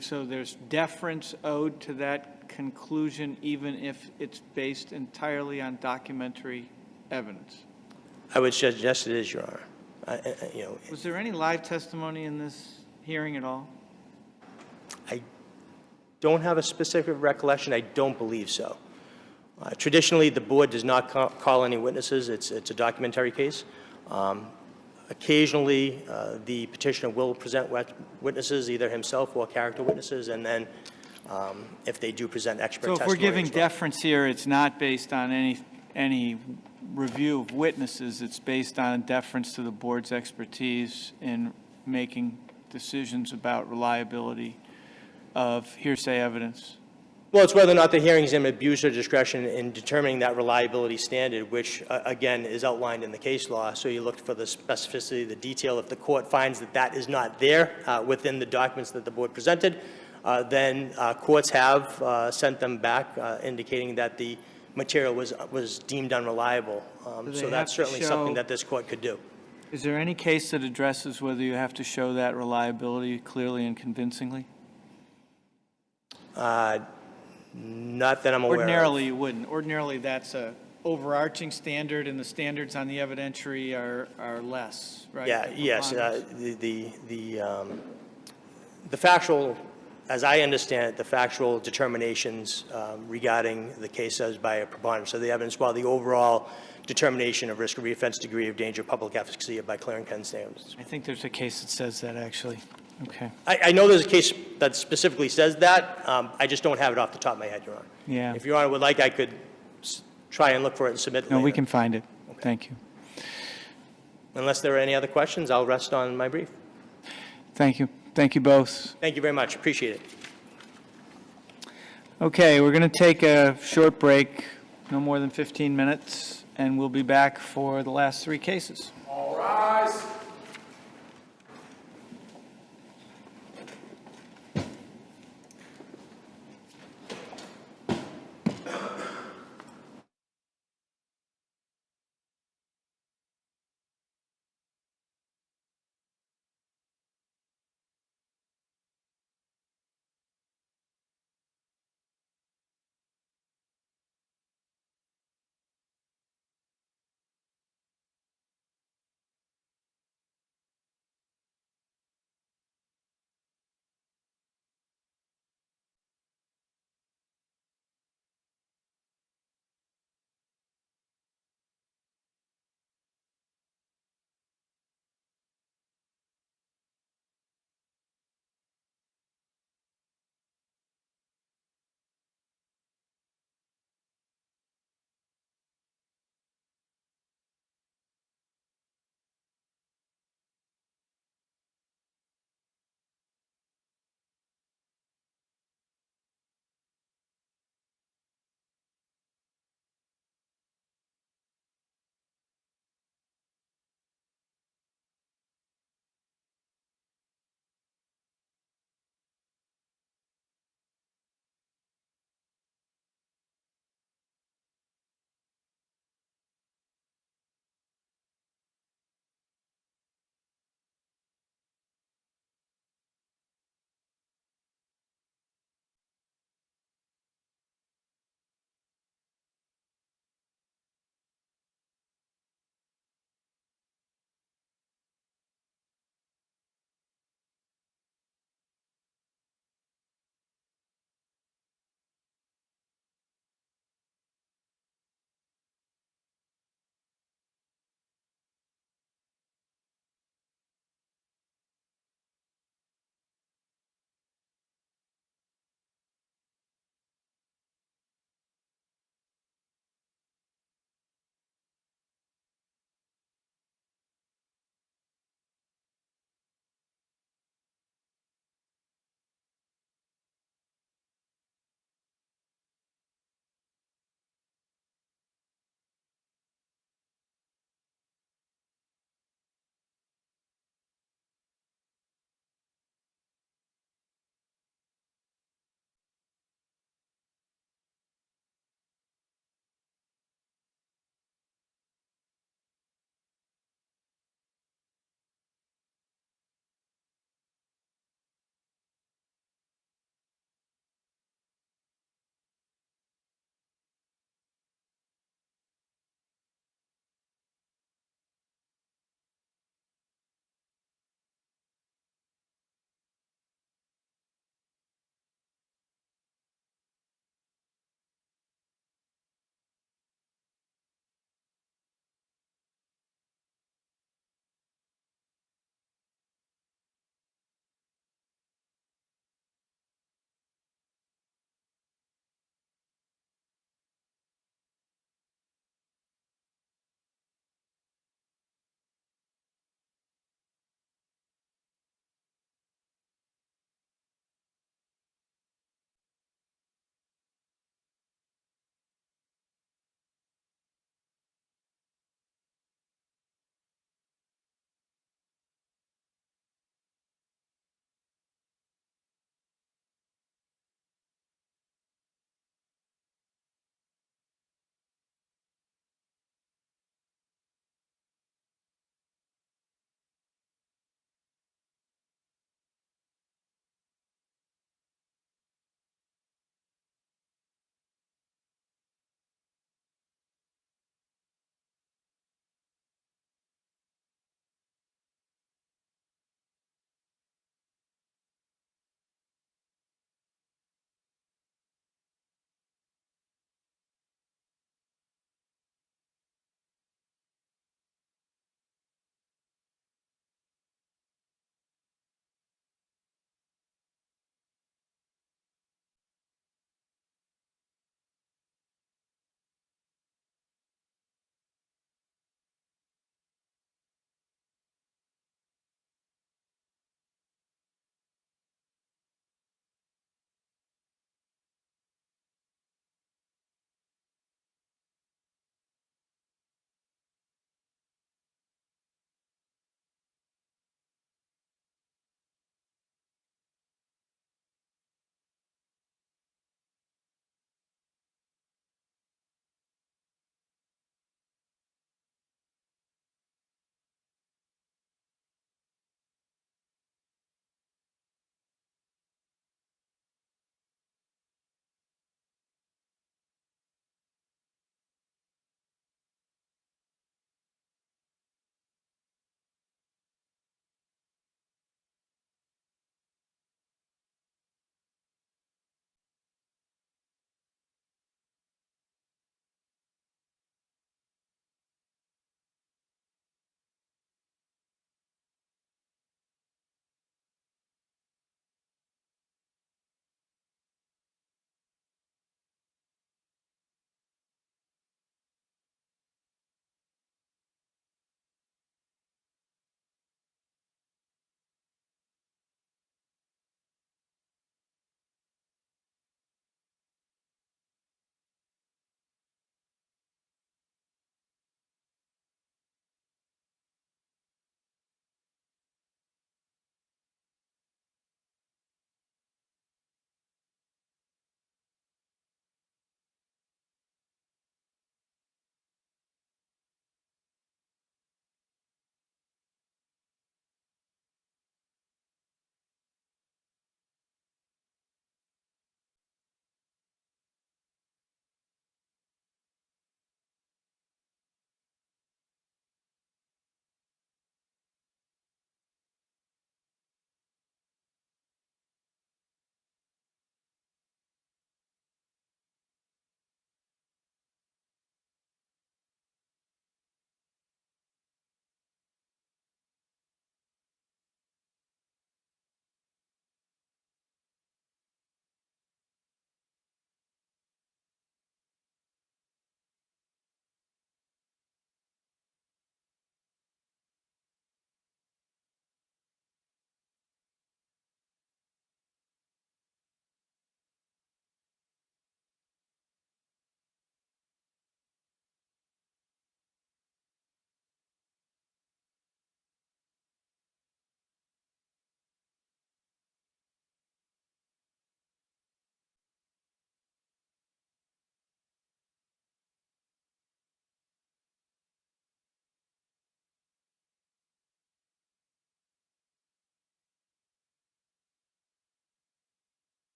so there's deference owed to that conclusion, even if it's based entirely on documentary evidence? I would suggest it is, Your Honor. Was there any live testimony in this hearing at all? I don't have a specific recollection. I don't believe so. Traditionally, the board does not call any witnesses. It's a documentary case. Occasionally, the petitioner will present witnesses, either himself or character witnesses, and then if they do present expert testimony. So if we're giving deference here, it's not based on any review of witnesses, it's based on deference to the board's expertise in making decisions about reliability of hearsay evidence? Well, it's whether or not the hearing examiner abused her discretion in determining that reliability standard, which, again, is outlined in the case law. So you look for the specificity, the detail. If the court finds that that is not there within the documents that the board presented, then courts have sent them back indicating that the material was deemed unreliable. So that's certainly something that this court could do. Is there any case that addresses whether you have to show that reliability clearly and convincingly? Not that I'm aware of. Ordinarily, you wouldn't. Ordinarily, that's a overarching standard, and the standards on the evidentiary are less, right? Yeah, yes. The factual, as I understand it, the factual determinations regarding the case as by a preponderance of the evidence, while the overall determination of risk of reoffense, degree of danger, public efficacy by clear and convincing standards. I think there's a case that says that, actually. Okay. I know there's a case that specifically says that. I just don't have it off the top of my head, Your Honor. Yeah. If Your Honor would like, I could try and look for it and submit it No, later. we can find it. Okay. Thank you. Unless there are any other questions, I'll rest on my brief. Thank you. Thank you both. Thank you very much. Appreciate it. Okay, we're going to take a short break, no more than 15 minutes, and we'll be back for the last three cases. All rise.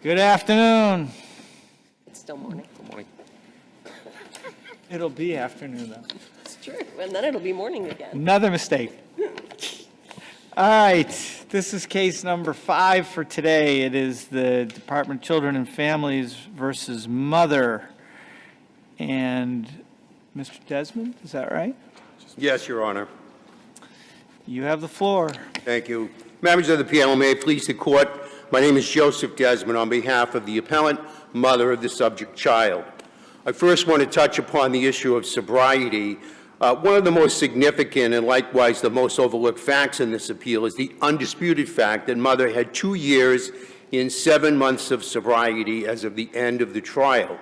Good afternoon. It's still morning. It'll be afternoon, though. It's true, and then it'll be morning again. Another mistake. All right, this is case number 5 for today. It is the Department of Children and Families versus Mother. And Mr. Desmond, is that right? Yes, Your Honor. You have the floor. Thank you. Members of the panel, may it please the Court, my name is Joseph Desmond on behalf of the appellant, mother of the subject child. I first want to touch upon the issue of sobriety. One of the most significant and likewise the most overlooked facts in this appeal is the undisputed fact that mother had 2 years and 7 months of sobriety as of the end of the trial.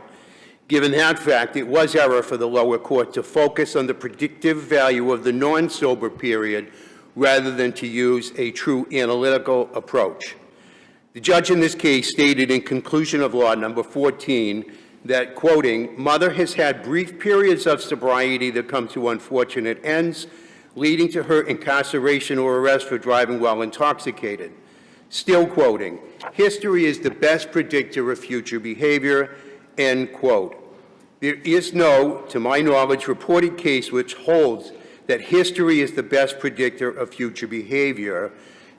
Given that fact, it was error for the lower court to focus on the predictive value of the non-sober period rather than to use a true analytical approach. The judge in this case stated in conclusion of law number 14 that, quoting, mother has had brief periods of sobriety that come to unfortunate ends, leading to her incarceration or arrest for driving while intoxicated. Still quoting, history is the best predictor of future behavior, end quote. There is no, to my knowledge, reported case which holds that history is the best predictor of future behavior.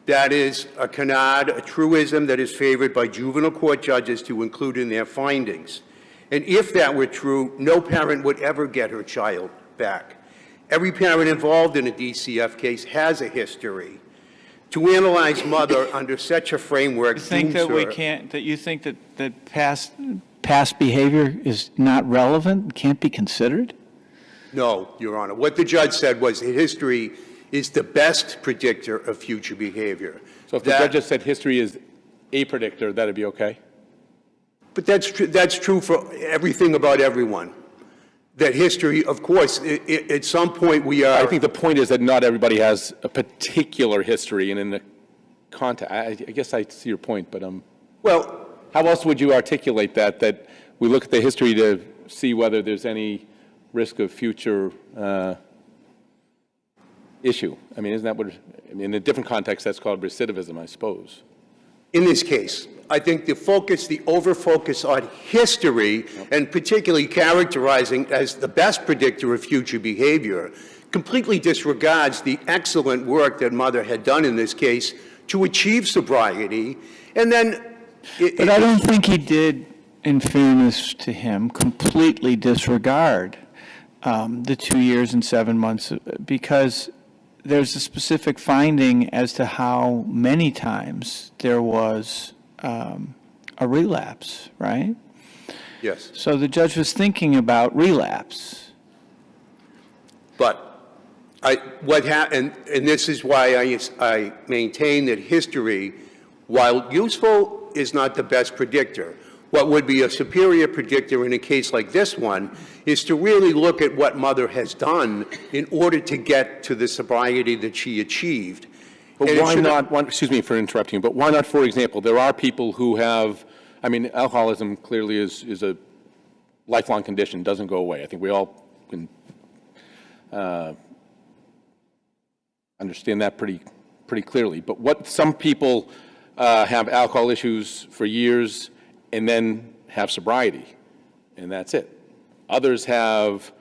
That is a canard, a truism that is favored by juvenile court judges to include in their findings. And if that were true, no parent would ever get her child back. Every parent involved in a DCF case has a history. To analyze mother under such a framework, You think that we can't, that you think that past behavior is not relevant, can't be considered? No, Your Honor. What the judge said was that history is the best predictor of future behavior. So if the judge just said history is a predictor, that'd be okay? But that's true for everything about everyone. That history, of course, at some point we are... I think the point is that not everybody has a particular history, and in the context, I guess I see your point, but well, how else would you articulate that we look at the history to see whether there's any risk of future issue? I mean, isn't that what, I mean, in a different context, that's called recidivism, I suppose. In this case, I think the over-focus on history, and particularly characterizing as the best predictor of future behavior, completely disregards the excellent work that mother had done in this case to achieve sobriety, and then... But I don't think he did, in fairness to him, completely disregard the 2 years and 7 months, because there's a specific finding as to how many times there was a relapse, right? Yes. So the judge was thinking about relapse. But what happened, and this is why I maintain that history, while useful, is not the best predictor. What would be a superior predictor in a case like this one is to really look at what mother has done in order to get to the sobriety that she achieved. But why not, excuse me for interrupting, but why not, for example, there are people who have, I mean, alcoholism clearly is a lifelong condition, doesn't go away. I think we all can understand that pretty clearly. But what some people have alcohol issues for years and then have sobriety, and that's it. Others have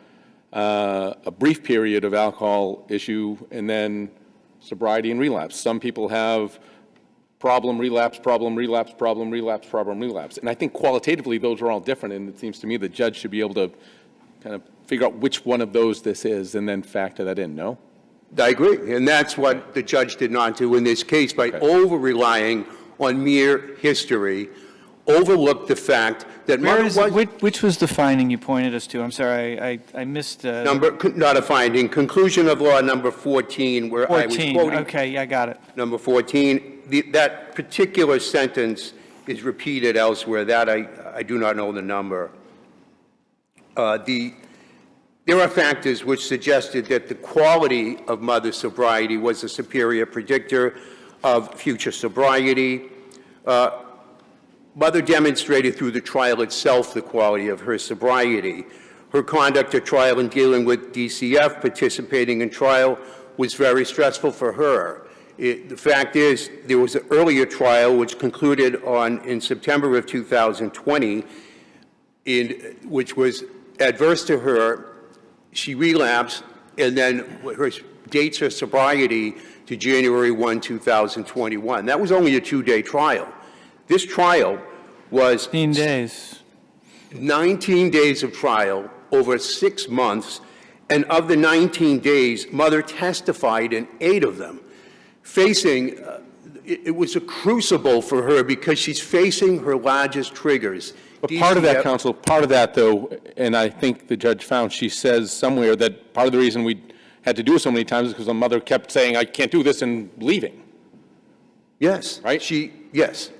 a brief period of alcohol issue and then sobriety and relapse. Some people have problem, relapse, problem, relapse, problem, relapse, problem, relapse. And I think qualitatively those are all different, and it seems to me the judge should be able to kind of figure out which one of those this is and then factor that in, no? I agree, and that's what the judge did not do in this case by over-relying on mere history, overlooked the fact that mother was... Which was the finding you pointed us to? I'm sorry, I missed... Not a finding. Conclusion of law number 14, where 14, I was quoting... Okay, yeah, I got it. Number 14. That particular sentence is repeated elsewhere. That I do not know the number. There are factors which suggested that the quality of mother's sobriety was a superior predictor of future sobriety. Mother demonstrated through the trial itself the quality of her sobriety. Her conduct at trial in dealing with DCF, participating in trial, was very stressful for her. The fact is, there was an earlier trial which concluded in September of 2020, which was adverse to her. She relapsed, and then her dates her sobriety to January 1, 2021. That was only a 2-day trial. This trial was 15 days. 19 days of trial over 6 months, and of the 19 days, mother testified in 8 of them, facing, it was a crucible for her because she's facing her largest triggers. But part of that, counsel, part of that, though, and I think the judge found, she says somewhere that part of the reason we had to do it so many times is because the mother kept saying, I can't do this, and leaving. Yes. Right? Yes.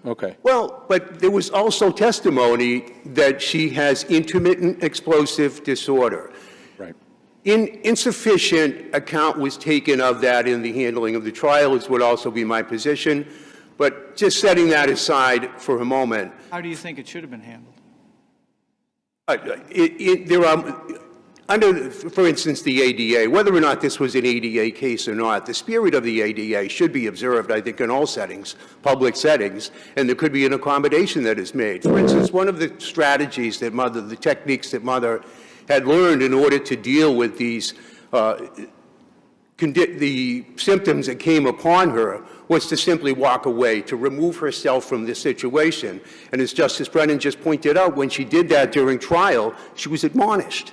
Okay. Well, but there was also testimony that she has intermittent explosive disorder. Right. Insufficient account was taken of that in the handling of the trial, as would also be my position. But just setting that aside for a moment. How do you think it should have been handled? There are, under, for instance, the ADA, whether or not this was an ADA case or not, the spirit of the ADA should be observed, I think, in all settings, public settings, and there could be an accommodation that is made. For instance, one of the strategies that the techniques that mother had learned in order to deal with these, the symptoms that came upon her was to simply walk away, to remove herself from this situation. And as Justice Brennan just pointed out, when she did that during trial, she was admonished.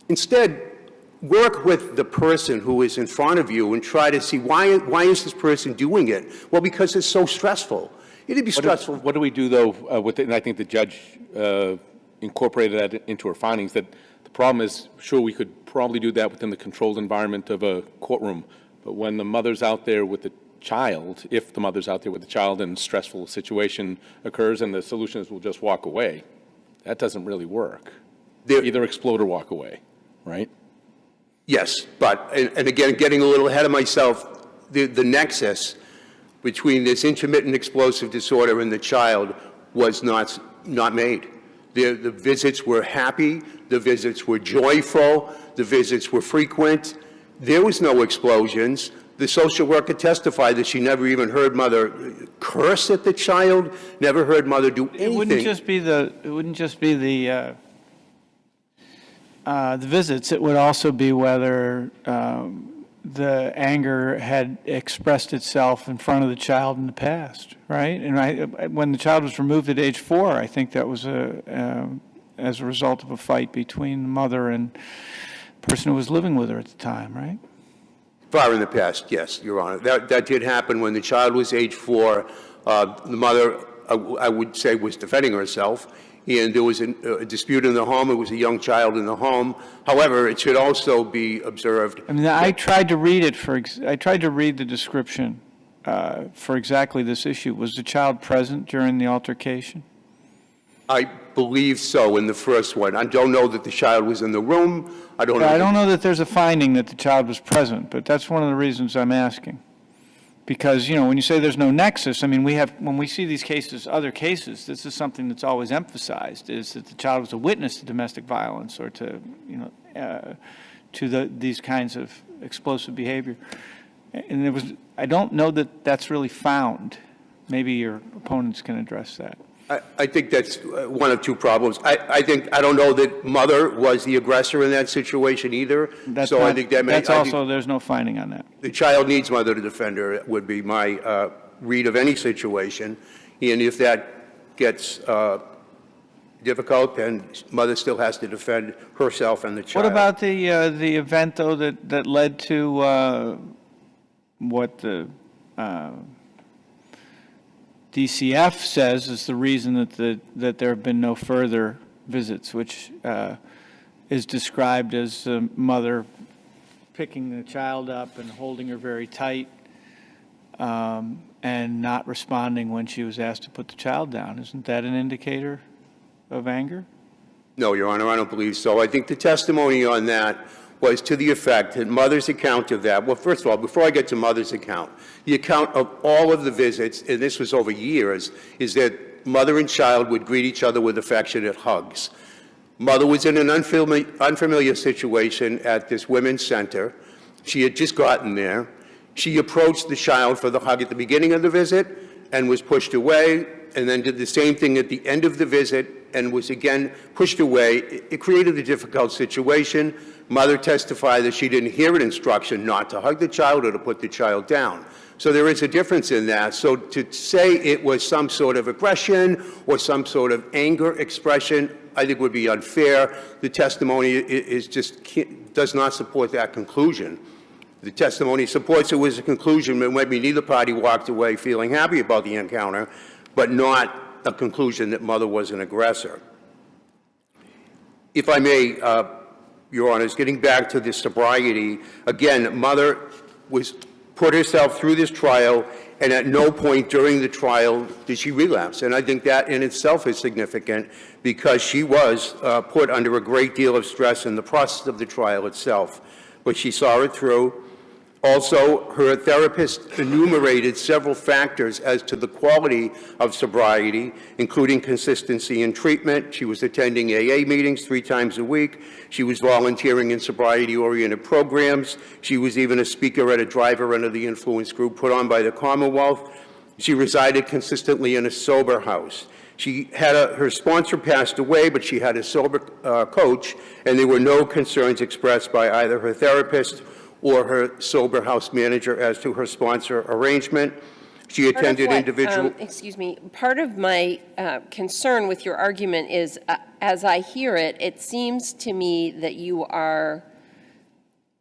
Instead, work with the person who is in front of you and try to see why is this person doing it? Well, because it's so stressful. It'd be stressful. What do we do, though, with it? And I think the judge incorporated that into her findings, that the problem is, sure, we could probably do that within the controlled environment of a courtroom, but when the mother's out there with the child, if the mother's out there with the child and a stressful situation occurs and the solution is we'll just walk away, that doesn't really work. Either explode or walk away, right? Yes, but, and again, getting a little ahead of myself, the nexus between this intermittent explosive disorder and the child was not made. The visits were happy, the visits were joyful, the visits were frequent. There was no explosions. The social worker testified that she never even heard mother curse at the child, never heard mother do anything. It wouldn't just be the visits. It would also be whether the anger had expressed itself in front of the child in the past, right? And when the child was removed at age 4, I think that was as a result of a fight between the mother and the person who was living with her at the time, right? Far in the past, yes, Your Honor. That did happen when the child was age 4. The mother, I would say, was defending herself, and there was a dispute in the home. It was a young child in the home. However, it should also be observed. I mean, I tried to read it I tried to read the description for exactly this issue. Was the child present during the altercation? I believe so in the first one. I don't know that the child was in the room. I don't know that there's a finding that the child was present, but that's one of the reasons I'm asking. Because, you know, when you say there's no nexus, I mean, when we see these cases, other cases, this is something that's always emphasized, is that the child was a witness to domestic violence or to, you know, these kinds of explosive behavior. And I don't know that that's really found. Maybe your opponents can address that. I think that's one of two problems. I don't know that mother was the aggressor in that situation either. I think that there's no finding on that. The child needs mother to defend her, would be my read of any situation. And if that gets difficult, then mother still has to defend herself and the child. What about the event, though, that led to what the DCF says is the reason that there have been no further visits, which is described as the mother picking the child up and holding her very tight and not responding when she was asked to put the child down. Isn't that an indicator of anger? No, Your Honor, I don't believe so. I think the testimony on that was to the effect that mother's account of that, well, first of all, before I get to mother's account, the account of all of the visits, and this was over years, is that mother and child would greet each other with affectionate hugs. Mother was in an unfamiliar situation at this women's center. She had just gotten there. She approached the child for the hug at the beginning of the visit and was pushed away, and then did the same thing at the end of the visit and was again pushed away. It created a difficult situation. Mother testified that she didn't hear an instruction not to hug the child or to put the child down. So there is a difference in that. So to say it was some sort of aggression or some sort of anger expression, I think would be unfair. The testimony does not support that conclusion. The testimony supports it was a conclusion, but maybe neither party walked away feeling happy about the encounter, but not a conclusion that mother was an aggressor. If I may, Your Honors, getting back to the sobriety, again, mother put herself through this trial, and at no point during the trial did she relapse. And I think that in itself is significant because she was put under a great deal of stress in the process of the trial itself. But she saw it through. Also, her therapist enumerated several factors as to the quality of sobriety, including consistency in treatment. She was attending AA meetings 3 times a week. She was volunteering in sobriety-oriented programs. She was even a speaker at a driver under the influence group put on by the Commonwealth. She resided consistently in a sober house. She had her sponsor passed away, but she had a sober coach, and there were no concerns expressed by either her therapist or her sober house manager as to her sponsor arrangement. She attended individual... excuse me. Part of my concern with your argument is, as I hear it, it seems to me that you are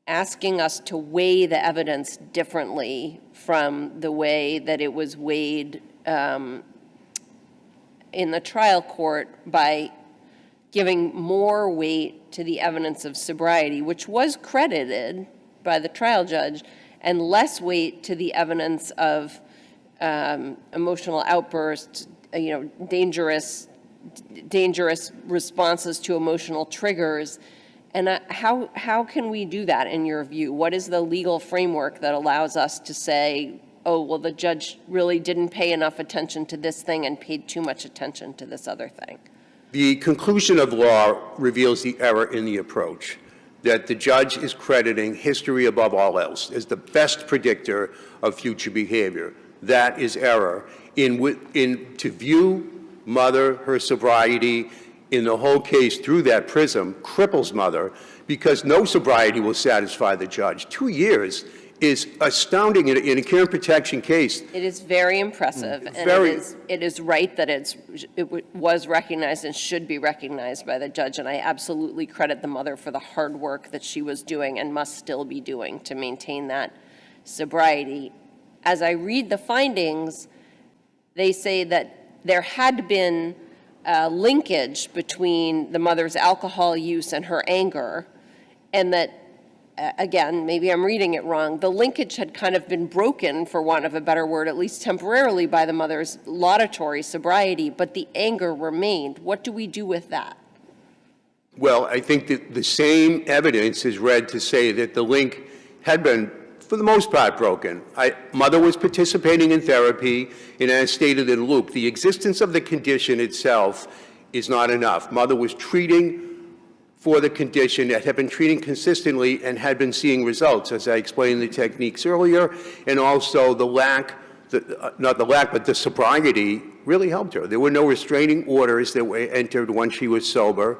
asking us to weigh the evidence differently from the way that it was weighed in the trial court by giving more weight to the evidence of sobriety, which was credited by the trial judge, and less weight to the evidence of emotional outbursts, dangerous responses to emotional triggers. And how can we do that in your view? What is the legal framework that allows us to say, oh, well, the judge really didn't pay enough attention to this thing and paid too much attention to this other thing? The conclusion of law reveals the error in the approach, that the judge is crediting history above all else as the best predictor of future behavior. That is error. To view mother, her sobriety, in the whole case through that prism, cripples mother, because no sobriety will satisfy the judge. 2 years is astounding in a care and protection case. It is very impressive, and it is right that it was recognized and should be recognized by the judge, and I absolutely credit the mother for the hard work that she was doing and must still be doing to maintain that sobriety. As I read the findings, they say that there had been a linkage between the mother's alcohol use and her anger, and that again, maybe I'm reading it wrong, the linkage had kind of been broken, for want of a better word, at least temporarily, by the mother's laudatory sobriety, but the anger remained. What do we do with that? Well, I think that the same evidence is read to say that the link had been, for the most part, broken. Mother was participating in therapy, and as stated in Luke, the existence of the condition itself is not enough. Mother was treating for the condition, that had been treating consistently and had been seeing results, as I explained the techniques earlier, and also the sobriety really helped her. There were no restraining orders that were entered when she was sober,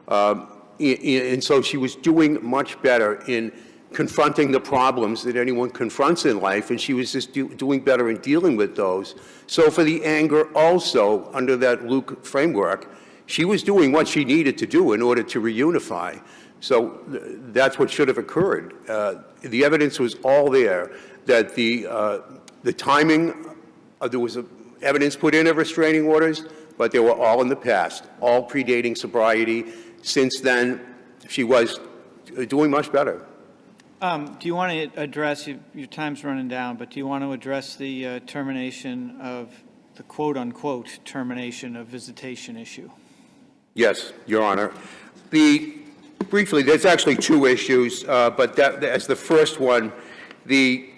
and so she was doing much better in confronting the problems that anyone confronts in life, and she was just doing better in dealing with those. So for the anger also, under that Luke framework, she was doing what she needed to do in order to reunify. So that's what should have occurred. The evidence was all there, that the timing, there was evidence put in of restraining orders, but they were all in the past, all predating sobriety. Since then, she was doing much better. Do you want to address, your time's running down, but do you want to address the termination of, the quote-unquote termination of visitation issue? Yes, Your Honor. Briefly, there's actually 2 issues, but as the first one, the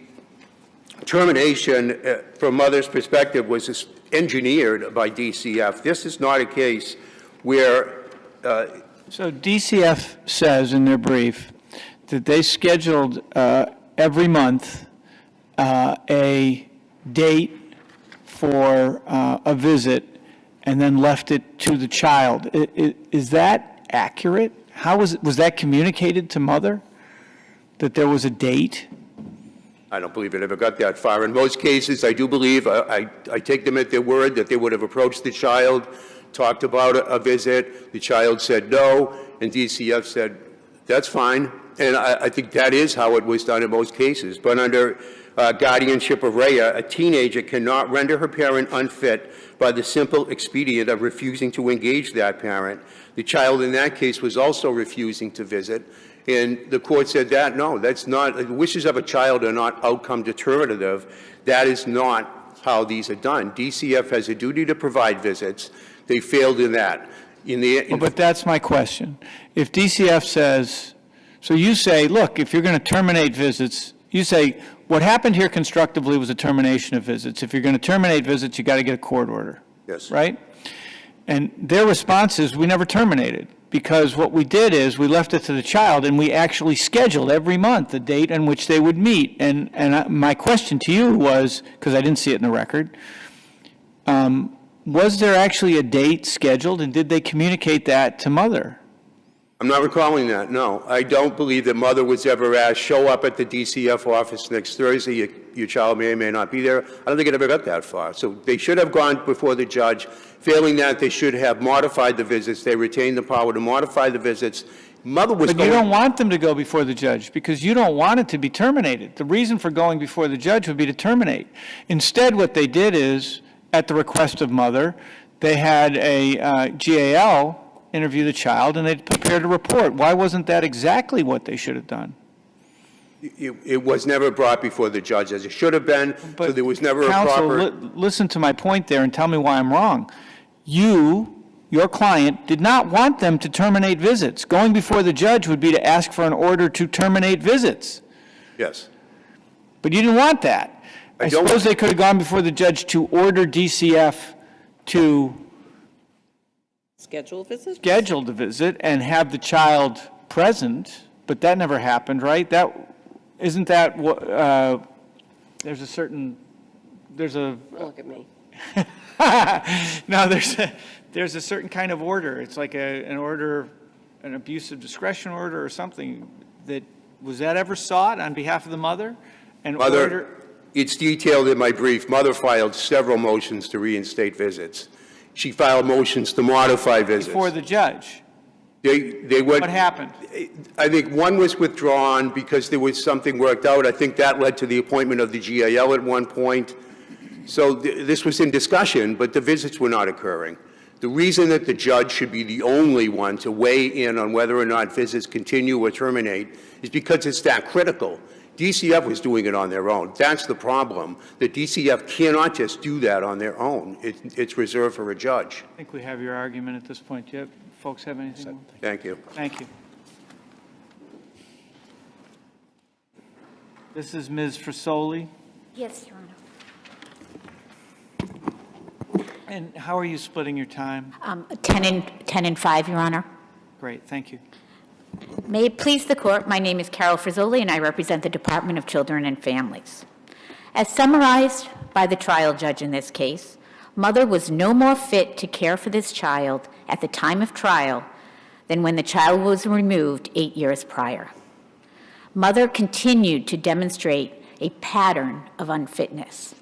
termination from mother's perspective was engineered by DCF. This is not a case where... So DCF says in their brief that they scheduled every month a date for a visit and then left it to the child. Is that accurate? How was that communicated to mother, that there was a date? I don't believe it ever got that far. In most cases, I do believe, I take them at their word that they would have approached the child, talked about a visit, the child said no, and DCF said, that's fine. And I think that is how it was done in most cases. But under guardianship of REA, a teenager cannot render her parent unfit by the simple expedient of refusing to engage that parent. The child in that case was also refusing to visit. And the court said that, no, that's not, the wishes of a child are not outcome determinative. That is not how these are done. DCF has a duty to provide visits. They failed in that. But that's my question. If DCF says, so you say, look, if you're going to terminate visits, you say, what happened here constructively was a termination of visits. If you're going to terminate visits, you got to get a court order. Yes. Right? And their response is, we never terminated, because what we did is we left it to the child and we actually scheduled every month the date on which they would meet. And my question to you was, because I didn't see it in the record, was there actually a date scheduled, and did they communicate that to mother? I'm not recalling that, no. I don't believe that mother was ever asked, show up at the DCF office next Thursday, your child may or may not be there. I don't think it ever got that far. So they should have gone before the judge. Failing that, they should have modified the visits. They retained the power to modify the visits. Mother was But you don't want them to go before the judge, because you don't want it to be terminated. The reason for going before the judge would be to terminate. Instead, what they did is, at the request of mother, they had a GAL interview the child, and they prepared a report. Why wasn't that exactly what they should have done? It was never brought before the judge as it should have been, so there was never a proper... Listen to my point there and tell me why I'm wrong. Your client, did not want them to terminate visits. Going before the judge would be to ask for an order to terminate visits. Yes. But you didn't want that. I suppose they could have gone before the judge to order DCF to schedule the visit and have the child present, but that never happened, right? Isn't that what, there's a... Look at me. No, there's a certain kind of order. It's like an order, an abuse of discretion order or something. Was that ever sought on behalf of the mother? It's detailed in my brief. Mother filed several motions to reinstate visits. She filed motions to modify visits. Before the judge? They went, what happened? I think one was withdrawn because there was something worked out. I think that led to the appointment of the GAL at one point. So this was in discussion, but the visits were not occurring. The reason that the judge should be the only one to weigh in on whether or not visits continue or terminate is because it's that critical. DCF was doing it on their own. That's the problem. The DCF cannot just do that on their own. It's reserved for a judge. I think we have your argument at this point. Do you folks have anything more? Thank you. Thank you. This is Ms. Frisoli. Yes, Your Honor. And how are you splitting your time? 10 and 5, Your Honor. Great, thank you. May it please the Court, my name is Carol Frisoli, and I represent the Department of Children and Families. As summarized by the trial judge in this case, mother was no more fit to care for this child at the time of trial than when the child was removed 8 years prior. Mother continued to demonstrate a pattern of unfitness.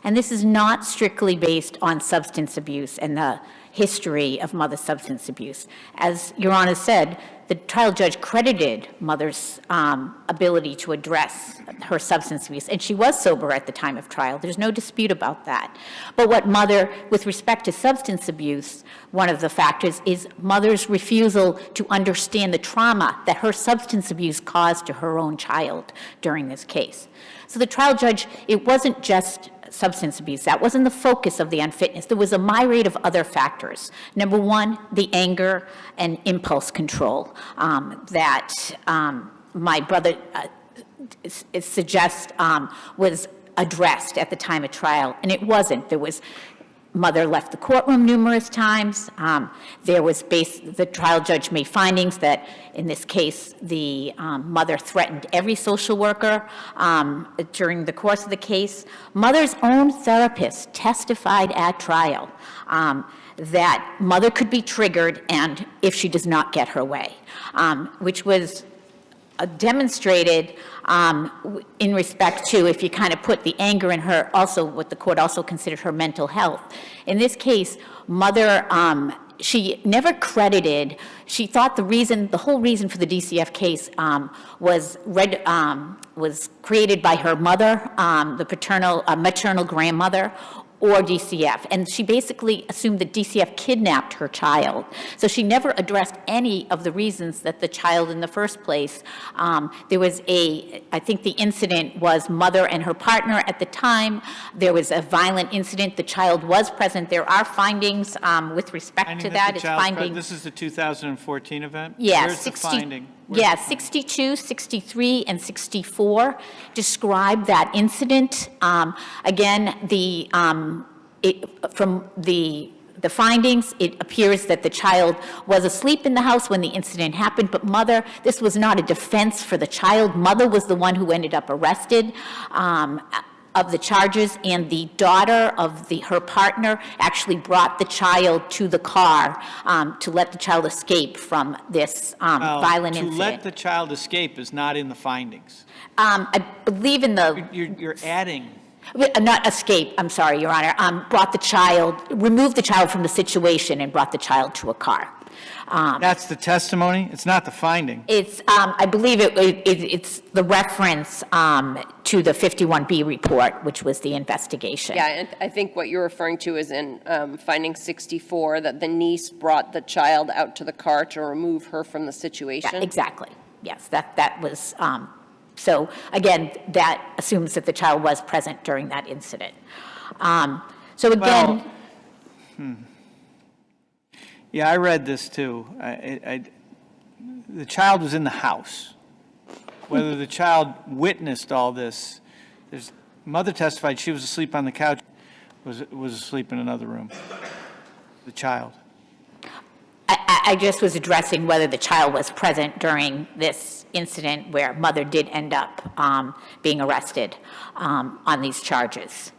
And this is not strictly based on substance abuse and the history of mother's substance abuse. As Your Honor said, the trial judge credited mother's ability to address her substance abuse, and she was sober at the time of trial. There's no dispute about that. But what mother, with respect to substance abuse, one of the factors is mother's refusal to understand the trauma that her substance abuse caused to her own child during this case. So the trial judge, it wasn't just substance abuse. That wasn't the focus of the unfitness. There was a myriad of other factors. Number one, the anger and impulse control that my brother suggests was addressed at the time of trial, and it wasn't. There was Mother left the courtroom numerous times. The trial judge made findings that, in this case, the mother threatened every social worker during the course of the case. Mother's own therapist testified at trial that mother could be triggered and if she does not get her way, which was demonstrated in respect to, if you kind of put the anger in her, also what the court also considered her mental health. In this case, mother, she never credited, she thought the whole reason for the DCF case was created by her mother, the maternal grandmother, or DCF. And she basically assumed that DCF kidnapped her child. So she never addressed any of the reasons that the child in the first place, there was I think the incident was mother and her partner at the time. There was a violent incident. The child was present. There are findings with respect to that. It's finding. This is the 2014 event? Yeah, Where's the finding? Yeah, 62, 63, and 64 describe that incident. Again, from the findings, it appears that the child was asleep in the house when the incident happened, but mother, this was not a defense for the child. Mother was the one who ended up arrested of the charges, and the daughter of her partner actually brought the child to the car to let the child escape from this violent incident. To let the child escape is not in the findings. I believe in the... You're adding... Not escape, I'm sorry, Your Honor. Removed the child from the situation and brought the child to a car. That's the testimony? It's not the finding. It's, I believe it's the reference to the 51B report, which was the investigation. Yeah, and I think what you're referring to is in finding 64, that the niece brought the child out to the car to remove her from the situation. Yeah, exactly. Yes, that was, so again, that assumes that the child was present during that incident. So again... Yeah, I read this too. The child was in the house. Whether the child witnessed all this, mother testified she was asleep on the couch, was asleep in another room. The child. I just was addressing whether the child was present during this incident where mother did end up being arrested on these charges.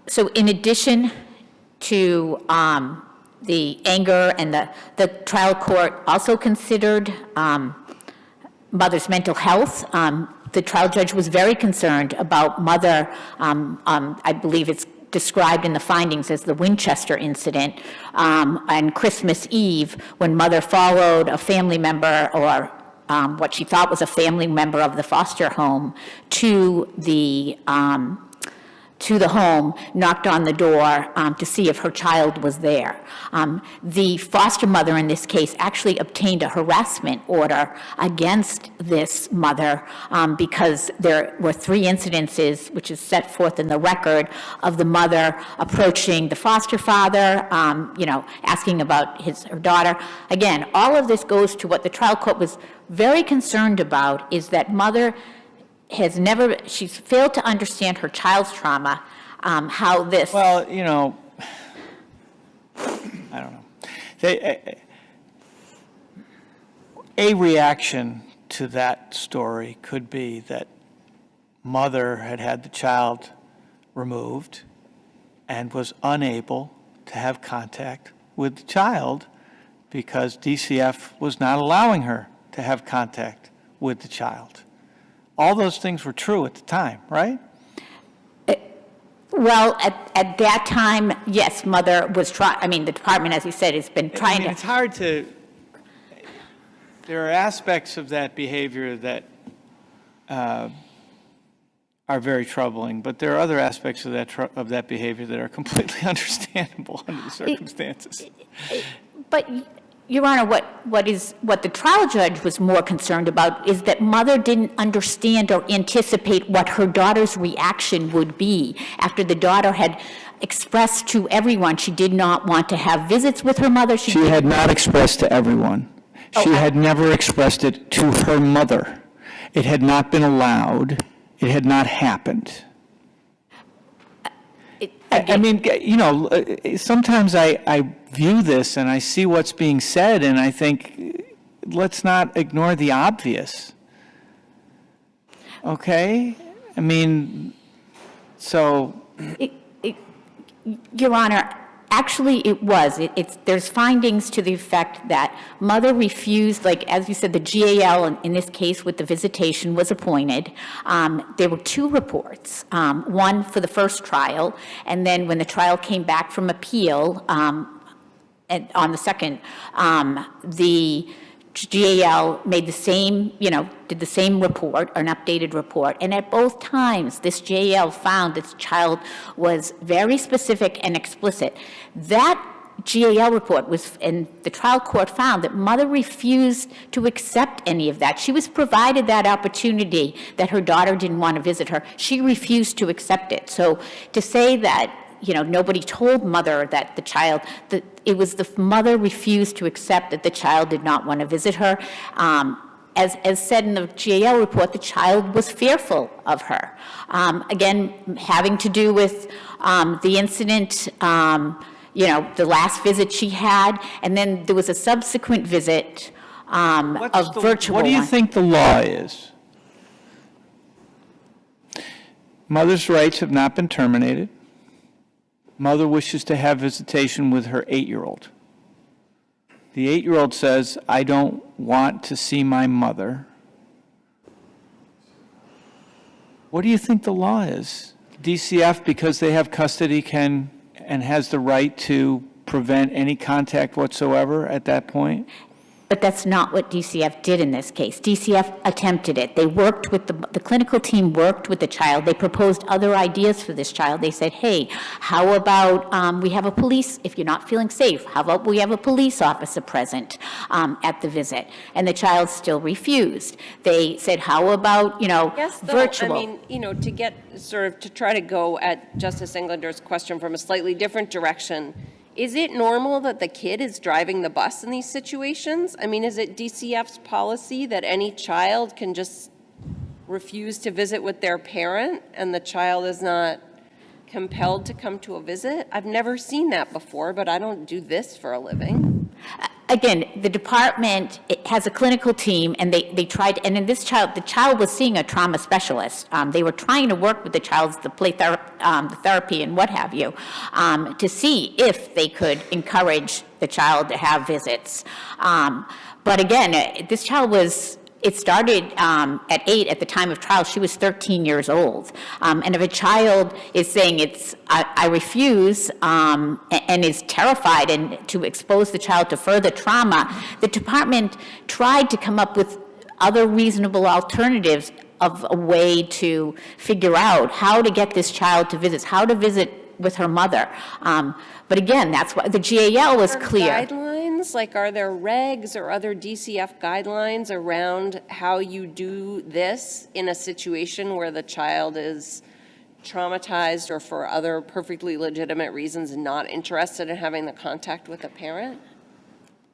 So in addition to the anger, and the trial court also considered mother's mental health. The trial judge was very concerned about mother, I believe it's described in the findings as the Winchester incident, on Christmas Eve, when mother followed a family member, or what she thought was a family member of the foster home, to the home, knocked on the door to see if her child was there. The foster mother in this case actually obtained a harassment order against this mother because there were 3 incidences, which is set forth in the record, of the mother approaching the foster father, asking about her daughter. Again, all of this goes to what the trial court was very concerned about, is that mother she's failed to understand her child's trauma, how this... Well, I don't know. A reaction to that story could be that mother had the child removed and was unable to have contact with the child because DCF was not allowing her to have contact with the child. All those things were true at the time, right? Well, at that time, yes, mother was trying, the department, as you said, has been trying to... It's hard to... There are aspects of that behavior that are very troubling, but there are other aspects of that behavior that are completely understandable under the circumstances. But... Your Honor, what the trial judge was more concerned about is that mother didn't understand or anticipate what her daughter's reaction would be after the daughter had expressed to everyone she did not want to have visits with her mother. She had not expressed to everyone. She had never expressed it to her mother. It had not been allowed. It had not happened. I mean, you know, sometimes I view this and I see what's being said, and I think, let's not ignore the obvious. Okay? I mean, so... Your Honor, actually it was. There's findings to the effect that mother refused, like, as you said, the GAL in this case with the visitation was appointed. There were 2 reports, one for the first trial, and then when the trial came back from appeal, and on the second, the GAL made the same, did the same report, an updated report, and at both times, this GAL found this child was very specific and explicit. That GAL report was, and the trial court found that mother refused to accept any of that. She was provided that opportunity that her daughter didn't want to visit her. She refused to accept it. So to say that, nobody told mother that the child, that it was the mother refused to accept that the child did not want to visit her. As said in the GAL report, the child was fearful of her. Again, having to do with the incident, the last visit she had, and then there was a subsequent visit, a virtual What do you one. think the law is? Mother's rights have not been terminated. Mother wishes to have visitation with her 8-year-old. The 8-year-old says, I don't want to see my mother. What do you think the law is? DCF, because they have custody, can and has the right to prevent any contact whatsoever at that point? But that's not what DCF did in this case. DCF attempted it. They worked with the clinical team worked with the child. They proposed other ideas for this child. They said, hey, how about we have a police, if you're not feeling safe, how about we have a police officer present at the visit? And the child still refused. They said, how about, Yes, though, virtual? I mean, to get to try to go at Justice Englander's question from a slightly different direction, is it normal that the kid is driving the bus in these situations? I mean, is it DCF's policy that any child can just refuse to visit with their parent and the child is not compelled to come to a visit? I've never seen that before, but I don't do this for a living. Again, the department has a clinical team, and they tried, and in this child, the child was seeing a trauma specialist. They were trying to work with the child, the play the therapy and what have you, to see if they could encourage the child to have visits. But again, this child was, it started at 8 at the time of trial. She was 13 years old. And if a child is saying I refuse and is terrified and to expose the child to further trauma, the department tried to come up with other reasonable alternatives of a way to figure out how to get this child to visit, how to visit with her mother. But again, that's why the GAL was clear. Guidelines, like are there regs or other DCF guidelines around how you do this in a situation where the child is traumatized or for other perfectly legitimate reasons not interested in having the contact with a parent?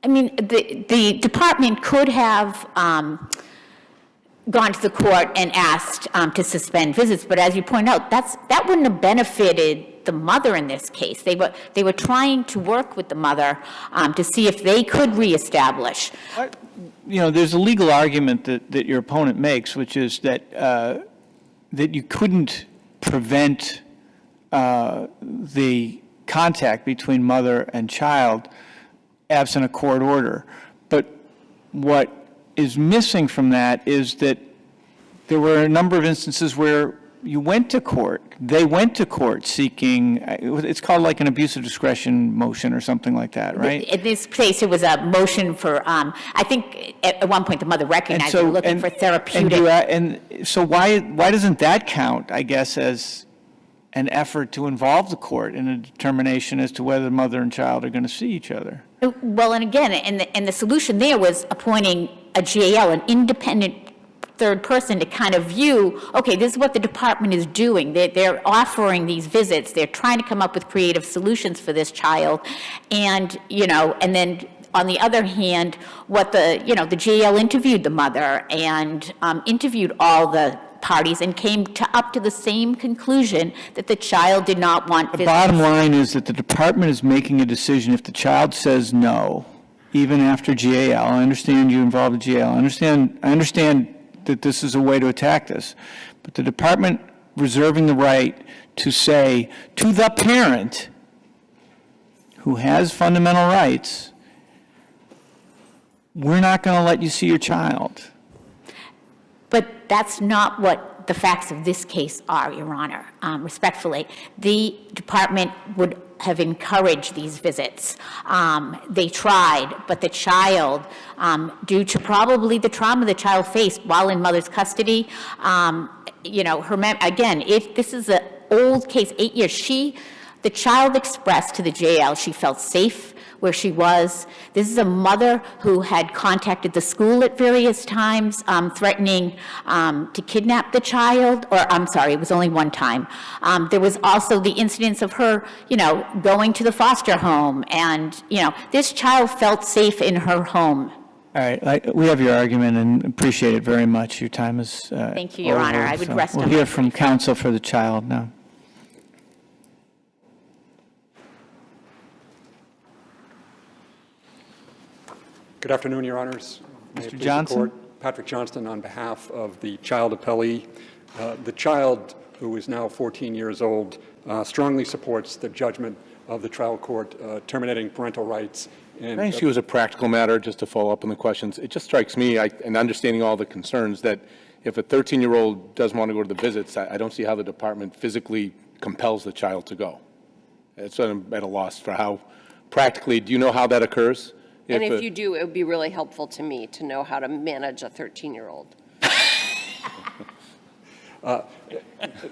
I mean, the department could have gone to the court and asked to suspend visits, but as you point out, that wouldn't have benefited the mother in this case. They were trying to work with the mother to see if they could reestablish. There's a legal argument that your opponent makes, which is that that you couldn't prevent the contact between mother and child absent a court order. But what is missing from that is that there were a number of instances where you went to court. They went to court seeking, it's called like an abuse of discretion motion or something like that, right? In this case, it was a motion for, I think at one point the mother recognized they were looking for therapeutic. And so why doesn't that count, I guess, as an effort to involve the court in a determination as to whether the mother and child are going to see each other? Well, and again, and the solution there was appointing a GAL, an independent third person, to kind of view, okay, this is what the department is doing. They're offering these visits. They're trying to come up with creative solutions for this child. And, and then on the other hand, what the GAL interviewed the mother and interviewed all the parties and came up to the same conclusion that the child did not want The visits. bottom line is that the department is making a decision if the child says no, even after GAL. I understand you involved in GAL. I understand that this is a way to attack this, but the department reserving the right to say to the parent who has fundamental rights, we're not going to let you see your child. But that's not what the facts of this case are, Your Honor, respectfully. The department would have encouraged these visits. They tried, but the child, due to probably the trauma the child faced while in mother's custody, you know, again, if this is an old case, 8 years, the child expressed to the jail she felt safe where she was. This is a mother who had contacted the school at various times, threatening to kidnap the child, or I'm sorry, it was only one time. There was also the incidents of her, you know, going to the foster home, and, you know, this child felt safe in her home. All right, we have your argument and appreciate it very much. Your time is Thank you, Your over, Honor. I would rest We'll on hear my from counsel for the child now. Good afternoon, Your Honors. May it Mr. please the Johnson. Court, Patrick Johnston on behalf of the child appellee. The child, who is now 14 years old, strongly supports the judgment of the trial court terminating parental rights. Can I ask you as a practical matter, just to follow up on the questions? It just strikes me, and understanding all the concerns, that if a 13-year-old doesn't want to go to the visits, I don't see how the department physically compels the child to go. It's at a loss for how, practically, do you know how that occurs? And if you do, it would be really helpful to me to know how to manage a 13-year-old.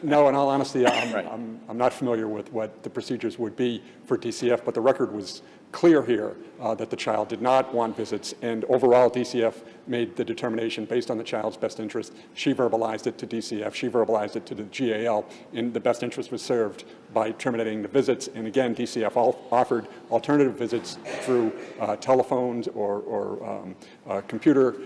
No, in all honesty, I'm not familiar with what the procedures would be for DCF, but the record was clear here that the child did not want visits, and overall DCF made the determination based on the child's best interest. She verbalized it to DCF, she verbalized it to the GAL, and the best interest was served by terminating the visits. And again, DCF offered alternative visits through telephones or computer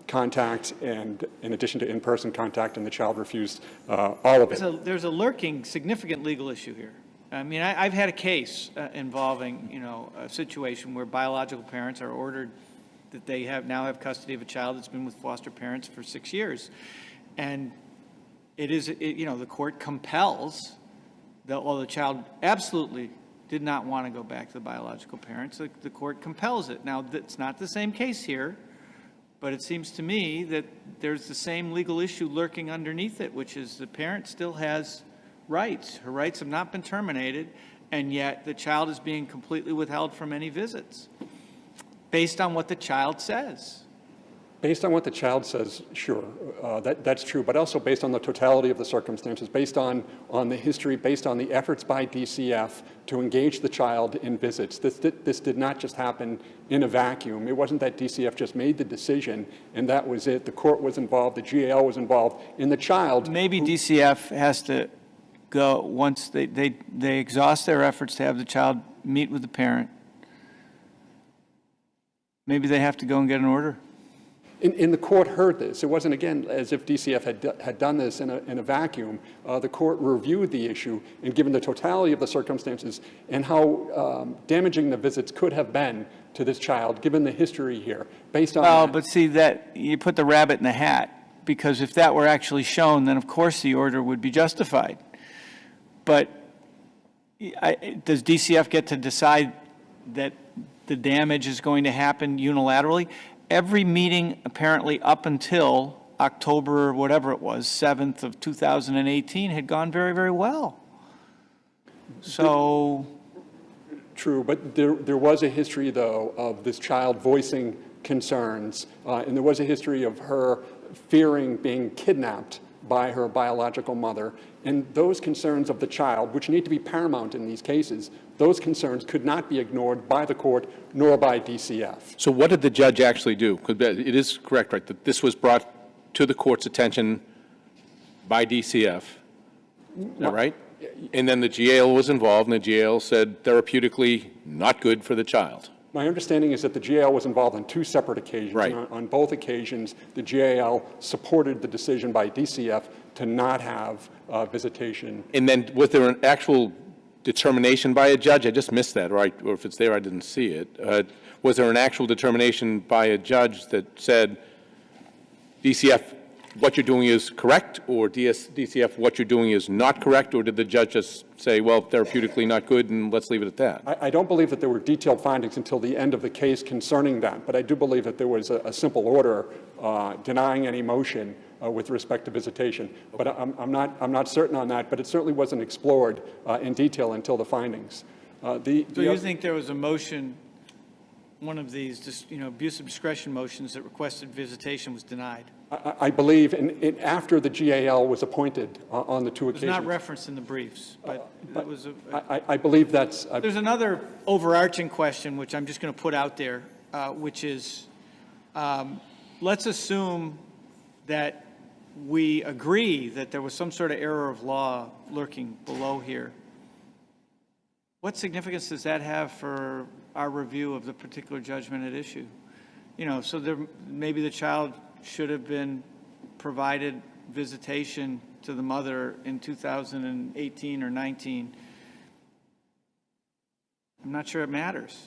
contact, and in addition to in-person contact, and the child refused all of it. There's a lurking significant legal issue here. I mean, I've had a case involving, you know, a situation where biological parents are ordered that they now have custody of a child that's been with foster parents for 6 years. And you know, the court compels that, while the child absolutely did not want to go back to the biological parents, the court compels it. Now, it's not the same case here, but it seems to me that there's the same legal issue lurking underneath it, which is the parent still has rights. Her rights have not been terminated, and yet the child is being completely withheld from any visits based on what the child says. Based on what the child says, sure, that's true, but also based on the totality of the circumstances, based on the history, based on the efforts by DCF to engage the child in visits. This did not just happen in a vacuum. It wasn't that DCF just made the decision and that was it. The court was involved, the GAL was involved, and the child... Maybe DCF has to go, once they exhaust their efforts to have the child meet with the parent, maybe they have to go and get an order. And the court heard this. It wasn't, again, as if DCF had done this in a vacuum. The court reviewed the issue, and given the totality of the circumstances and how damaging the visits could have been to this child, given the history here, based on... Well, but see, that you put the rabbit in the hat, because if that were actually shown, then of course the order would be justified. But does DCF get to decide that the damage is going to happen unilaterally? Every meeting, apparently up until October, whatever it was, 7th of 2018, had gone very, very well. So... True, but there was a history, though, of this child voicing concerns, and there was a history of her fearing being kidnapped by her biological mother. And those concerns of the child, which need to be paramount in these cases, those concerns could not be ignored by the court nor by DCF. So what did the judge actually do? Because it is correct, right, that this was brought to the court's attention by DCF, is that right? Yeah. And then the GAL was involved, and the GAL said therapeutically not good for the child. My understanding is that the GAL was involved on two separate occasions. Right. On both occasions, the GAL supported the decision by DCF to not have visitation. And then was there an actual determination by a judge? I just missed that, or if it's there, I didn't see it. Was there an actual determination by a judge that said, DCF, what you're doing is correct, or DCF, what you're doing is not correct, or did the judge just say, well, therapeutically not good, and let's leave it at that? I don't believe that there were detailed findings until the end of the case concerning that, but I do believe that there was a simple order denying any motion with respect to visitation. But I'm not certain on that, but it certainly wasn't explored in detail until the findings. So you think there was a motion, one of these, just, abuse of discretion motions that requested visitation was denied? I believe, and after the GAL was appointed on the two occasions. It's not referenced in the briefs, but that was I believe that's. There's another overarching question, which I'm just going to put out there, which is, let's assume that we agree that there was some sort of error of law lurking below here. What significance does that have for our review of the particular judgment at issue? So maybe the child should have been provided visitation to the mother in 2018 or 19. I'm not sure it matters.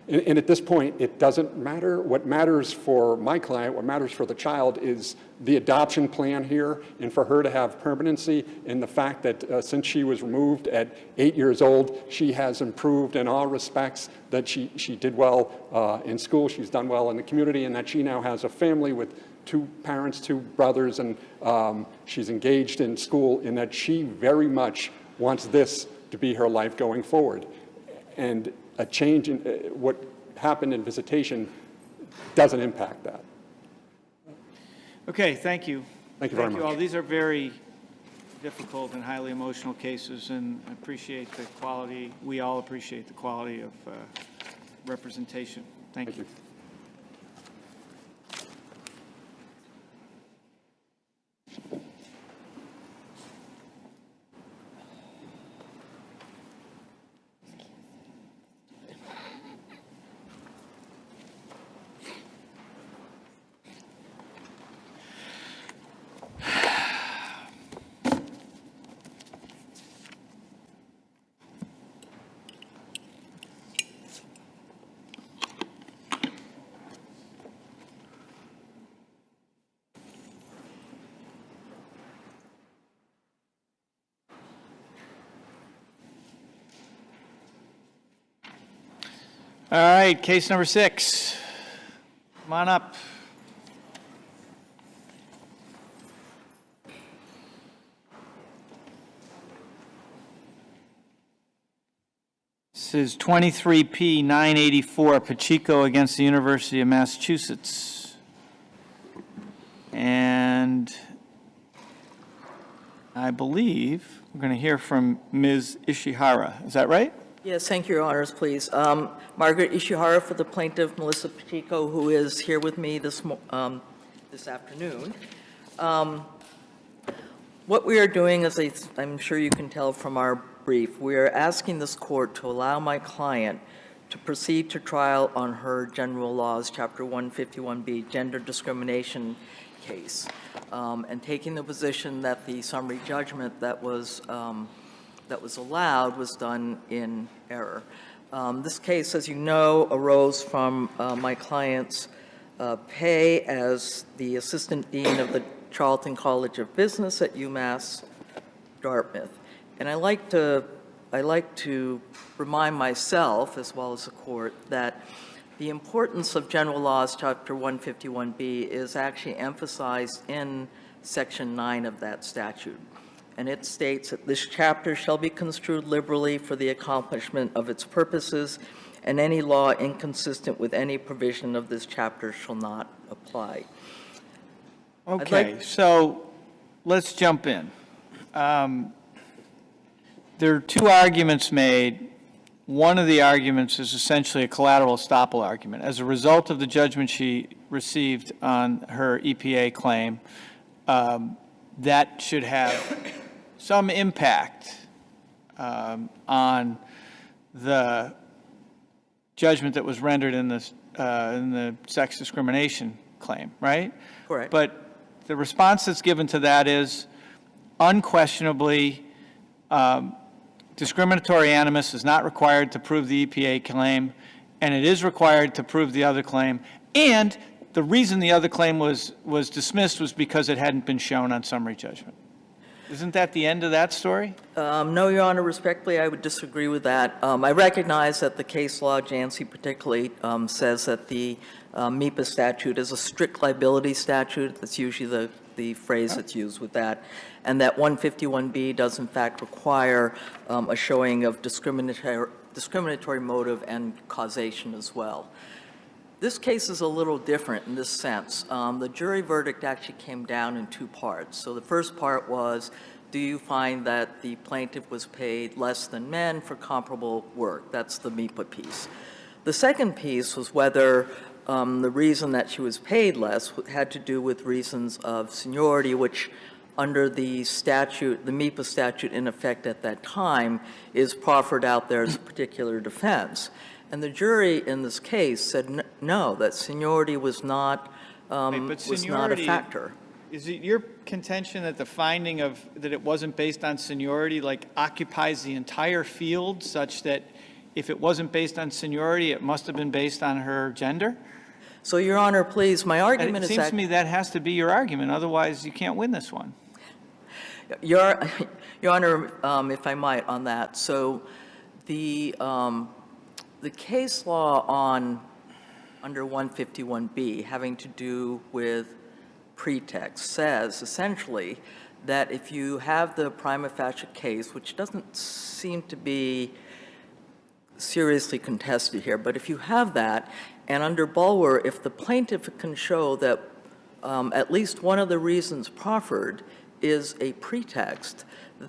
And at this point, it doesn't matter. What matters for my client, what matters for the child is the adoption plan here, and for her to have permanency, and the fact that since she was removed at 8 years old, she has improved in all respects, that she did well in school, she's done well in the community, and that she now has a family with 2 parents, 2 brothers, and she's engaged in school, and that she very much wants this to be her life going forward. And a change in what happened in visitation doesn't impact that. Okay, thank you. Thank you very much. All. These are very difficult and highly emotional cases, and I appreciate the quality, we all appreciate the quality of representation. Thank you. All right, case number 6. Come on up. This is 23P 984, Pacheco against the University of Massachusetts. And I believe we're going to hear from Ms. Ishihara. Is that right? Yes, thank you, Your Honors, please. Margaret Ishihara for the plaintiff, Melissa Pacheco, who is here with me this afternoon. What we are doing, as I'm sure you can tell from our brief, we are asking this court to allow my client to proceed to trial on her general laws, Chapter 151B, gender discrimination case, and taking the position that the summary judgment that was allowed was done in error. This case, as you know, arose from my client's pay as the Assistant Dean of the Charlton College of Business at UMass Dartmouth. And I like to remind myself, as well as the court, that the importance of general laws, Chapter 151B, is actually emphasized in Section 9 of that statute. And it states that this chapter shall be construed liberally for the accomplishment of its purposes, and any law inconsistent with any provision of this chapter shall not apply. Okay, so let's jump in. There are 2 arguments made. One of the arguments is essentially a collateral estoppel argument. As a result of the judgment she received on her EPA claim, that should have some impact on the judgment that was rendered in the sex discrimination claim, right? Correct. But the response that's given to that is unquestionably discriminatory animus is not required to prove the EPA claim, and it is required to prove the other claim. And the reason the other claim was dismissed was because it hadn't been shown on summary judgment. Isn't that the end of that story? No, Your Honor, respectfully, I would disagree with that. I recognize that the case law, Jancy particularly, says that the MEPA statute is a strict liability statute. That's usually the phrase that's used with that. And that 151B does, in fact, require a showing of discriminatory motive and causation as well. This case is a little different in this sense. The jury verdict actually came down in two parts. So the first part was, do you find that the plaintiff was paid less than men for comparable work? That's the MEPA piece. The second piece was whether the reason that she was paid less had to do with reasons of seniority, which under the statute, the MEPA statute in effect at that time, is proffered out there as a particular defense. And the jury in this case said no, that seniority was not a factor. Is it your contention that the finding of that it wasn't based on seniority like occupies the entire field, such that if it wasn't based on seniority, it must have been based on her gender? So, Your Honor, please, my argument is that— It seems to me that has to be your argument. Otherwise, you can't win this one. Your Honor, if I might, on that. So the case law under 151B having to do with pretext says essentially that if you have the prima facie case, which doesn't seem to be seriously contested here, but if you have that, and under Bulwer, if the plaintiff can show that at least one of the reasons proffered is a pretext,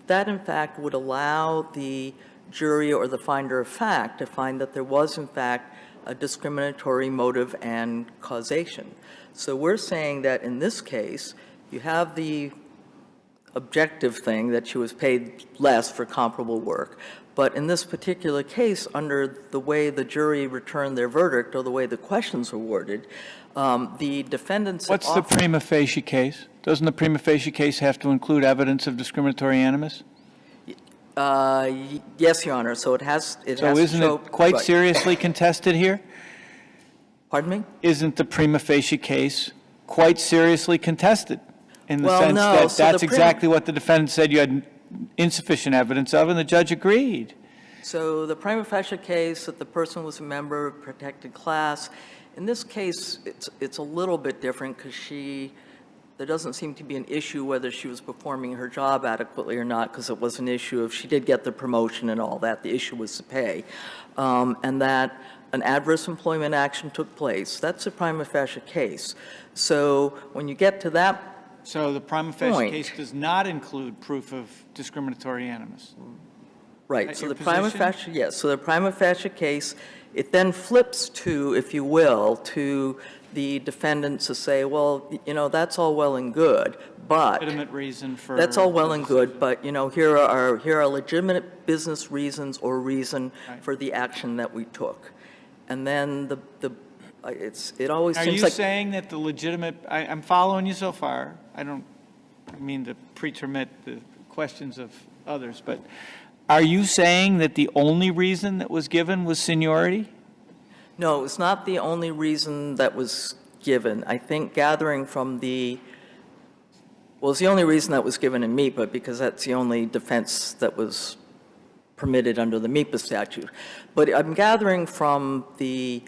that in fact would allow the jury or the finder of fact to find that there was in fact a discriminatory motive and causation. So we're saying that in this case, you have the objective thing that she was paid less for comparable work. But in this particular case, under the way the jury returned their verdict or the way the questions were worded, the defendants— What's the prima facie case? Doesn't the prima facie case have to include evidence of discriminatory animus? Yes, Your Honor. So it has to show— So isn't it quite right. seriously contested here? Pardon me? Isn't the prima facie case quite seriously contested in the sense no, that so that's the exactly what the defendant said you had insufficient evidence of, and the judge agreed? So the prima facie case that the person was a member of a protected class, in this case, it's a little bit different because there doesn't seem to be an issue whether she was performing her job adequately or not, because it was an issue of she did get the promotion and all that. The issue was the pay. And that an adverse employment action took place. That's a prima facie case. So when you get to that So the prima facie point— case does not include proof of discriminatory animus? Right, Is that so your the prima position? facie, yes, so the prima facie case, it then flips to, if you will, to the defendants to say, well, you know, that's all well and good, but— Legitimate reason for— That's all well and good, but, you know, here are legitimate business reasons or reason for the action that we took. And then it always Are seems you like— saying that the legitimate— I'm following you so far. I don't mean to pretermit the questions of others, but are you saying that the only reason that was given was seniority? No, it's not the only reason that was given. I think gathering from well, it's the only reason that was given in MEPA because that's the only defense that was permitted under the MEPA statute. But I'm gathering from the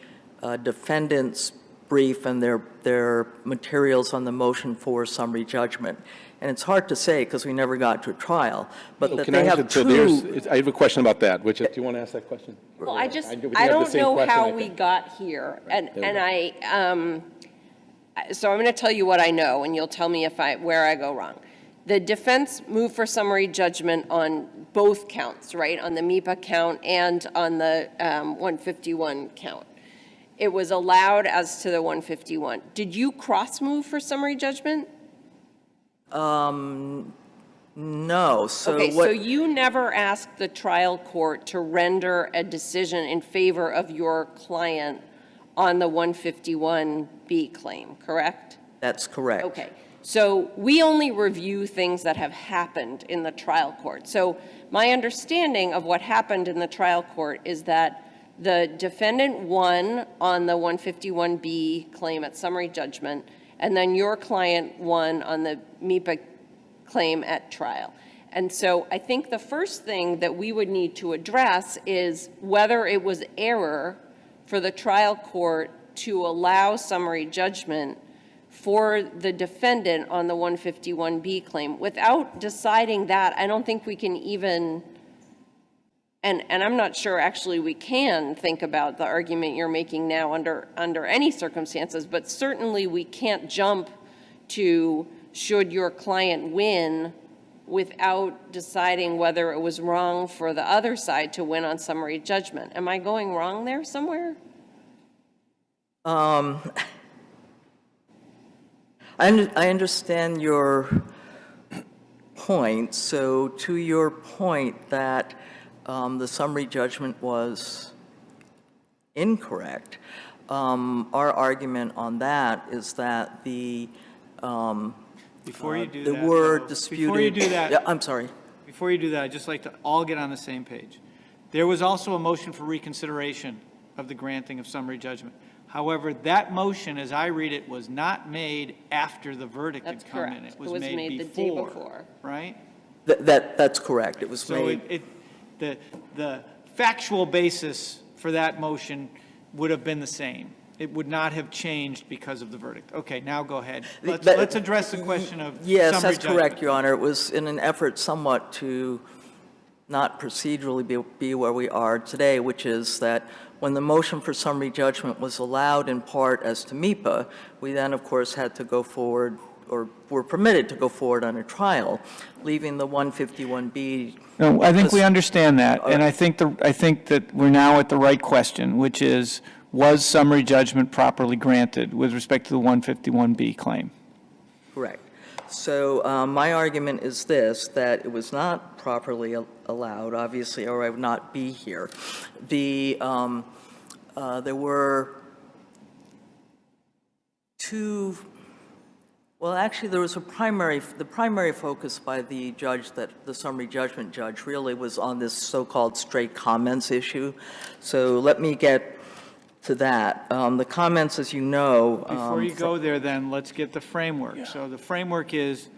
defendant's brief and their materials on the motion for summary judgment. And it's hard to say because we never got to a trial, but that they have two— I have a question about that. Do you want to ask that question? Well, I don't same know question, how I we think. got here, so I'm going to tell you what I know, and you'll tell me where I go wrong. The defense moved for summary judgment on both counts, right? On the MEPA count and on the 151 count. It was allowed as to the 151. Did you cross-move for summary judgment? No, so Okay, so what, you never asked the trial court to render a decision in favor of your client on the 151B claim, correct? that's correct. Okay, so we only review things that have happened in the trial court. So my understanding of what happened in the trial court is that the defendant won on the 151B claim at summary judgment, and then your client won on the MIPA claim at trial. And so I think the first thing that we would need to address is whether it was error for the trial court to allow summary judgment for the defendant on the 151B claim. Without deciding that, I don't think we can even, and I'm not sure actually we can think about the argument you're making now under any circumstances, but certainly we can't jump to should your client win without deciding whether it was wrong for the other side to win on summary judgment. Am I going wrong there somewhere? I understand your point. So to your point that the summary judgment was incorrect, our argument on that is that the Before you do the that, word though, disputed. Before you do that, Yeah, I'm sorry. Before you do that, I'd just like to all get on the same page. There was also a motion for reconsideration of the granting of summary judgment. However, that motion, as I read it, was not made after the verdict That's had come in. correct. It was made the day before. right? That's correct. It was So made. the factual basis for that motion would have been the same. It would not have changed because of the verdict. Okay, now go ahead. Let's address the question of Yes, summary that's correct, judgment. Your Honor. It was in an effort somewhat to not procedurally be where we are today, which is that when the motion for summary judgment was allowed in part as to MIPA, we then, of course, had to go forward, or were permitted to go forward on a trial, leaving the 151B. No, I think we understand that, and I think that we're now at the right question, which is, was summary judgment properly granted with respect to the 151B claim? Correct. So my argument is this, that it was not properly allowed, obviously, or I would not be here. There were two, well, actually, there was the primary focus by the judge, that the summary judgment judge, really was on this so-called straight comments issue. So let me get to that. The comments, as you know. Before you go there, then, let's get the framework. Yeah. So the framework is,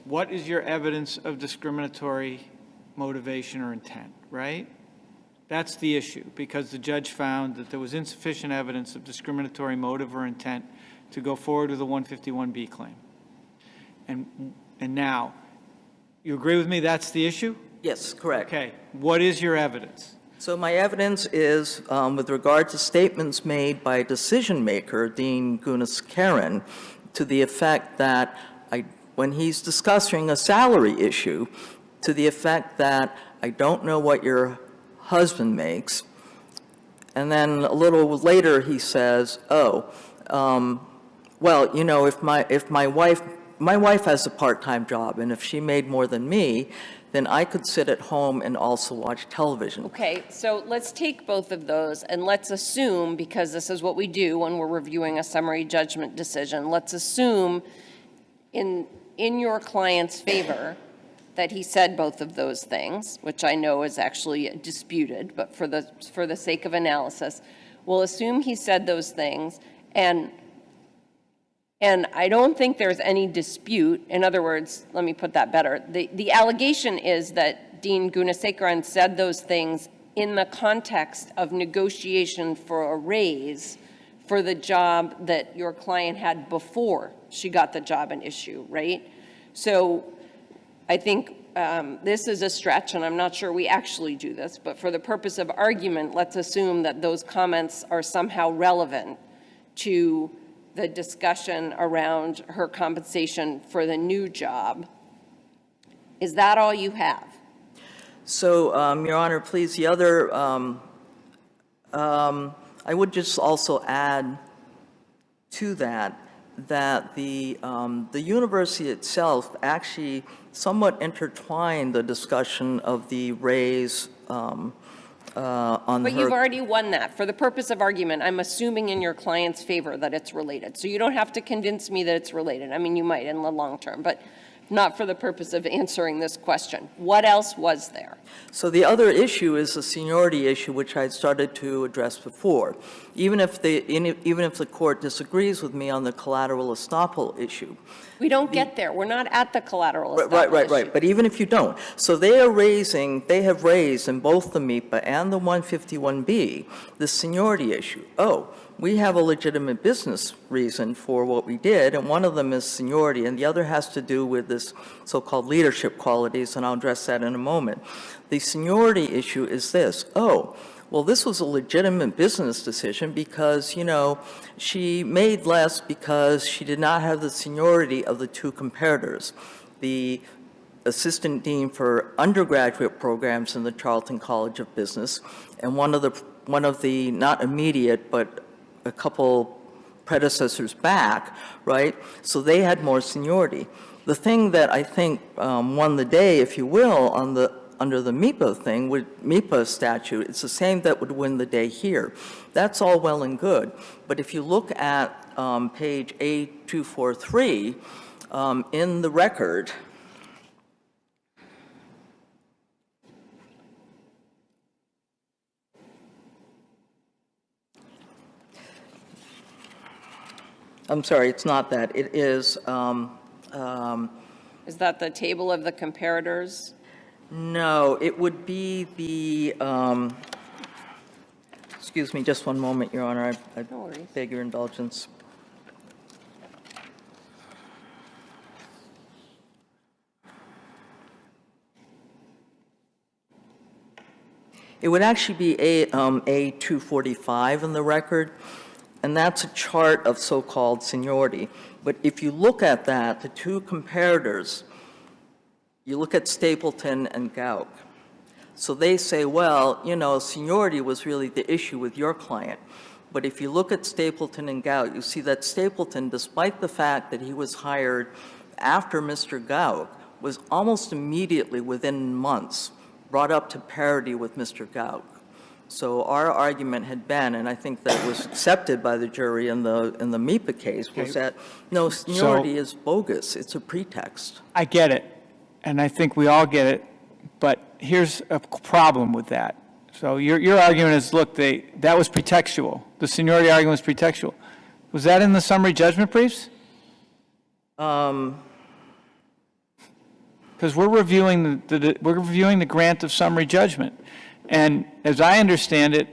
what is your evidence of discriminatory motivation or intent, right? That's the issue, because the judge found that there was insufficient evidence of discriminatory motive or intent to go forward with a 151B claim. And now, you agree with me that's the issue? Yes, correct. Okay. What is your evidence? So my evidence is, with regard to statements made by decision maker, Dean Gunas-Karen, to the effect that when he's discussing a salary issue, to the effect that I don't know what your husband makes, and then a little later he says, well, you know, if my wife has a part-time job, and if she made more than me, then I could sit at home and also watch television. Okay, so let's take both of those and let's assume, because this is what we do when we're reviewing a summary judgment decision, let's assume in your client's favor that he said both of those things, which I know is actually disputed, but for the sake of analysis, we'll assume he said those things, and I don't think there's any dispute. In other words, let me put that better. The allegation is that Dean Gunasekharan said those things in the context of negotiation for a raise for the job that your client had before she got the job in issue, right? So I think this is a stretch, and I'm not sure we actually do this, but for the purpose of argument, let's assume that those comments are somehow relevant to the discussion around her compensation for the new job. Is that all you have? So, Your Honor, please, the other, I would just also add to that, that the university itself actually somewhat intertwined the discussion of the raise on But her. you've already won that. For the purpose of argument, I'm assuming in your client's favor that it's related. So you don't have to convince me that it's related. I mean, you might in the long term, but not for the purpose of answering this question. What else was there? So the other issue is the seniority issue, which I started to address before. Even if the court disagrees with me on the collateral estoppel issue. We don't get there. We're not at the collateral estoppel Right. issue. But even if you don't, so they have raised in both the MIPA and the 151B, the seniority issue. Oh, we have a legitimate business reason for what we did, and one of them is seniority, and the other has to do with this so-called leadership qualities, and I'll address that in a moment. The seniority issue is this. Oh, well, this was a legitimate business decision because, you know, she made less because she did not have the seniority of the two comparators, the assistant dean for undergraduate programs in the Charlton College of Business, and one of the not immediate but a couple predecessors back, right? So they had more seniority. The thing that I think won the day, if you will, under the MIPA thing, with MIPA statute, it's the same that would win the day here. That's all well and good. But if you look at page A243 in the record, I'm sorry, it's not that. It is. Is that the table of the comparators? No, it would be the. Excuse me, just one moment, Your Honor. I beg your indulgence. It would actually be A245 in the record. And that's a chart of so-called seniority. But if you look at that, the two comparators, you look at Stapleton and Gauck. So they say, well, you know, seniority was really the issue with your client. But if you look at Stapleton and Gauck, you see that Stapleton, despite the fact that he was hired after Mr. Gauck, was almost immediately, within months, brought up to parity with Mr. Gauck. So our argument had been, and I think that was accepted by the jury in the MIPA case, was that, no, seniority is bogus. It's a pretext. I get it, and I think we all get it, but here's a problem with that. So your argument is, look, that was pretextual. The seniority argument was pretextual. Was that in the summary judgment briefs? Because we're reviewing the grant of summary judgment. And as I understand it,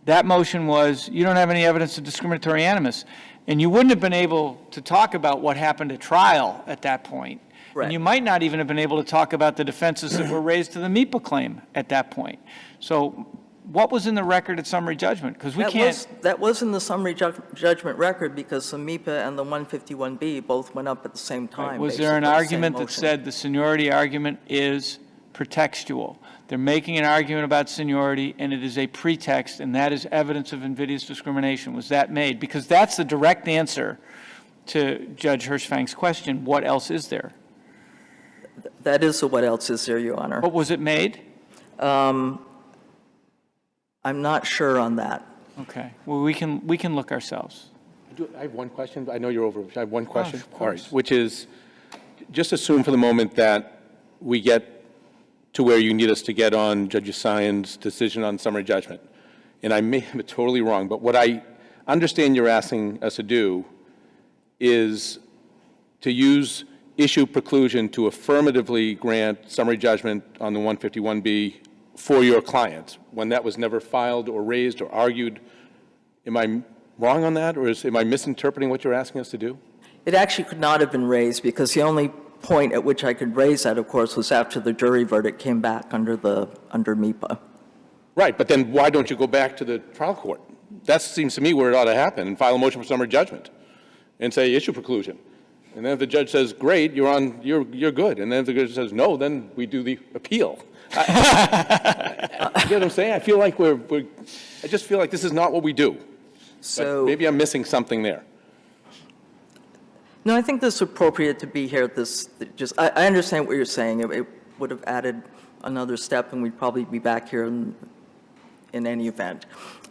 that motion was, you don't have any evidence of discriminatory animus. And you wouldn't have been able to talk about what happened at trial at that point. Right. And you might not even have been able to talk about the defenses that were raised to the MIPA claim at that point. So what was in the record at summary judgment? Because we can't. That was in the summary judgment record because the MIPA and the 151B both went up at the same time. Right. Was there an argument that said the seniority argument is pretextual? They're making an argument about seniority, and it is a pretext, and that is evidence of invidious discrimination. Was that made? Because that's the direct answer to Judge Hershfang's question, what else is there? That is the what else is there, Your Honor. But was it made? I'm not sure on that. Okay. Well, we can look ourselves. I have one question. I know you're over. I have one question. All right. Which is, just assume for the moment that we get to where you need us to get on Judge Sion's decision on summary judgment. And I may have it totally wrong, but what I understand you're asking us to do is to use issue preclusion to affirmatively grant summary judgment on the 151B for your client when that was never filed or raised or argued. Am I wrong on that, or am I misinterpreting what you're asking us to do? It actually could not have been raised because the only point at which I could raise that, of course, was after the jury verdict came back under MIPA. Right, but then why don't you go back to the trial court? That seems to me where it ought to happen, and file a motion for summary judgment and say issue preclusion. And then if the judge says, great, you're good, and then if the judge says no, then we do the appeal. You get what I'm saying? I feel like I just feel like this is not what we do. So but maybe I'm missing something there. No, I think this is appropriate to be here at this, I understand what you're saying. It would have added another step, and we'd probably be back here in any event.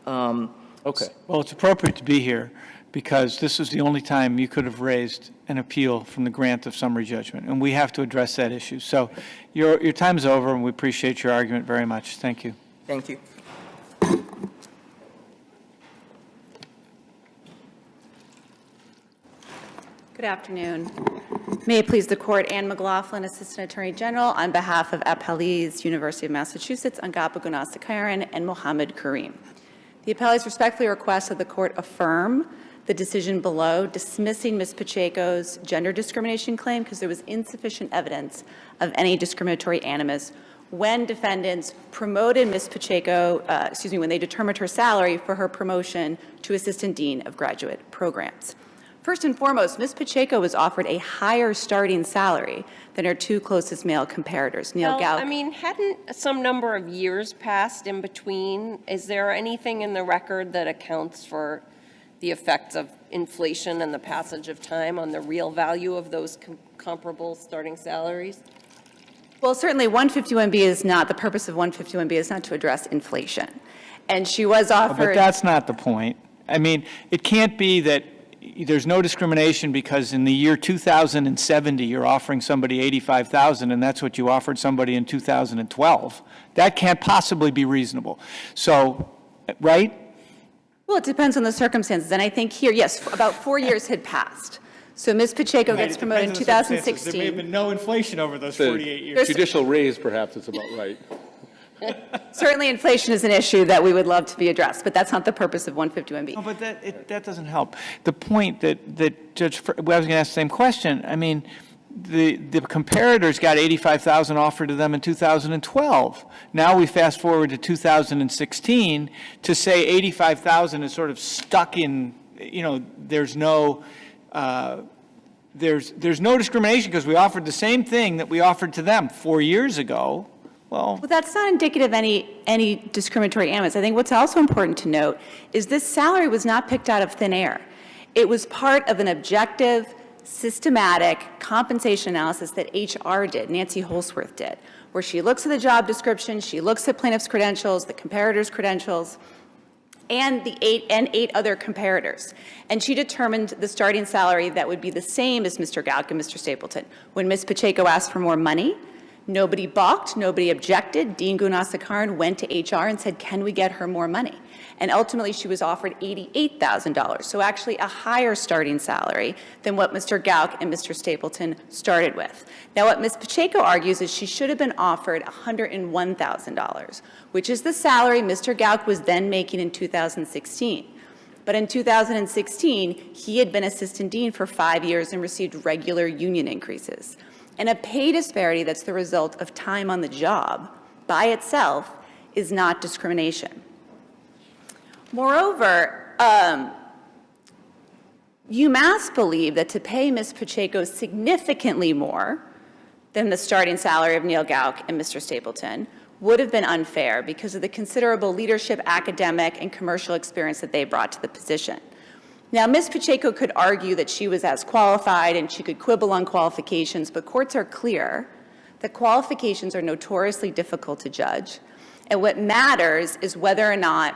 Okay. Well, it's appropriate to be here because this is the only time you could have raised an appeal from the grant of summary judgment, and we have to address that issue. So your time is over, and we appreciate your argument very much. Thank you. Thank you. Good afternoon. May it please the Court, Ann McLaughlin, Assistant Attorney General, on behalf of appellees, University of Massachusetts, Angapa Gunasakaran, and Mohammed Kareem. The appellees respectfully request that the Court affirm the decision below dismissing Ms. Pacheco's gender discrimination claim because there was insufficient evidence of any discriminatory animus when defendants promoted Ms. Pacheco, when they determined her salary for her promotion to Assistant Dean of Graduate Programs. First and foremost, Ms. Pacheco was offered a higher starting salary than her two closest male comparators, Neil Gauck. I mean, hadn't some number of years passed in between? Is there anything in the record that accounts for the effects of inflation and the passage of time on the real value of those comparable starting salaries? Well, certainly 151B is not, the purpose of 151B is not to address inflation. And she was offered. But that's not the point. I mean, it can't be that there's no discrimination because in the year 2070 you're offering somebody $85,000 and that's what you offered somebody in 2012. That can't possibly be reasonable. So, right? Well, it depends on the circumstances. And I think here, yes, about 4 years had passed. So Ms. Pacheco gets promoted in 2016. There may have been no inflation over those 48 years. Judicial raise, perhaps, is about right. Certainly inflation is an issue that we would love to be addressed, but that's not the purpose of 151B. No, but that doesn't help. The point that Judge, I was going to ask the same question. I mean, the comparators got $85,000 offered to them in 2012. Now we fast forward to 2016 to say $85,000 is sort of stuck in, there's no discrimination because we offered the same thing that we offered to them 4 years ago. Well, that's not indicative of any discriminatory animus. I think what's also important to note is this salary was not picked out of thin air. It was part of an objective, systematic compensation analysis that HR did, Nancy Holsworth did, where she looks at the job description, she looks at plaintiff's credentials, the comparator's credentials, and eight other comparators. And she determined the starting salary that would be the same as Mr. Gauck and Mr. Stapleton. When Ms. Pacheco asked for more money, nobody balked, nobody objected. Dean Gunasakaran went to HR and said, can we get her more money? And ultimately, she was offered $88,000, so actually a higher starting salary than what Mr. Gauck and Mr. Stapleton started with. Now, what Ms. Pacheco argues is she should have been offered $101,000, which is the salary Mr. Gauck was then making in 2016. But in 2016, he had been assistant dean for 5 years and received regular union increases. And a pay disparity that's the result of time on the job by itself is not discrimination. Moreover, UMass believed that to pay Ms. Pacheco significantly more than the starting salary of Neil Gauck and Mr. Stapleton would have been unfair because of the considerable leadership, academic, and commercial experience that they brought to the position. Now, Ms. Pacheco could argue that she was as qualified and she could quibble on qualifications, but courts are clear that qualifications are notoriously difficult to judge. And what matters is whether or not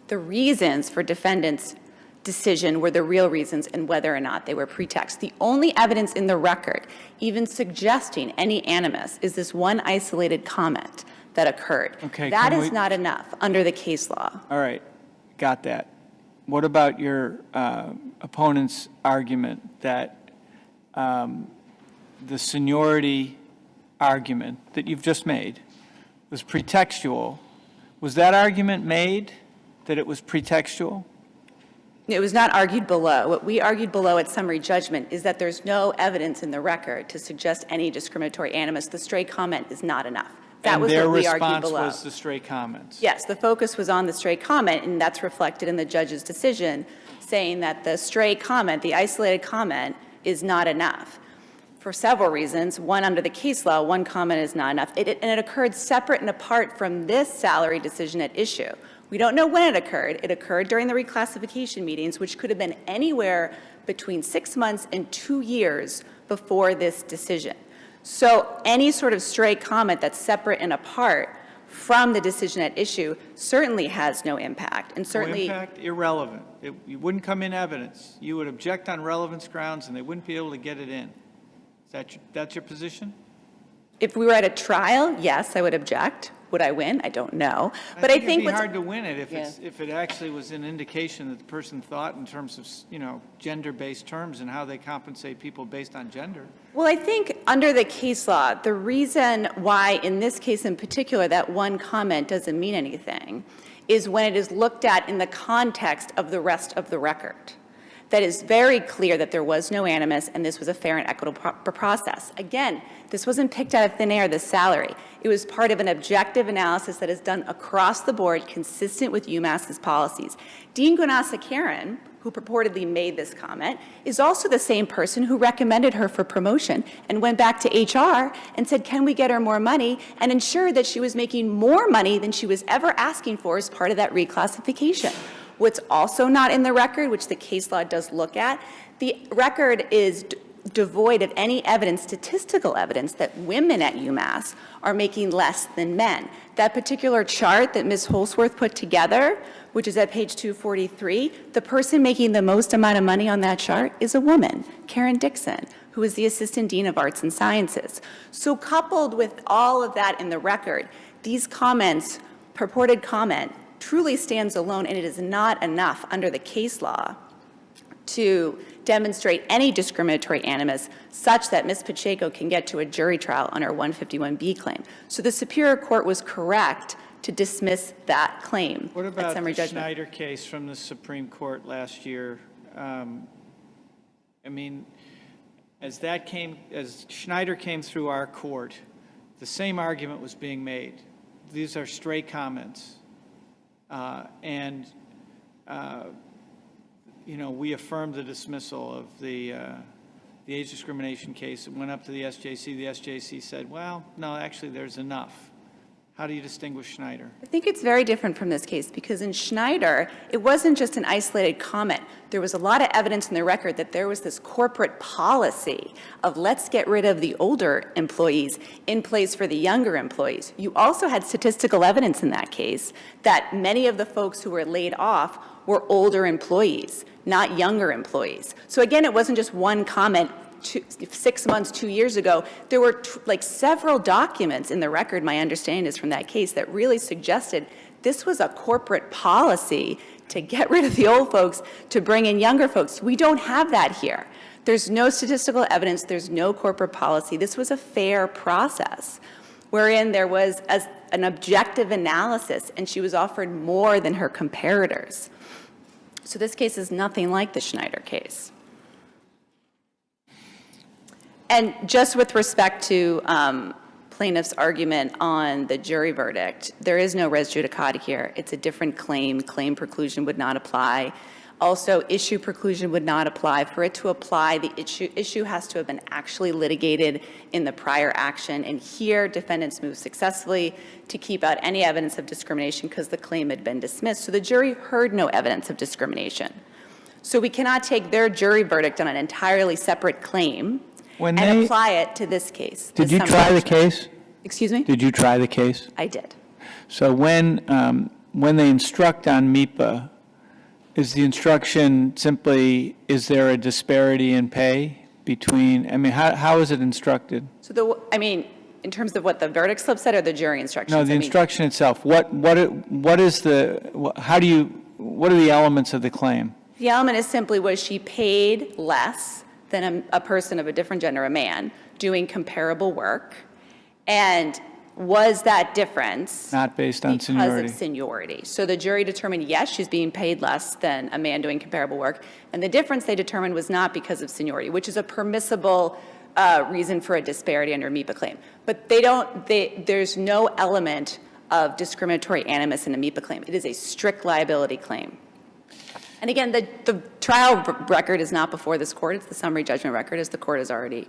the reasons for defendants' decision were the real reasons and whether or not they were pretext. The only evidence in the record even suggesting any animus is this one isolated comment that occurred. Okay, that is not enough under the case law. All right, got that. What about your opponent's argument that the seniority argument that you've just made was pretextual? Was that argument made that it was pretextual? It was not argued below. What we argued below at summary judgment is that there's no evidence in the record to suggest any discriminatory animus. The stray comment is not enough. That was what we argued below. And their response was the stray comments. Yes, the focus was on the stray comment, and that's reflected in the judge's decision, saying that the stray comment, the isolated comment, is not enough. for several reasons. One, under the case law, one comment is not enough. And it occurred separate and apart from this salary decision at issue. We don't know when it occurred. It occurred during the reclassification meetings, which could have been anywhere between 6 months and 2 years before this decision. So any sort of stray comment that's separate and apart from the decision at issue certainly has no impact, and certainly— No impact, irrelevant. It wouldn't come in evidence. You would object on relevance grounds, and they wouldn't be able to get it in. That's your position? If we were at a trial, yes, I would object. Would I win? I don't know. But I think it'd be hard to win it if it actually was an indication that the person thought in terms of, gender-based terms and how they compensate people based on gender. Well, I think under the case law, the reason why in this case in particular that one comment doesn't mean anything is when it is looked at in the context of the rest of the record. That is very clear that there was no animus and this was a fair and equitable process. Again, this wasn't picked out of thin air, this salary. It was part of an objective analysis that is done across the board, consistent with UMass's policies. Dean Gunasa-Karen, who purportedly made this comment, is also the same person who recommended her for promotion and went back to HR and said, can we get her more money, and ensured that she was making more money than she was ever asking for as part of that reclassification. What's also not in the record, which the case law does look at, the record is devoid of any evidence, statistical evidence, that women at UMass are making less than men. That particular chart that Ms. Holsworth put together, which is at page 243, the person making the most amount of money on that chart is a woman, Karen Dixon, who is the Assistant Dean of Arts and Sciences. So coupled with all of that in the record, these comments, purported comment, truly stands alone, and it is not enough under the case law to demonstrate any discriminatory animus such that Ms. Pacheco can get to a jury trial on her 151B claim. So the Superior Court was correct to dismiss that claim. What about summary the judgment. Schneider case from the Supreme Court last year? As Schneider came through our court, the same argument was being made. These are stray comments. We affirmed the dismissal of the age discrimination case. It went up to the SJC. The SJC said, well, no, actually, there's enough. How do you distinguish Schneider? I think it's very different from this case because in Schneider, it wasn't just an isolated comment. There was a lot of evidence in the record that there was this corporate policy of let's get rid of the older employees in place for the younger employees. You also had statistical evidence in that case that many of the folks who were laid off were older employees, not younger employees. So again, it wasn't just one comment 6 months, 2 years ago. There were several documents in the record, my understanding is from that case, that really suggested this was a corporate policy to get rid of the old folks to bring in younger folks. We don't have that here. There's no statistical evidence. There's no corporate policy. This was a fair process wherein there was an objective analysis and she was offered more than her comparators. So this case is nothing like the Schneider case. And just with respect to plaintiff's argument on the jury verdict, there is no res judicata here. It's a different claim. Claim preclusion would not apply. Also, issue preclusion would not apply. For it to apply, the issue has to have been actually litigated in the prior action. And here, defendants moved successfully to keep out any evidence of discrimination because the claim had been dismissed. So the jury heard no evidence of discrimination. So we cannot take their jury verdict on an entirely separate claim and apply it to this case. Did you try the case? Excuse me? Did you try the case? I did. So when they instruct on MIPA, is the instruction simply, is there a disparity in pay between, how is it instructed? So in terms of what the verdict slip said or the jury instructions? No, the instruction itself. What are the elements of the claim? The element is simply, was she paid less than a person of a different gender, a man, doing comparable work? And was that difference not based on seniority? Because of seniority. So the jury determined, yes, she's being paid less than a man doing comparable work. And the difference they determined was not because of seniority, which is a permissible reason for a disparity under a MIPA claim. But there's no element of discriminatory animus in a MIPA claim. It is a strict liability claim. And again, the trial record is not before this court. It's the summary judgment record, as the court has already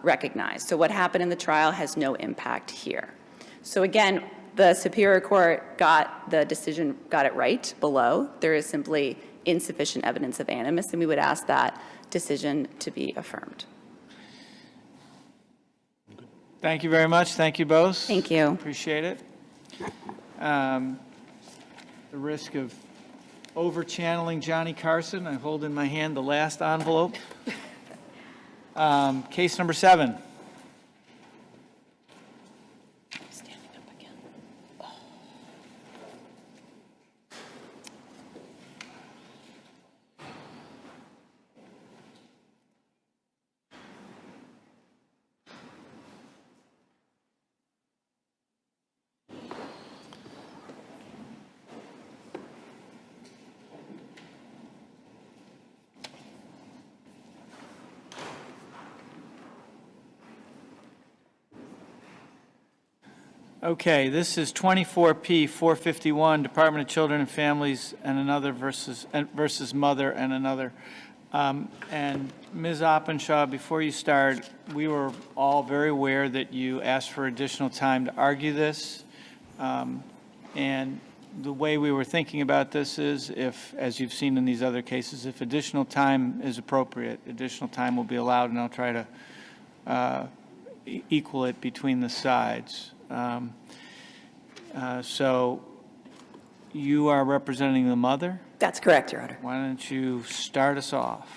recognized. So what happened in the trial has no impact here. So again, the Superior Court got it right below. There is simply insufficient evidence of animus, and we would ask that decision to be affirmed. Thank you very much. Thank you both. Thank you. Appreciate it. The risk of over-channeling Johnny Carson, I hold in my hand the last envelope. Case number 7. Okay, this is 24P 451, Department of Children and Families and another versus Mother and another. And Ms. Oppenshaw, before you start, we were all very aware that you asked for additional time to argue this. And the way we were thinking about this is if, as you've seen in these other cases, if additional time is appropriate, additional time will be allowed, and I'll try to equal it between the sides. So you are representing the mother? That's correct, Your Honor. Why don't you start us off?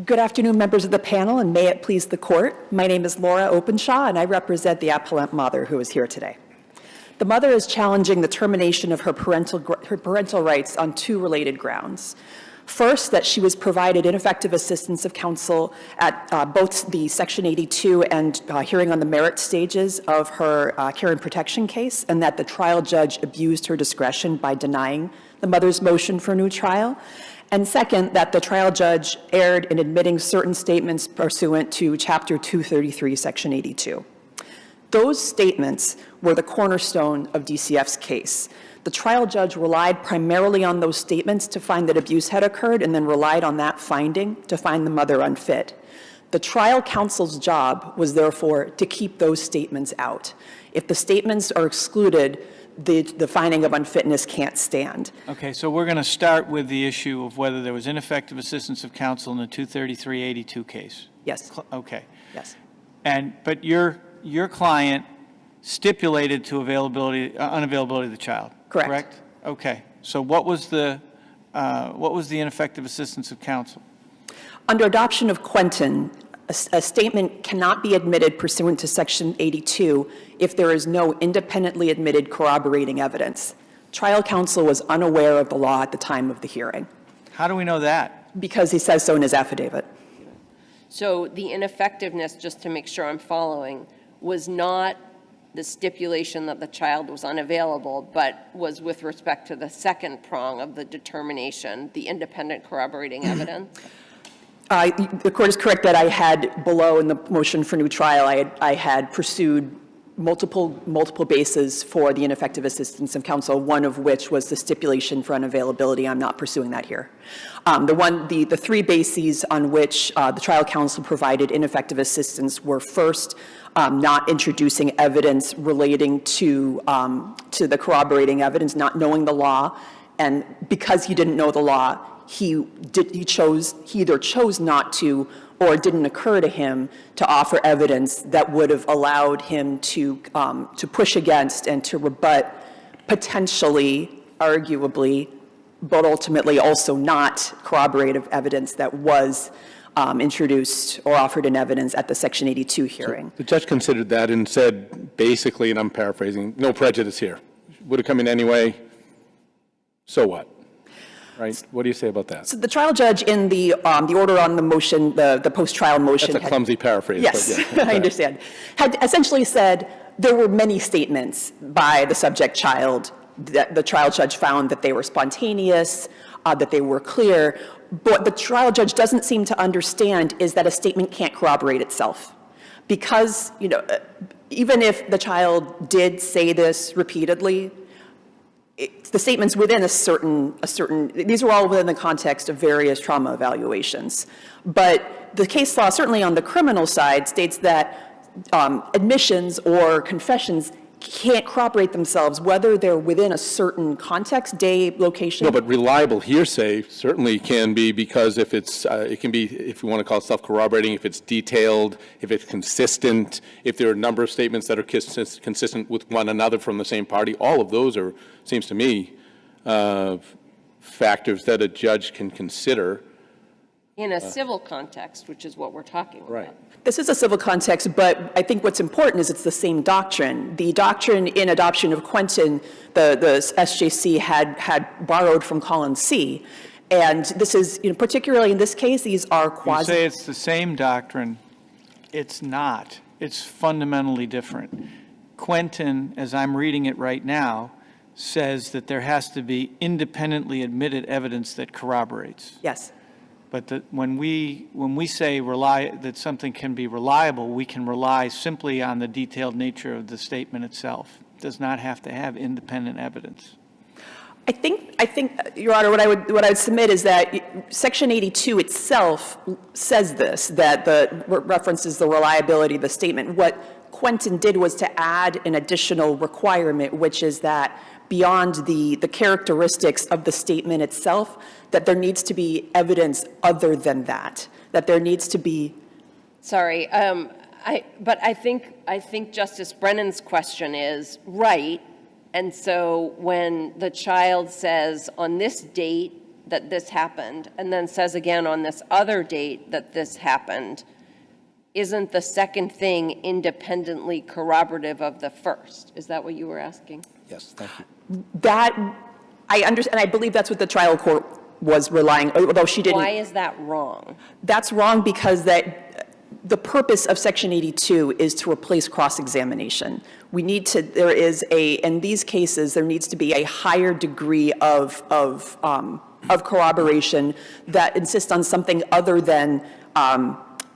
Good afternoon, members of the panel, and may it please the court. My name is Laura Oppenshaw, and I represent the appellant mother who is here today. The mother is challenging the termination of her parental rights on 2 related grounds. First, that she was provided ineffective assistance of counsel at both the Section 82 and hearing on the merit stages of her care and protection case, and that the trial judge abused her discretion by denying the mother's motion for a new trial. And second, that the trial judge erred in admitting certain statements pursuant to Chapter 233, Section 82. Those statements were the cornerstone of DCF's case. The trial judge relied primarily on those statements to find that abuse had occurred and then relied on that finding to find the mother unfit. The trial counsel's job was therefore to keep those statements out. If the statements are excluded, the finding of unfitness can't stand. Okay, so we're going to start with the issue of whether there was ineffective assistance of counsel in the 233-82 case. Yes. Okay. Yes. But your client stipulated to unavailability of the child. Correct. Okay. So what was the ineffective assistance of counsel? Under adoption of Quentin, a statement cannot be admitted pursuant to Section 82 if there is no independently admitted corroborating evidence. Trial counsel was unaware of the law at the time of the hearing. How do we know that? Because he says so in his affidavit. So the ineffectiveness, just to make sure I'm following, was not the stipulation that the child was unavailable, but was with respect to the second prong of the determination, the independent corroborating evidence? The court is correct that I had below in the motion for new trial, I had pursued multiple bases for the ineffective assistance of counsel, one of which was the stipulation for unavailability. I'm not pursuing that here. The 3 bases on which the trial counsel provided ineffective assistance were first, not introducing evidence relating to the corroborating evidence, not knowing the law, and because he didn't know the law, he either chose not to or it didn't occur to him to offer evidence that would have allowed him to push against and to rebut potentially, arguably, but ultimately also not corroborative evidence that was introduced or offered in evidence at the Section 82 hearing. The judge considered that and said, basically, and I'm paraphrasing, no prejudice here. Would have come in anyway, so what? Right? What do you say about that? So the trial judge in the order on the motion, the post-trial motion. That's a clumsy paraphrase. Yes, but yeah. I understand. Had essentially said there were many statements by the subject child that the trial judge found that they were spontaneous, that they were clear. But the trial judge doesn't seem to understand is that a statement can't corroborate itself. Because, even if the child did say this repeatedly, the statements within a certain, these are all within the context of various trauma evaluations. But the case law, certainly on the criminal side, states that admissions or confessions can't corroborate themselves, whether they're within a certain context, day, location. No, but reliable hearsay certainly can be, because if it's, it can be, if we want to call it self-corroborating, if it's detailed, if it's consistent, if there are a number of statements that are consistent with one another from the same party, all of those are, seems to me, factors that a judge can consider. In a civil context, which is what we're talking about. Right. This is a civil context, but I think what's important is it's the same doctrine. The doctrine in adoption of Quentin, the SJC had borrowed from Colin C. And this is, particularly in this case, these are quasi. You say it's the same doctrine. It's not. It's fundamentally different. Quentin, as I'm reading it right now, says that there has to be independently admitted evidence that corroborates. Yes. But when we say that something can be reliable, we can rely simply on the detailed nature of the statement itself. It does not have to have independent evidence. I think, Your Honor, what I would submit is that Section 82 itself says this, that references the reliability of the statement. What Quentin did was to add an additional requirement, which is that beyond the characteristics of the statement itself, that there needs to be evidence other than that there needs to be. Sorry, but I think Justice Brennan's question is right. And so when the child says on this date that this happened, and then says again on this other date that this happened, isn't the second thing independently corroborative of the first? Is that what you were asking? Yes, thank you. That, I understand, I believe that's what the trial court was relying, although she didn't. Why is that wrong? That's wrong because the purpose of Section 82 is to replace cross-examination. We need to, in these cases, there needs to be a higher degree of corroboration that insists on something other than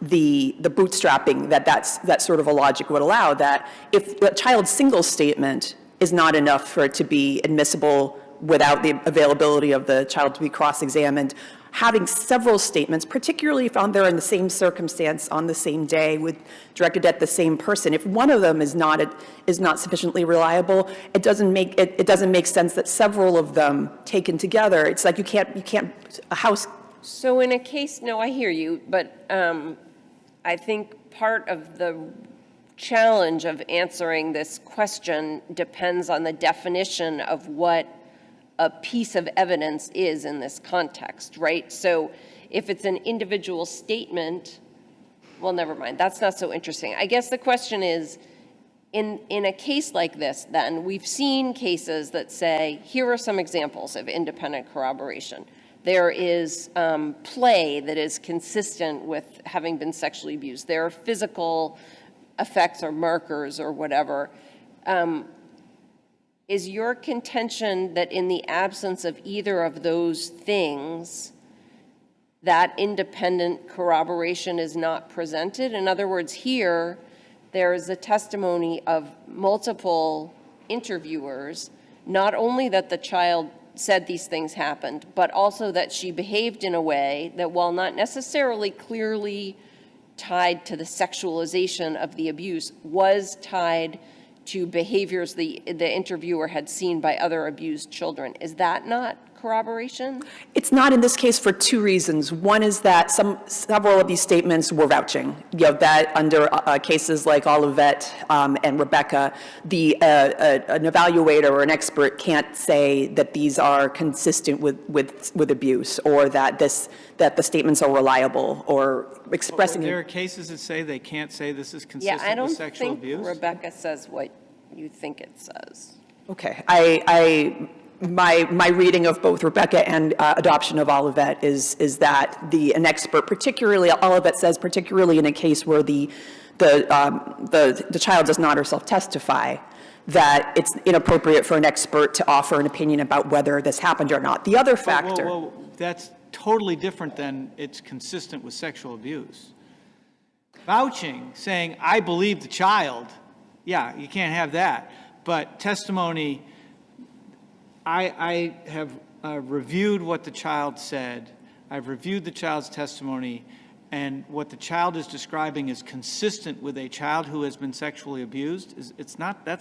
the bootstrapping that sort of a logic would allow, that if the child's single statement is not enough for it to be admissible without the availability of the child to be cross-examined, having several statements, particularly if they're in the same circumstance on the same day directed at the same person, if one of them is not sufficiently reliable, it doesn't make sense that several of them taken together. It's like you can't a house. So in a case, no, I hear you, but I think part of the challenge of answering this question depends on the definition of what a piece of evidence is in this context, right? So if it's an individual statement, well, never mind. That's not so interesting. I guess the question is, in a case like this, then, we've seen cases that say, here are some examples of independent corroboration. There is play that is consistent with having been sexually abused. There are physical effects or markers or whatever. Is your contention that in the absence of either of those things, that independent corroboration is not presented? In other words, here, there is a testimony of multiple interviewers, not only that the child said these things happened, but also that she behaved in a way that, while not necessarily clearly tied to the sexualization of the abuse, was tied to behaviors the interviewer had seen by other abused children. Is that not corroboration? It's not in this case for two reasons. One is that several of these statements were vouching. That under cases like Olivet and Rebecca, an evaluator or an expert can't say that these are consistent with abuse, or that the statements are reliable, or expressing. There are cases that say they can't say this is consistent with sexual abuse? Yeah, I don't think Rebecca says what you think it says. Okay. My reading of both Rebecca and adoption of Olivet is that an expert, particularly Olivet says, particularly in a case where the child does not herself testify, that it's inappropriate for an expert to offer an opinion about whether this happened or not. The other factor. Whoa, that's totally different than it's consistent with sexual abuse. Vouching, saying, I believe the child, yeah, you can't have that. But testimony, I have reviewed what the child said. I've reviewed the child's testimony, and what the child is describing is consistent with a child who has been sexually abused. That's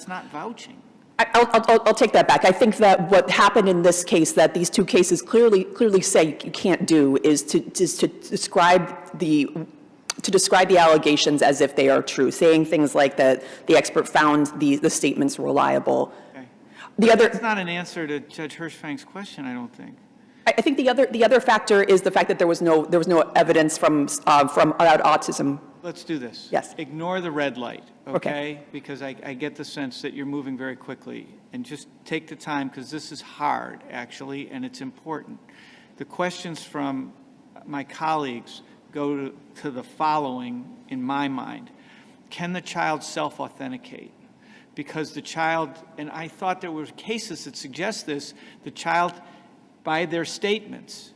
not vouching. I'll take that back. I think that what happened in this case, that these two cases clearly say you can't do, is to describe the allegations as if they are true, saying things like that the expert found the statements reliable. Okay. The other, that's not an answer to Judge Hershfang's question, I don't think. I think the other factor is the fact that there was no evidence from about autism. Let's do this. Yes. Ignore the red light, okay? Okay. Because I get the sense that you're moving very quickly. And just take the time, because this is hard, actually, and it's important. The questions from my colleagues go to the following, in my mind. Can the child self-authenticate? Because the child, and I thought there were cases that suggest this, the child, by their statements,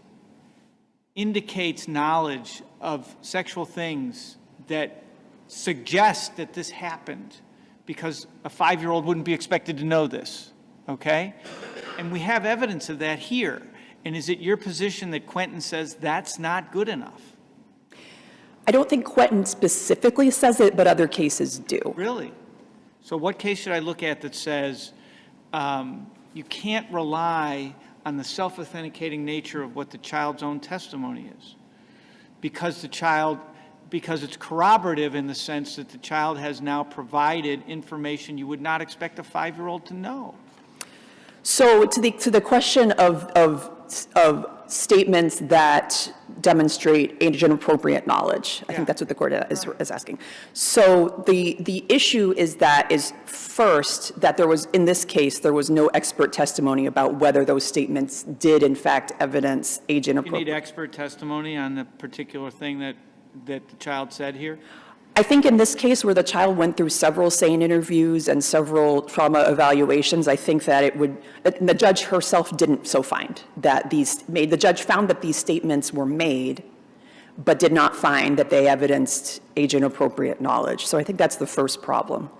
indicates knowledge of sexual things that suggest that this happened, because a 5-year-old wouldn't be expected to know this, okay? And we have evidence of that here. And is it your position that Quentin says that's not good enough? I don't think Quentin specifically says it, but other cases do. Really? So what case should I look at that says you can't rely on the self-authenticating nature of what the child's own testimony is, because it's corroborative in the sense that the child has now provided information you would not expect a 5-year-old to know? So to the question of statements that demonstrate age-inappropriate knowledge, I think that's what the court is asking. So the issue is first that there was, in this case, there was no expert testimony about whether those statements did in fact evidence age inappropriate. You need expert testimony on the particular thing that the child said here? I think in this case, where the child went through several SANE interviews and several trauma evaluations, I think that it would, and the judge herself didn't so find that the judge found that these statements were made, but did not find that they evidenced age inappropriate knowledge. So I think that's the first problem.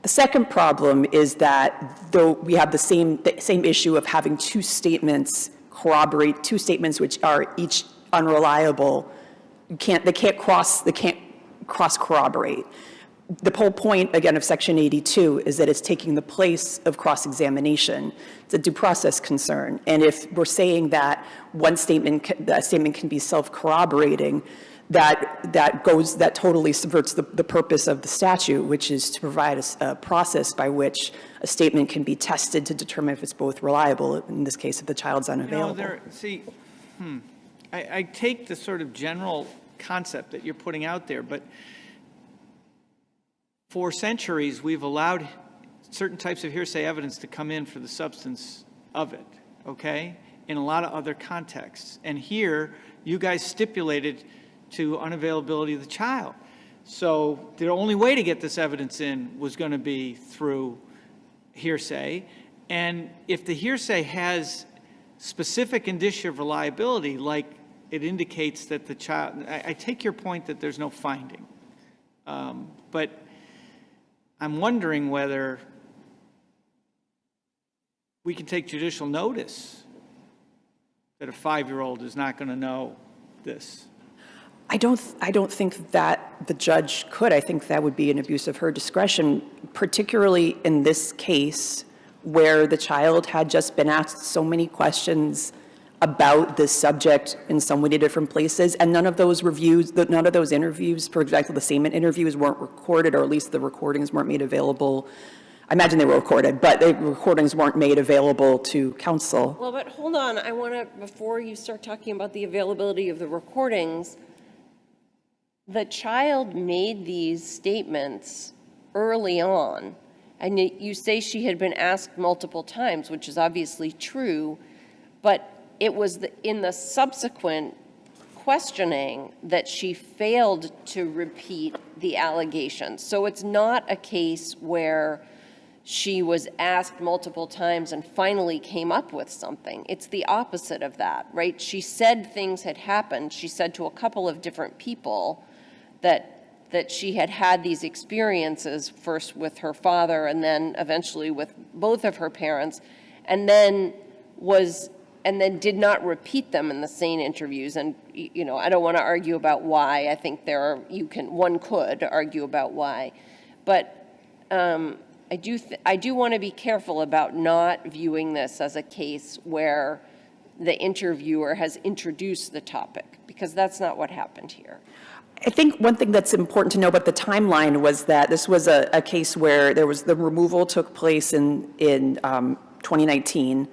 The second problem is that though we have the same issue of having two statements corroborate, two statements which are each unreliable, they can't cross corroborate. The whole point, again, of Section 82 is that it's taking the place of cross-examination. It's a due process concern. And if we're saying that one statement, that statement can be self-corroborating, that totally subverts the purpose of the statute, which is to provide a process by which a statement can be tested to determine if it's both reliable, in this case, if the child's unavailable. I take the sort of general concept that you're putting out there, but for centuries we've allowed certain types of hearsay evidence to come in for the substance of it, okay, in a lot of other contexts. And here you guys stipulated to unavailability of the child. So the only way to get this evidence in was going to be through hearsay. And if the hearsay has specific indicia of reliability, like it indicates that the child, I take your point that there's no finding, but I'm wondering whether we can take judicial notice that a 5-year-old is not going to know this. I don't think that the judge could. I think that would be an abuse of her discretion, particularly in this case where the child had just been asked so many questions about this subject in so many different places, and none of those interviews, for example, the SAMENT interviews weren't recorded, or at least the recordings weren't made available. I imagine they were recorded, but the recordings weren't made available to counsel. Well, but hold on, I want to, before you start talking about the availability of the recordings, the child made these statements early on, and you say she had been asked multiple times, which is obviously true, but it was in the subsequent questioning that she failed to repeat the allegations. So it's not a case where she was asked multiple times and finally came up with something. It's the opposite of that, right? She said things had happened. She said to a couple of different people that she had had these experiences, first with her father and then eventually with both of her parents. And then and then did not repeat them in the same interviews. And, you know, I don't want to argue about why. I think one could argue about why. But I do want to be careful about not viewing this as a case where the interviewer has introduced the topic, because that's not what happened here. I think one thing that's important to know about the timeline was that this was a case where the removal took place in 2019,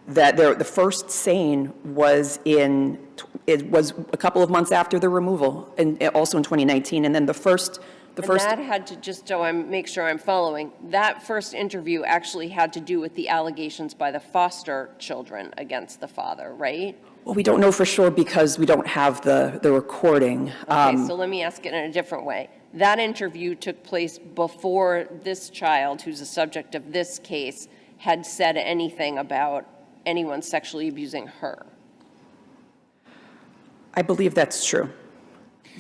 that the first sane was it was a couple of months after the removal, and also in 2019, and then the first. And that had to, just so I make sure I'm following, that first interview actually had to do with the allegations by the foster children against the father, right? Well, we don't know for sure because we don't have the recording. Okay, so let me ask it in a different way. That interview took place before this child, who's the subject of this case, had said anything about anyone sexually abusing her. I believe that's true,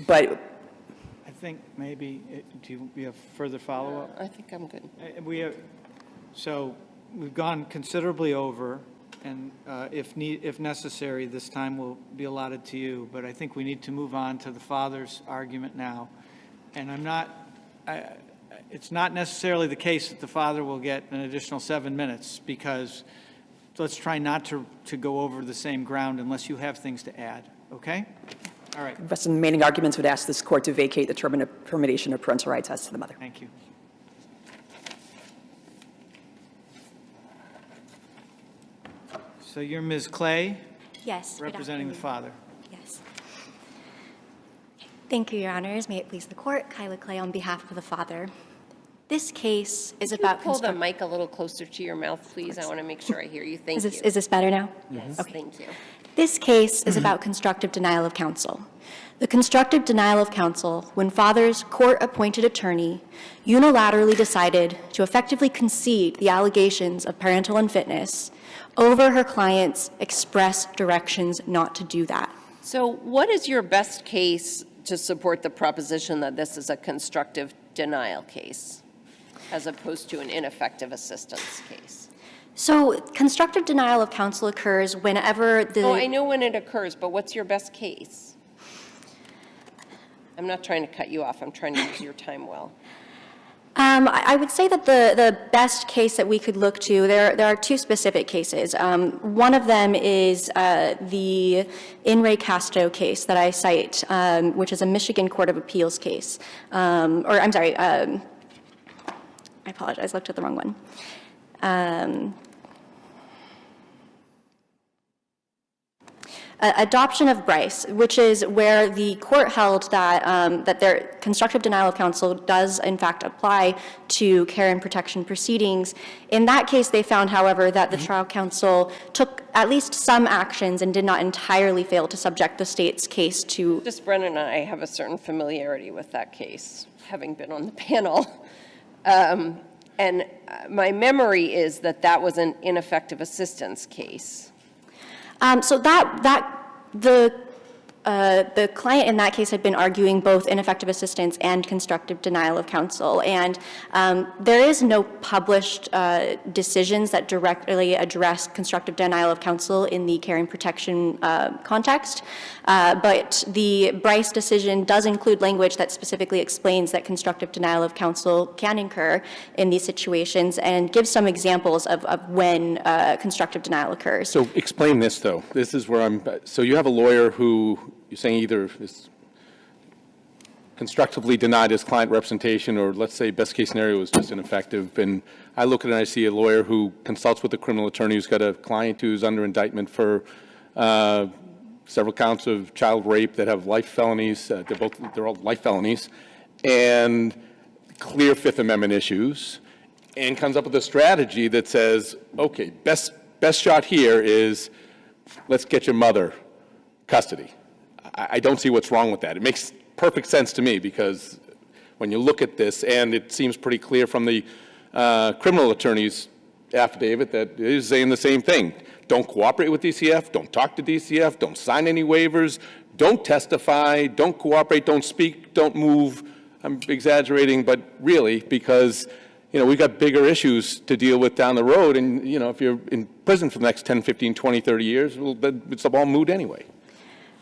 but I think maybe, do you have further follow-up? I think I'm good. So we've gone considerably over, and if necessary, this time will be allotted to you, but I think we need to move on to the father's argument now. And it's not necessarily the case that the father will get an additional 7 minutes, because let's try not to go over the same ground unless you have things to add, okay? All right. the rest of the remaining arguments would ask this court to vacate the termination of parental rights as to the mother. Thank you. So you're Ms. Clay? Yes. Representing the father. Yes. Thank you, Your Honors. May it please the court. Kyla Clay on behalf of the father. This case is about... Pull the mic a little closer to your mouth, please. I want to make sure I hear you. Thank you. Is this better now? Yes, Okay. thank you. This case is about constructive denial of counsel. The constructive denial of counsel when father's court-appointed attorney unilaterally decided to effectively concede the allegations of parental unfitness over her client's express directions not to do that. So what is your best case to support the proposition that this is a constructive denial case as opposed to an ineffective assistance case? So constructive denial of counsel occurs whenever the... Oh, I know when it occurs, but what's your best case? I'm not trying to cut you off. I'm trying to use your time well. I would say that the best case that we could look to, there are two specific cases. One of them is the In re Castro case that I cite, which is a Michigan Court of Appeals case. I apologize, looked at the wrong one. Adoption of Bryce, which is where the court held that that their constructive denial of counsel does in fact apply to care and protection proceedings. In that case, they found, however, that the trial counsel took at least some actions and did not entirely fail to subject the state's case to... Just Brennan and I have a certain familiarity with that case, having been on the panel. And my memory is that that was an ineffective assistance case. So the client in that case had been arguing both ineffective assistance and constructive denial of counsel, and there is no published decisions that directly address constructive denial of counsel in the care and protection context, but the Bryce decision does include language that specifically explains that constructive denial of counsel can occur in these situations and gives some examples of when constructive denial occurs. So explain this, though. This is where so you have a lawyer who you're saying either is constructively denied his client representation, or let's say best case scenario is just ineffective. And I look at it and I see a lawyer who consults with a criminal attorney who's got a client who's under indictment for several counts of child rape that have life felonies. They're all life felonies, and clear Fifth Amendment issues, and comes up with a strategy that says, okay, best shot here is let's get your mother custody. I don't see what's wrong with that. It makes perfect sense to me, because when you look at this, and it seems pretty clear from the criminal attorney's affidavit that it is saying the same thing. Don't cooperate with DCF, don't talk to DCF, don't sign any waivers, don't testify, don't cooperate, don't speak, don't move. I'm exaggerating, but really, because we've got bigger issues to deal with down the road. And, if you're in prison for the next 10, 15, 20, 30 years, well, then it's all moot anyway.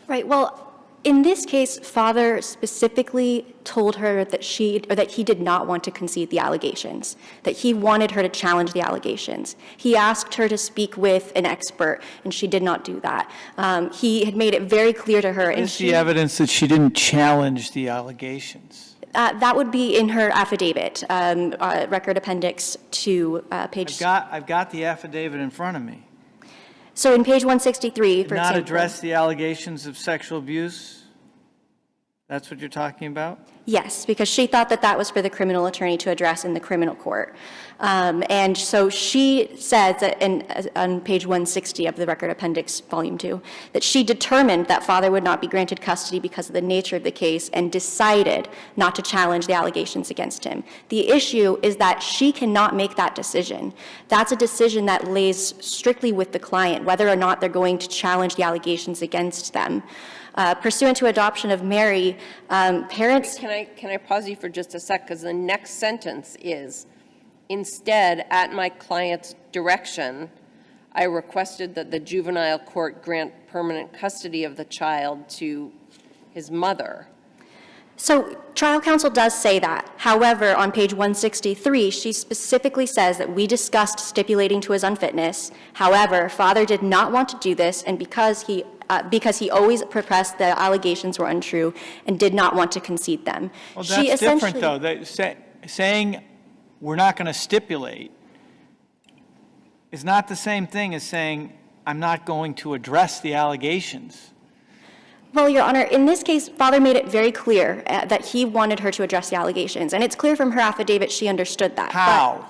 Right. Well, in this case, father specifically told her that he did not want to concede the allegations, that he wanted her to challenge the allegations. He asked her to speak with an expert, and she did not do that. He had made it very clear to her. What is the evidence that she didn't challenge the allegations? That would be in her affidavit, record appendix to page. I've got the affidavit in front of me. So in page 163, for Not example. address the allegations of sexual abuse? That's what you're talking about? Yes, because she thought that that was for the criminal attorney to address in the criminal court. And so she says that on page 160 of the record appendix, volume 2, that she determined that father would not be granted custody because of the nature of the case and decided not to challenge the allegations against him. The issue is that she cannot make that decision. That's a decision that lays strictly with the client, whether or not they're going to challenge the allegations against them. Pursuant to adoption of Mary, parents... Can I pause you for just a sec? Because the next sentence is, instead, at my client's direction, I requested that the juvenile court grant permanent custody of the child to his mother. So trial counsel does say that. However, on page 163, she specifically says that we discussed stipulating to his unfitness. However, father did not want to do this, and because he always professed the allegations were untrue and did not want to concede them. Well, that's different, though. Saying we're not going to stipulate is not the same thing as saying I'm not going to address the allegations. Well, Your Honor, in this case, father made it very clear that he wanted her to address the allegations, and it's clear from her affidavit she understood that. How?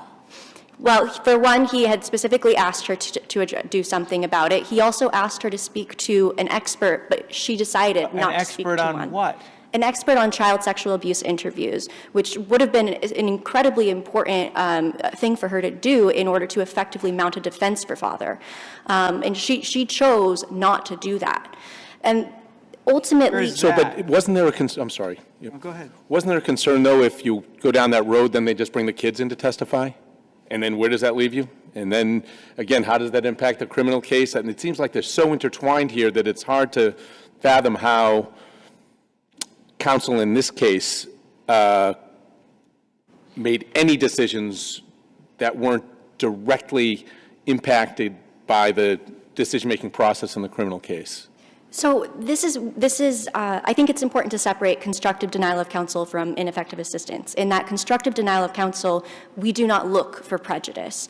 Well, for one, he had specifically asked her to do something about it. He also asked her to speak to an expert, but she decided not to speak to one. An expert on what? An expert on child sexual abuse interviews, which would have been an incredibly important thing for her to do in order to effectively mount a defense for father. And she chose not to do that. And ultimately... But wasn't there a concern? I'm sorry. Go ahead. Wasn't there a concern, though, if you go down that road, then they just bring the kids in to testify? And then where does that leave you? And then, again, how does that impact the criminal case? And it seems like they're so intertwined here that it's hard to fathom how counsel in this case made any decisions that weren't directly impacted by the decision-making process in the criminal case. So this is I think it's important to separate constructive denial of counsel from ineffective assistance. In that constructive denial of counsel, we do not look for prejudice.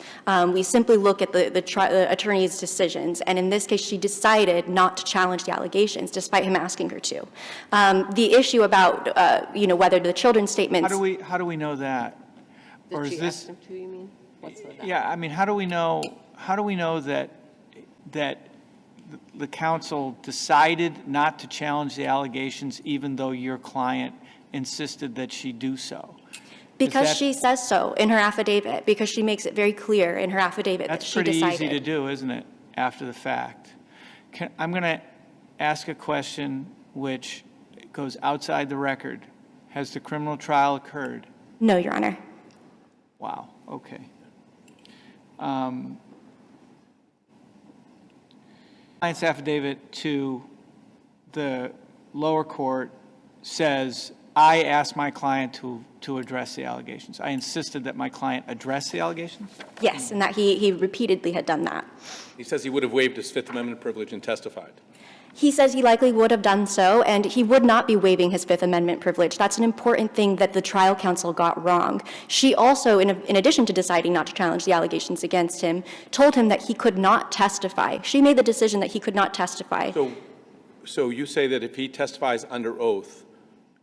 We simply look at the attorney's decisions, and in this case, she decided not to challenge the allegations, despite him asking her to. The issue about whether the children's statements. How do we know that? Or is this? Ask him to, you mean? What's that? Yeah, I mean, how do we know that the counsel decided not to challenge the allegations even though your client insisted that she do so? Because she says so in her affidavit, because she makes it very clear in her affidavit that she decided. That's pretty easy to do, isn't it, after the fact? I'm going to ask a question which goes outside the record. Has the criminal trial occurred? No, Your Honor. Wow, okay. Client's affidavit to the lower court says, I asked my client to address the allegations. I insisted that my client address the allegations? Yes, and that he repeatedly had done that. He says he would have waived his Fifth Amendment privilege and testified. He says he likely would have done so, and he would not be waiving his Fifth Amendment privilege. That's an important thing that the trial counsel got wrong. She also, in addition to deciding not to challenge the allegations against him, told him that he could not testify. She made the decision that he could not testify. So you say that if he testifies under oath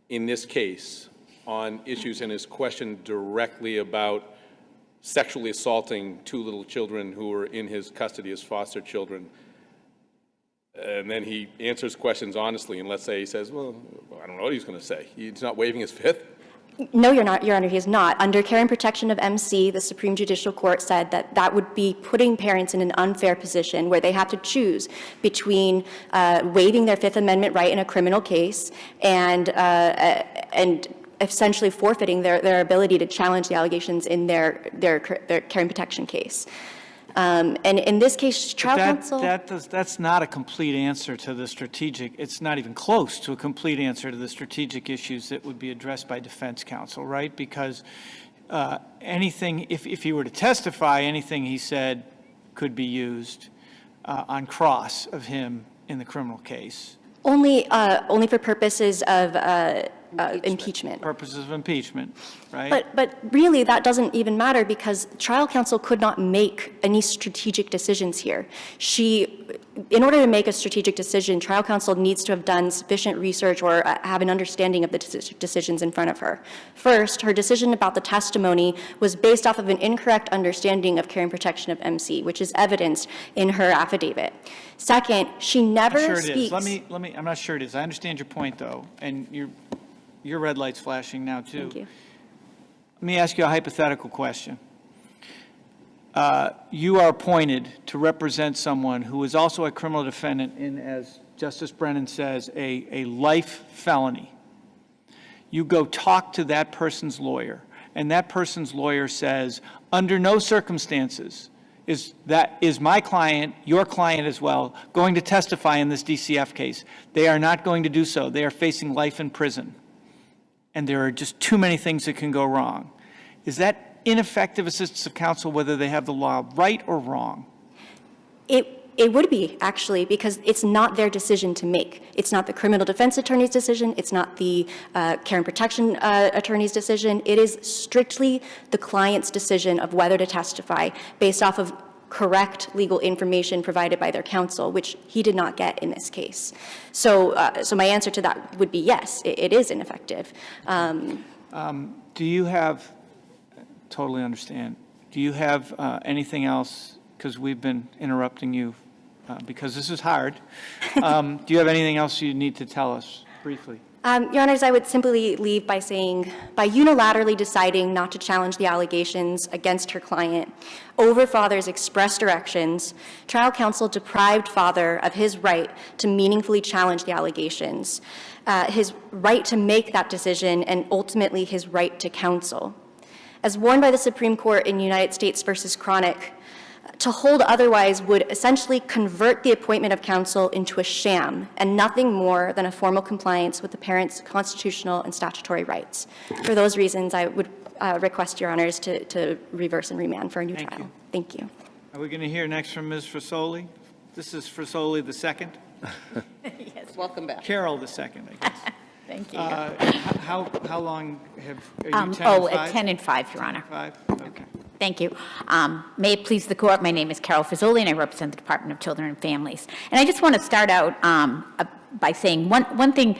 in this case on issues and is questioned directly about sexually assaulting two little children who were in his custody as foster children, and then he answers questions honestly, and let's say he says, well, I don't know what he's going to say. He's not waiving his Fifth? No, Your Honor, he is not. Under care and protection of MC, the Supreme Judicial Court said that that would be putting parents in an unfair position where they have to choose between waiving their Fifth Amendment right in a criminal case and essentially forfeiting their ability to challenge the allegations in their care and protection case. And in this case, trial counsel... That's not a complete answer to the strategic, it's not even close to a complete answer to the strategic issues that would be addressed by defense counsel, right? Because anything, if he were to testify, anything he said could be used on cross of him in the criminal case. Only for purposes of impeachment. Purposes of impeachment, right? But really, that doesn't even matter because trial counsel could not make any strategic decisions here. In order to make a strategic decision, trial counsel needs to have done sufficient research or have an understanding of the decisions in front of her. First, her decision about the testimony was based off of an incorrect understanding of care and protection of MC, which is evidenced in her affidavit. Second, she never speaks. I'm not sure it is. I understand your point, though, and your red light's flashing now, too. Thank you. Let me ask you a hypothetical question. You are appointed to represent someone who is also a criminal defendant in, as Justice Brennan says, a life felony. You go talk to that person's lawyer, and that person's lawyer says, under no circumstances is my client, your client as well, going to testify in this DCF case. They are not going to do so. They are facing life in prison. And there are just too many things that can go wrong. Is that ineffective assistance of counsel, whether they have the law right or wrong? It would be, actually, because it's not their decision to make. It's not the criminal defense attorney's decision. It's not the care and protection attorney's decision. It is strictly the client's decision of whether to testify based off of correct legal information provided by their counsel, which he did not get in this case. So my answer to that would be yes, it is ineffective. Do you have, totally understand, do you have anything else, because we've been interrupting you because this is hard, do you have anything else you need to tell us briefly? Your Honors, I would simply leave by saying, by unilaterally deciding not to challenge the allegations against her client over father's express directions, trial counsel deprived father of his right to meaningfully challenge the allegations, his right to make that decision, and ultimately his right to counsel. As warned by the Supreme Court in United States versus Chronic, to hold otherwise would essentially convert the appointment of counsel into a sham and nothing more than a formal compliance with the parent's constitutional and statutory rights. For those reasons, I would request Your Honors to reverse and remand for a new trial. Thank you. Are we going to hear next from Ms. Frisoli? This is Frisoli the second? Yes, welcome back. Carol the second, I guess. Thank you. How long are you 10 at and 5? 10 and 5, Your Honor. 5? Okay. Thank you. May it please the court, my name is Carol Frisoli, and I represent the Department of Children and Families. And I just want to start out by saying one thing,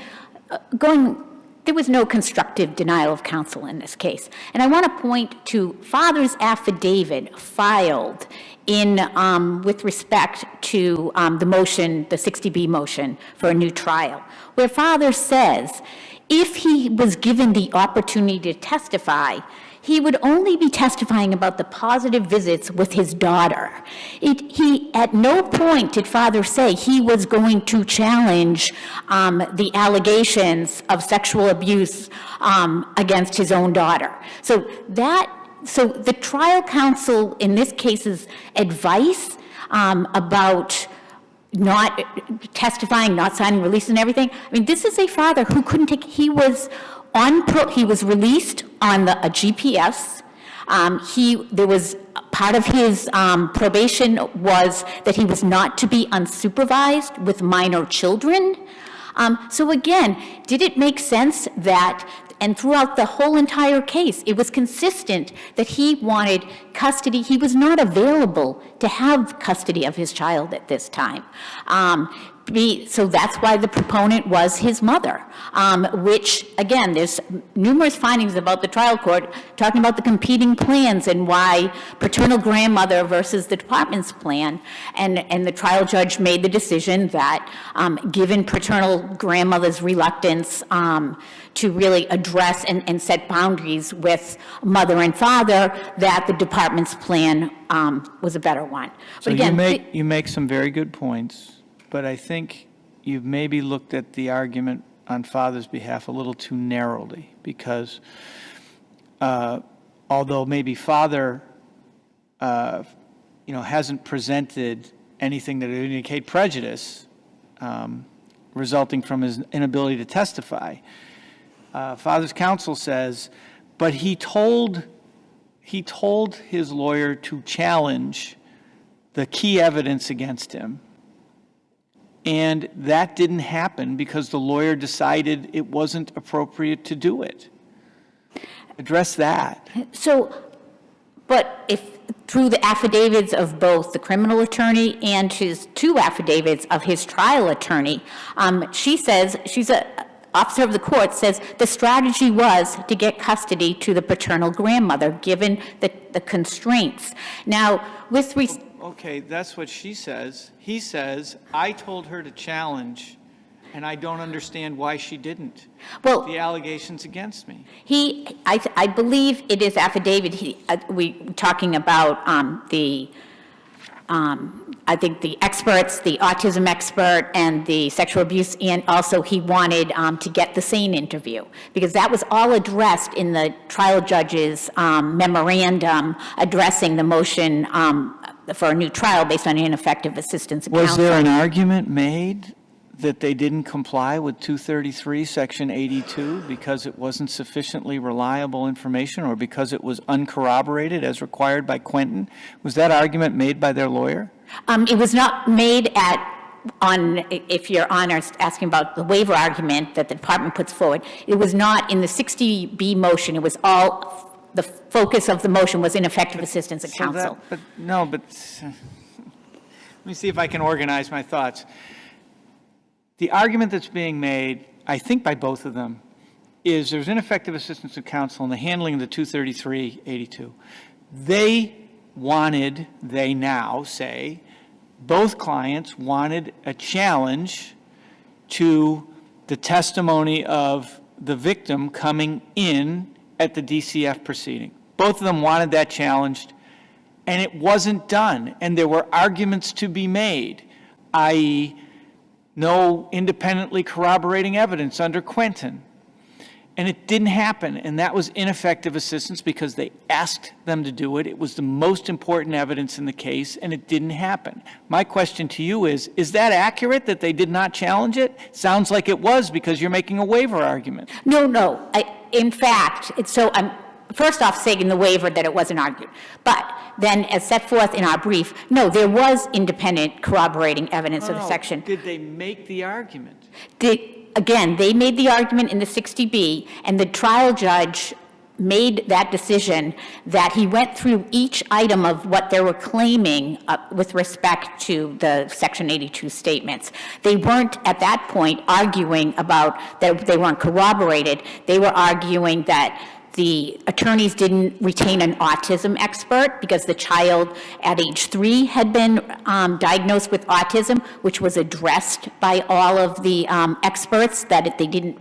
there was no constructive denial of counsel in this case. And I want to point to father's affidavit filed in, with respect to the motion, the 60B motion for a new trial, where father says, if he was given the opportunity to testify, he would only be testifying about the positive visits with his daughter. He, at no point did father say he was going to challenge the allegations of sexual abuse against his own daughter. So the trial counsel in this case's advice about not testifying, not signing releases and everything, I mean, this is a father who couldn't take, he was released on a GPS. There was part of his probation was that he was not to be unsupervised with minor children. So again, did it make sense that, and throughout the whole entire case, it was consistent that he wanted custody. He was not available to have custody of his child at this time. So that's why the proponent was his mother, which, again, there's numerous findings about the trial court talking about the competing plans and why paternal grandmother versus the department's plan, and the trial judge made the decision that, given paternal grandmother's reluctance to really address and set boundaries with mother and father, that the department's plan was a better one. So but again, you make some very good points. But I think you've maybe looked at the argument on father's behalf a little too narrowly, because although maybe father, hasn't presented anything that would indicate prejudice resulting from his inability to testify, father's counsel says, but he told his lawyer to challenge the key evidence against him. And that didn't happen because the lawyer decided it wasn't appropriate to do it. Address that. So, but if through the affidavits of both the criminal attorney and his two affidavits of his trial attorney, she says, she's an officer of the court, says the strategy was to get custody to the paternal grandmother, given the constraints. Now, Okay, that's what she says. He says, I told her to challenge, and I don't understand why she didn't. Well, the allegations against me. I believe it is affidavit. We talking about I think the experts, the autism expert and the sexual abuse, and also he wanted to get the SANE interview, because that was all addressed in the trial judge's memorandum addressing the motion for a new trial based on ineffective assistance of counsel. Was there an argument made that they didn't comply with 233, Section 82, because it wasn't sufficiently reliable information or because it was uncorroborated as required by Quentin? Was that argument made by their lawyer? It was not made if Your Honor is asking about the waiver argument that the department puts forward. It was not in the 60B motion. It was all, the focus of the motion was ineffective assistance of counsel. Let me see if I can organize my thoughts. The argument that's being made, I think by both of them, is there's ineffective assistance of counsel in the handling of the 233-82. They now say, both clients wanted a challenge to the testimony of the victim coming in at the DCF proceeding. Both of them wanted that challenged, and it wasn't done. And there were arguments to be made, i.e., no independently corroborating evidence under Quentin. And it didn't happen, and that was ineffective assistance because they asked them to do it. It was the most important evidence in the case, and it didn't happen. My question to you is that accurate that they did not challenge it? Sounds like it was, because you're making a waiver argument. No. In fact, I'm first off saying in the waiver that it wasn't argued. But then, as set forth in our brief, no, there was independent corroborating evidence of the section. Did they make the argument? Again, they made the argument in the 60B, and the trial judge made that decision that he went through each item of what they were claiming with respect to the Section 82 statements. They weren't, at that point, arguing about that they weren't corroborated. They were arguing that the attorneys didn't retain an autism expert because the child at age 3 had been diagnosed with autism, which was addressed by all of the experts, that they didn't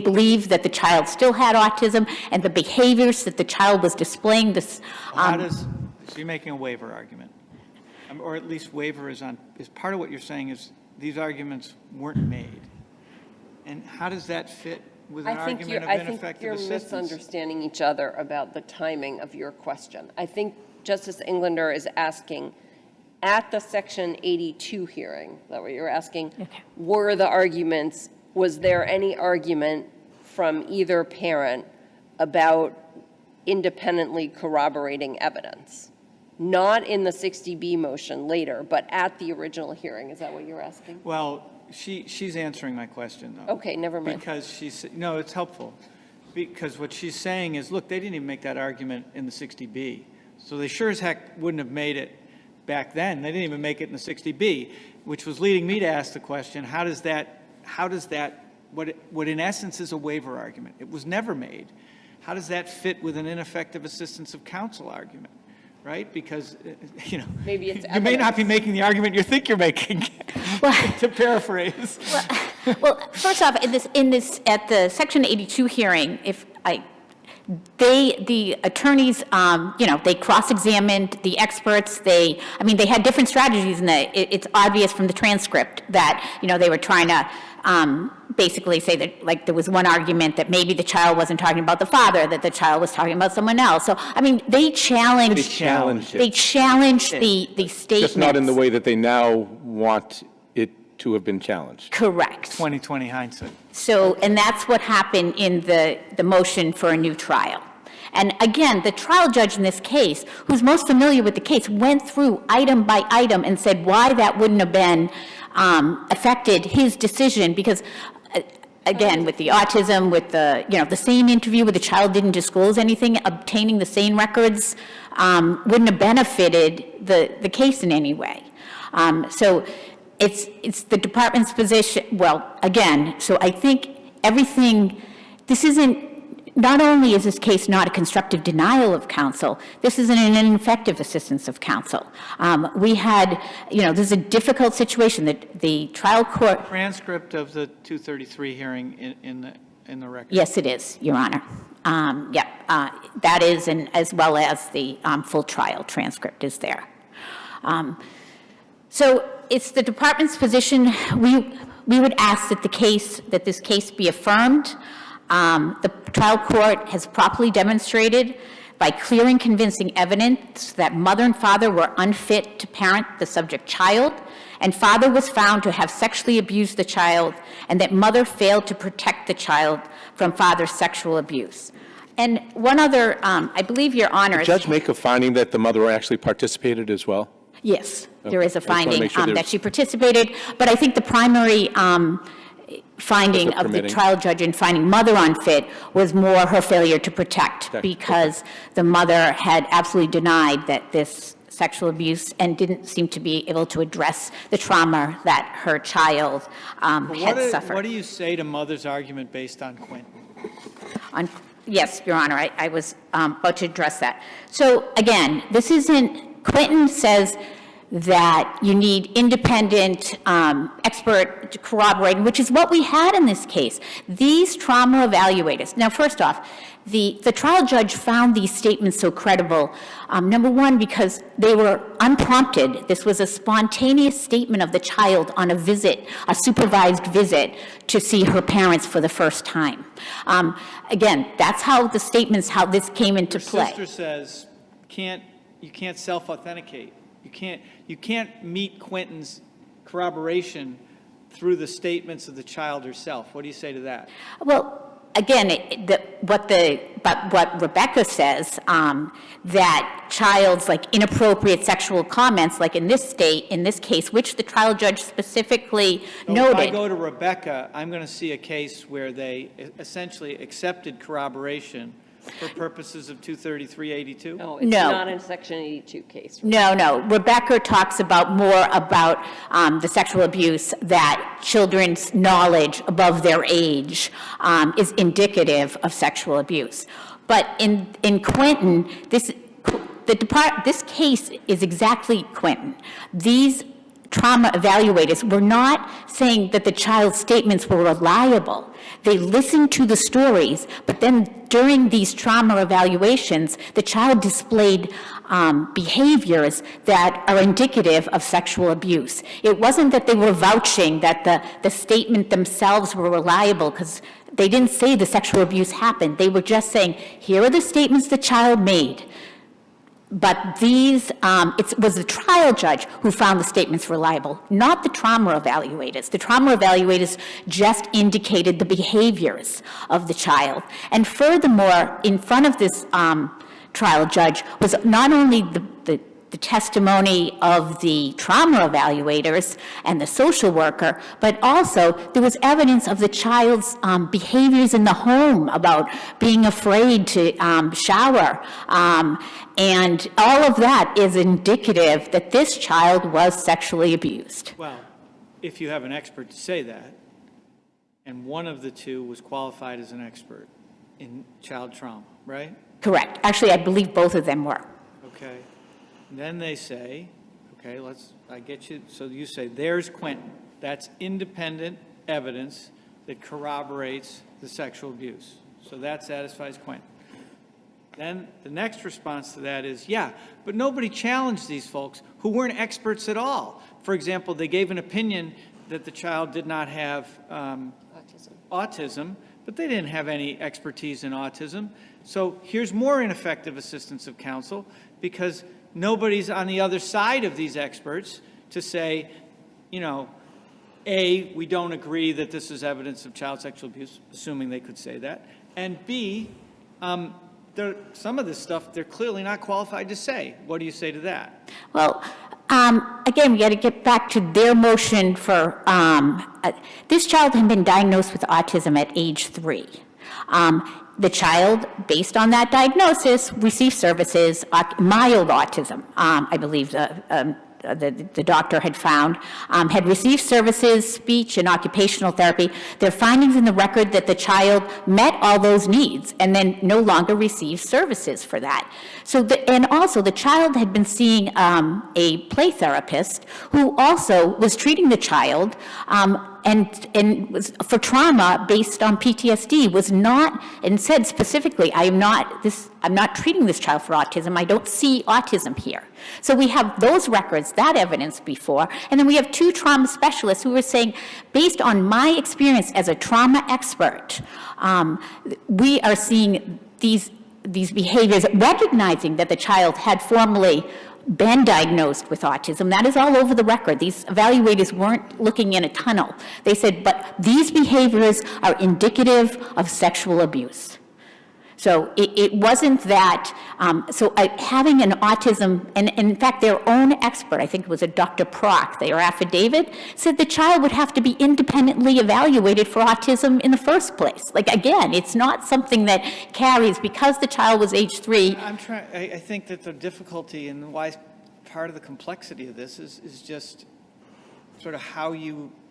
believe that the child still had autism, and the behaviors that the child was displaying. So you're making a waiver argument, or at least waiver is part of what you're saying is these arguments weren't made. And how does that fit with an argument of ineffective assistance? I think you're misunderstanding each other about the timing of your question. I think Justice Englander is asking, at the Section 82 hearing, is that what you're asking? Okay. Was there any argument from either parent about independently corroborating evidence? Not in the 60B motion later, but at the original hearing. Is that what you're asking? Well, she's answering my question, though. Okay, never mind. Because no, it's helpful. Because what she's saying is, look, they didn't even make that argument in the 60B. So they sure as heck wouldn't have made it back then. They didn't even make it in the 60B, which was leading me to ask the question, how does that, what in essence is a waiver argument? It was never made. How does that fit with an ineffective assistance of counsel argument? Right? Because, maybe it's you may not be making the argument you think you're making, to paraphrase. Well, first off, at the Section 82 hearing, the attorneys, they cross-examined the experts. They had different strategies, and it's obvious from the transcript that, they were trying to basically say that, like, there was one argument that maybe the child wasn't talking about the father, that the child was talking about someone else. So, they challenged the statements. Just not in the way that they now want it to have been challenged. Correct. 20/20 hindsight. So, and that's what happened in the motion for a new trial. And again, the trial judge in this case, who's most familiar with the case, went through item by item and said why that wouldn't have been affected his decision, because again, with the autism, with the, the same interview where the child didn't disclose anything, obtaining the same records wouldn't have benefited the case in any way. So it's the department's position, well, again, so I think everything, this isn't, not only is this case not a constructive denial of counsel, this is an ineffective assistance of counsel. We had, this is a difficult situation that the trial court. Transcript of the 233 hearing in the record. Yes, it is, Your Honor. That is, and as well as the full trial transcript is there. So it's the department's position. We would ask that this case be affirmed. The trial court has properly demonstrated by clear and convincing evidence that mother and father were unfit to parent the subject child, and father was found to have sexually abused the child, and that mother failed to protect the child from father's sexual abuse. And one other, I believe, Your Honor. Did the judge make a finding that the mother actually participated as well? Yes, Okay. there is a finding Make sure that she participated, but I think the primary finding of the permitting. trial judge in finding mother unfit was more her failure to protect, because the mother had absolutely denied that this sexual abuse and didn't seem to be able to address the trauma that her child had suffered. What do you say to mother's argument based on Quentin? Yes, Your Honor, I was about to address that. So again, this isn't, Quentin says that you need independent expert corroborating, which is what we had in this case. These trauma evaluators. Now, first off, the trial judge found these statements so credible, number one, because they were unprompted. This was a spontaneous statement of the child on a visit, a supervised visit, to see her parents for the first time. Again, that's how the statements, how this came into play. Her sister says, you can't self-authenticate. You can't meet Quentin's corroboration through the statements of the child herself. What do you say to that? Well, again, what Rebecca says, that child's like inappropriate sexual comments, like in this case, which the trial judge specifically noted. If I go to Rebecca, I'm going to see a case where they essentially accepted corroboration for purposes of 233-82? No, it's not in Section 82 case. No. Rebecca talks about more about the sexual abuse, that children's knowledge above their age is indicative of sexual abuse. But in Quentin, this case is exactly Quentin. These trauma evaluators were not saying that the child's statements were reliable. They listened to the stories, but then during these trauma evaluations, the child displayed behaviors that are indicative of sexual abuse. It wasn't that they were vouching that the statement themselves were reliable, because they didn't say the sexual abuse happened. They were just saying, here are the statements the child made. But it was the trial judge who found the statements reliable, not the trauma evaluators. The trauma evaluators just indicated the behaviors of the child. And furthermore, in front of this trial judge was not only the testimony of the trauma evaluators and the social worker, but also there was evidence of the child's behaviors in the home, about being afraid to shower. And all of that is indicative that this child was sexually abused. Well, if you have an expert to say that, and one of the two was qualified as an expert in child trauma, right? Correct. Actually, I believe both of them were. Okay. And then they say, okay, I get you. So you say, there's Quentin. That's independent evidence that corroborates the sexual abuse. So that satisfies Quentin. Then the next response to that is, yeah, but nobody challenged these folks who weren't experts at all. For example, they gave an opinion that the child did not have autism, but they didn't have any expertise in autism. So here's more ineffective assistance of counsel, because nobody's on the other side of these experts to say, you know, A, we don't agree that this is evidence of child sexual abuse, assuming they could say that, and B, some of this stuff they're clearly not qualified to say. What do you say to that? Well, again, we got to get back to their motion for, this child had been diagnosed with autism at age 3. The child, based on that diagnosis, received services, mild autism, I believe the doctor had found, had received services, speech and occupational therapy. There are findings in the record that the child met all those needs and then no longer received services for that. So, and also the child had been seeing a play therapist who also was treating the child and was for trauma based on PTSD, was not, and said specifically, I'm not treating this child for autism. I don't see autism here. So we have those records, that evidence before, and then we have 2 trauma specialists who were saying, based on my experience as a trauma expert, we are seeing these behaviors, recognizing that the child had formerly been diagnosed with autism. That is all over the record. These evaluators weren't looking in a tunnel. They said, but these behaviors are indicative of sexual abuse. So it wasn't that, having an autism, and in fact their own expert, I think it was a Dr. Prock, their affidavit, said the child would have to be independently evaluated for autism in the first place. Like, again, it's not something that carries because the child was age 3. I think that the difficulty and why part of the complexity of this is just sort of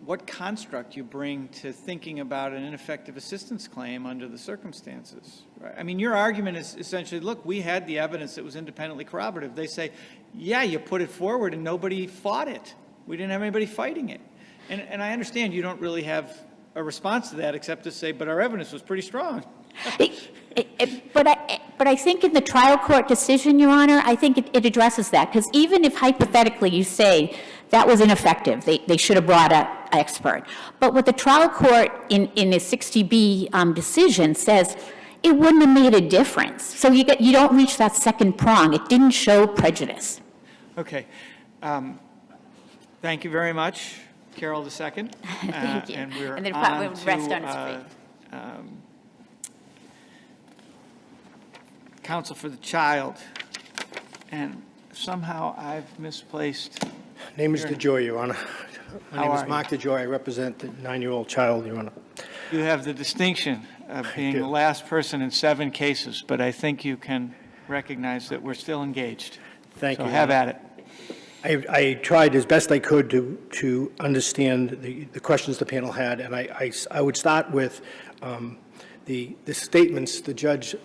what construct you bring to thinking about an ineffective assistance claim under the circumstances. Right? I mean, your argument is essentially, look, we had the evidence that was independently corroborative. They say, yeah, you put it forward and nobody fought it. We didn't have anybody fighting it. And I understand you don't really have a response to that except to say, but our evidence was pretty strong. But I think in the trial court decision, Your Honor, I think it addresses that, because even if hypothetically you say that was ineffective, they should have brought an expert. But what the trial court in a 60B decision says, it wouldn't have made a difference. So you don't reach that second prong. It didn't show prejudice. Okay. Thank you very much, Carol II. Thank you. And we're and the on department to, would rest on its feet. Counsel for the child. And somehow I've misplaced. Name is DeJoy, Your Honor. My name is Mark you? DeJoy. I represent the 9-year-old child, Your Honor. You have the distinction of being the last person in 7 cases, but I think you can recognize that we're still engaged. Thank you. So have at it. I tried as best I could to understand the questions the panel had, and I would start with the statements the judge,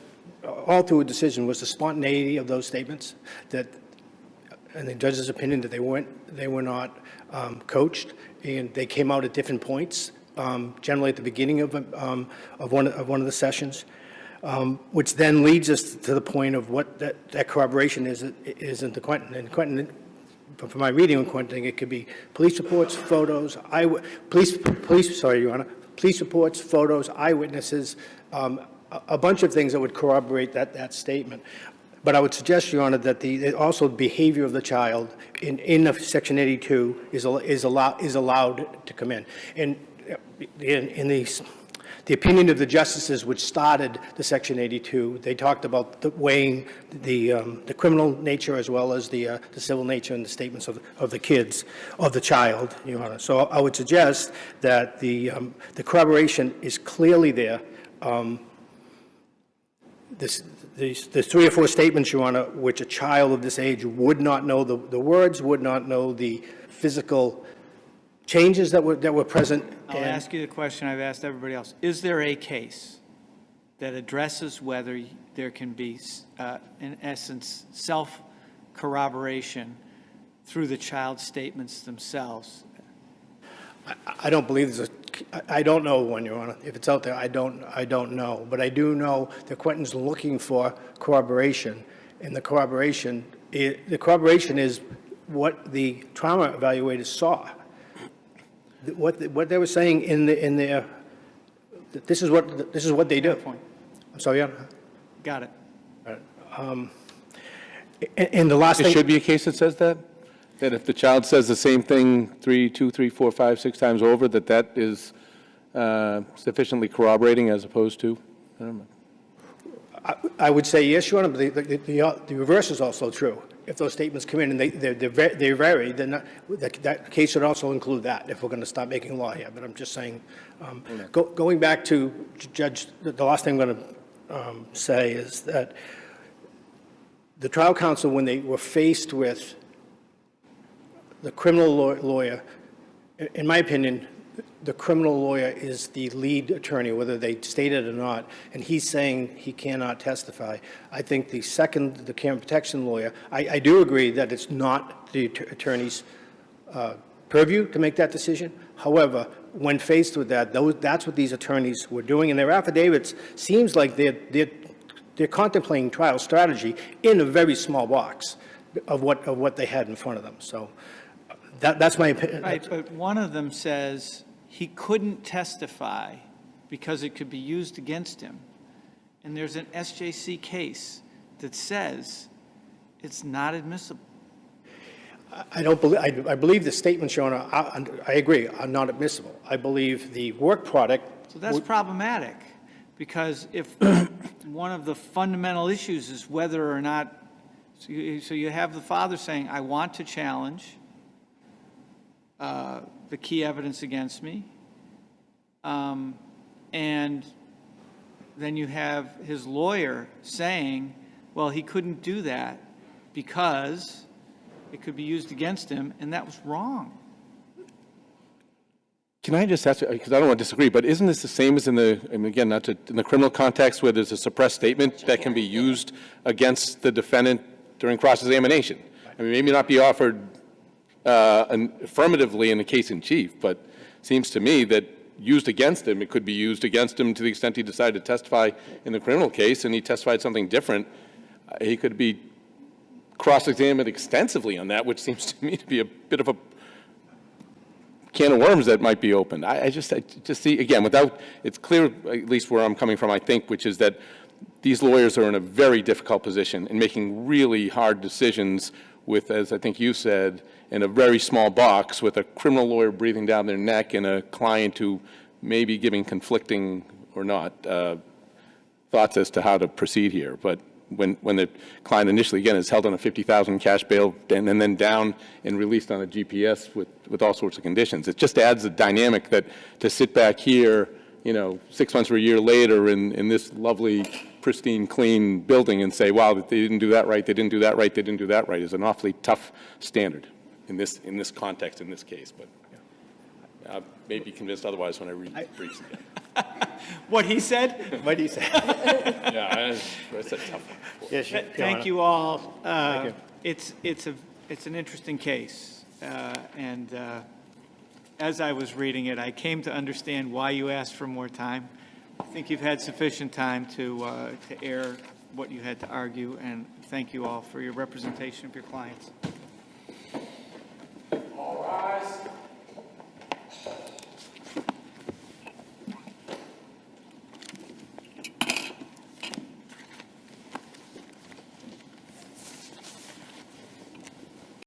all through a decision, was the spontaneity of those statements, that, in the judge's opinion, that they were not coached, and they came out at different points, generally at the beginning of one of the sessions, which then leads us to the point of what that corroboration is in the Quentin. And Quentin, from my reading on Quentin, it could be police reports, photos, Your Honor, police reports, photos, eyewitnesses, a bunch of things that would corroborate that statement. But I would suggest, Your Honor, that also the behavior of the child in Section 82 is allowed to come in. And in the opinion of the justices which started the Section 82, they talked about weighing the criminal nature as well as the civil nature in the statements of the kids, of the child, Your Honor. So I would suggest that the corroboration is clearly there. There's 3 or 4 statements, Your Honor, which a child of this age would not know the words, would not know the physical changes that were present. I'll ask you the question I've asked everybody else. Is there a case that addresses whether there can be, in essence, self-corroboration through the child's statements themselves? I don't believe there's I don't know one, Your Honor. If it's out there, I don't know. But I do know that Quentin's looking for corroboration, and the corroboration is what the trauma evaluators saw. What they were saying in their, this is what they do. I'm sorry, Your Honor. Got it. And the last There thing. should be a case that says that? That if the child says the same thing 2, 3, 4, 5, 6 times over, that is sufficiently corroborating as opposed to? I don't know. I would say yes, Your Honor, but the reverse is also true. If those statements come in and they vary, then that case should also include that, if we're going to start making law here. But I'm just saying, going back to Judge, the last thing I'm going to say is that the trial counsel, when they were faced with the criminal lawyer, in my opinion, the criminal lawyer is the lead attorney, whether they state it or not, and he's saying he cannot testify. I think the camera protection lawyer, I do agree that it's not the attorney's purview to make that decision. However, when faced with that, that's what these attorneys were doing, and their affidavits seems like they're contemplating trial strategy in a very small box of what they had in front of them. So that's my opinion. Right, but one of them says he couldn't testify because it could be used against him. And there's an SJC case that says it's not admissible. I believe the statements, Your Honor, I agree, are not admissible. I believe the work product. So that's problematic, because if one of the fundamental issues is whether or not, so you have the father saying, I want to challenge the key evidence against me, and then you have his lawyer saying, well, he couldn't do that because it could be used against him, and that was wrong. Can I just ask, because I don't want to disagree, but isn't this the same as in the, and again, in the criminal context where there's a suppressed statement that can be used against the defendant during cross-examination? I mean, maybe not be offered affirmatively in the case in chief, but it seems to me that used against him, it could be used against him to the extent he decided to testify in the criminal case and he testified something different. He could be cross-examined extensively on that, which seems to me to be a bit of a can of worms that might be opened. I just see, again, it's clear, at least where I'm coming from, I think, which is that these lawyers are in a very difficult position in making really hard decisions with, as I think you said, in a very small box with a criminal lawyer breathing down their neck and a client who may be giving conflicting or not thoughts as to how to proceed here. But when the client initially, again, is held on a $50,000 cash bail and then down and released on a GPS with all sorts of conditions, it just adds a dynamic that to sit back here, 6 months or a year later in this lovely, pristine, clean building and say, wow, they didn't do that right, they didn't do that right, they didn't do that right, is an awfully tough standard in this context, in this case. But I may be convinced otherwise when I read the briefs again. What he said? What he said. Yeah, it's a tough one. Yes, Thank you all. Thank you. It's an interesting case, and as I was reading it, I came to understand why you asked for more time. I think you've had sufficient time to air what you had to argue, and thank you all for your representation of your clients.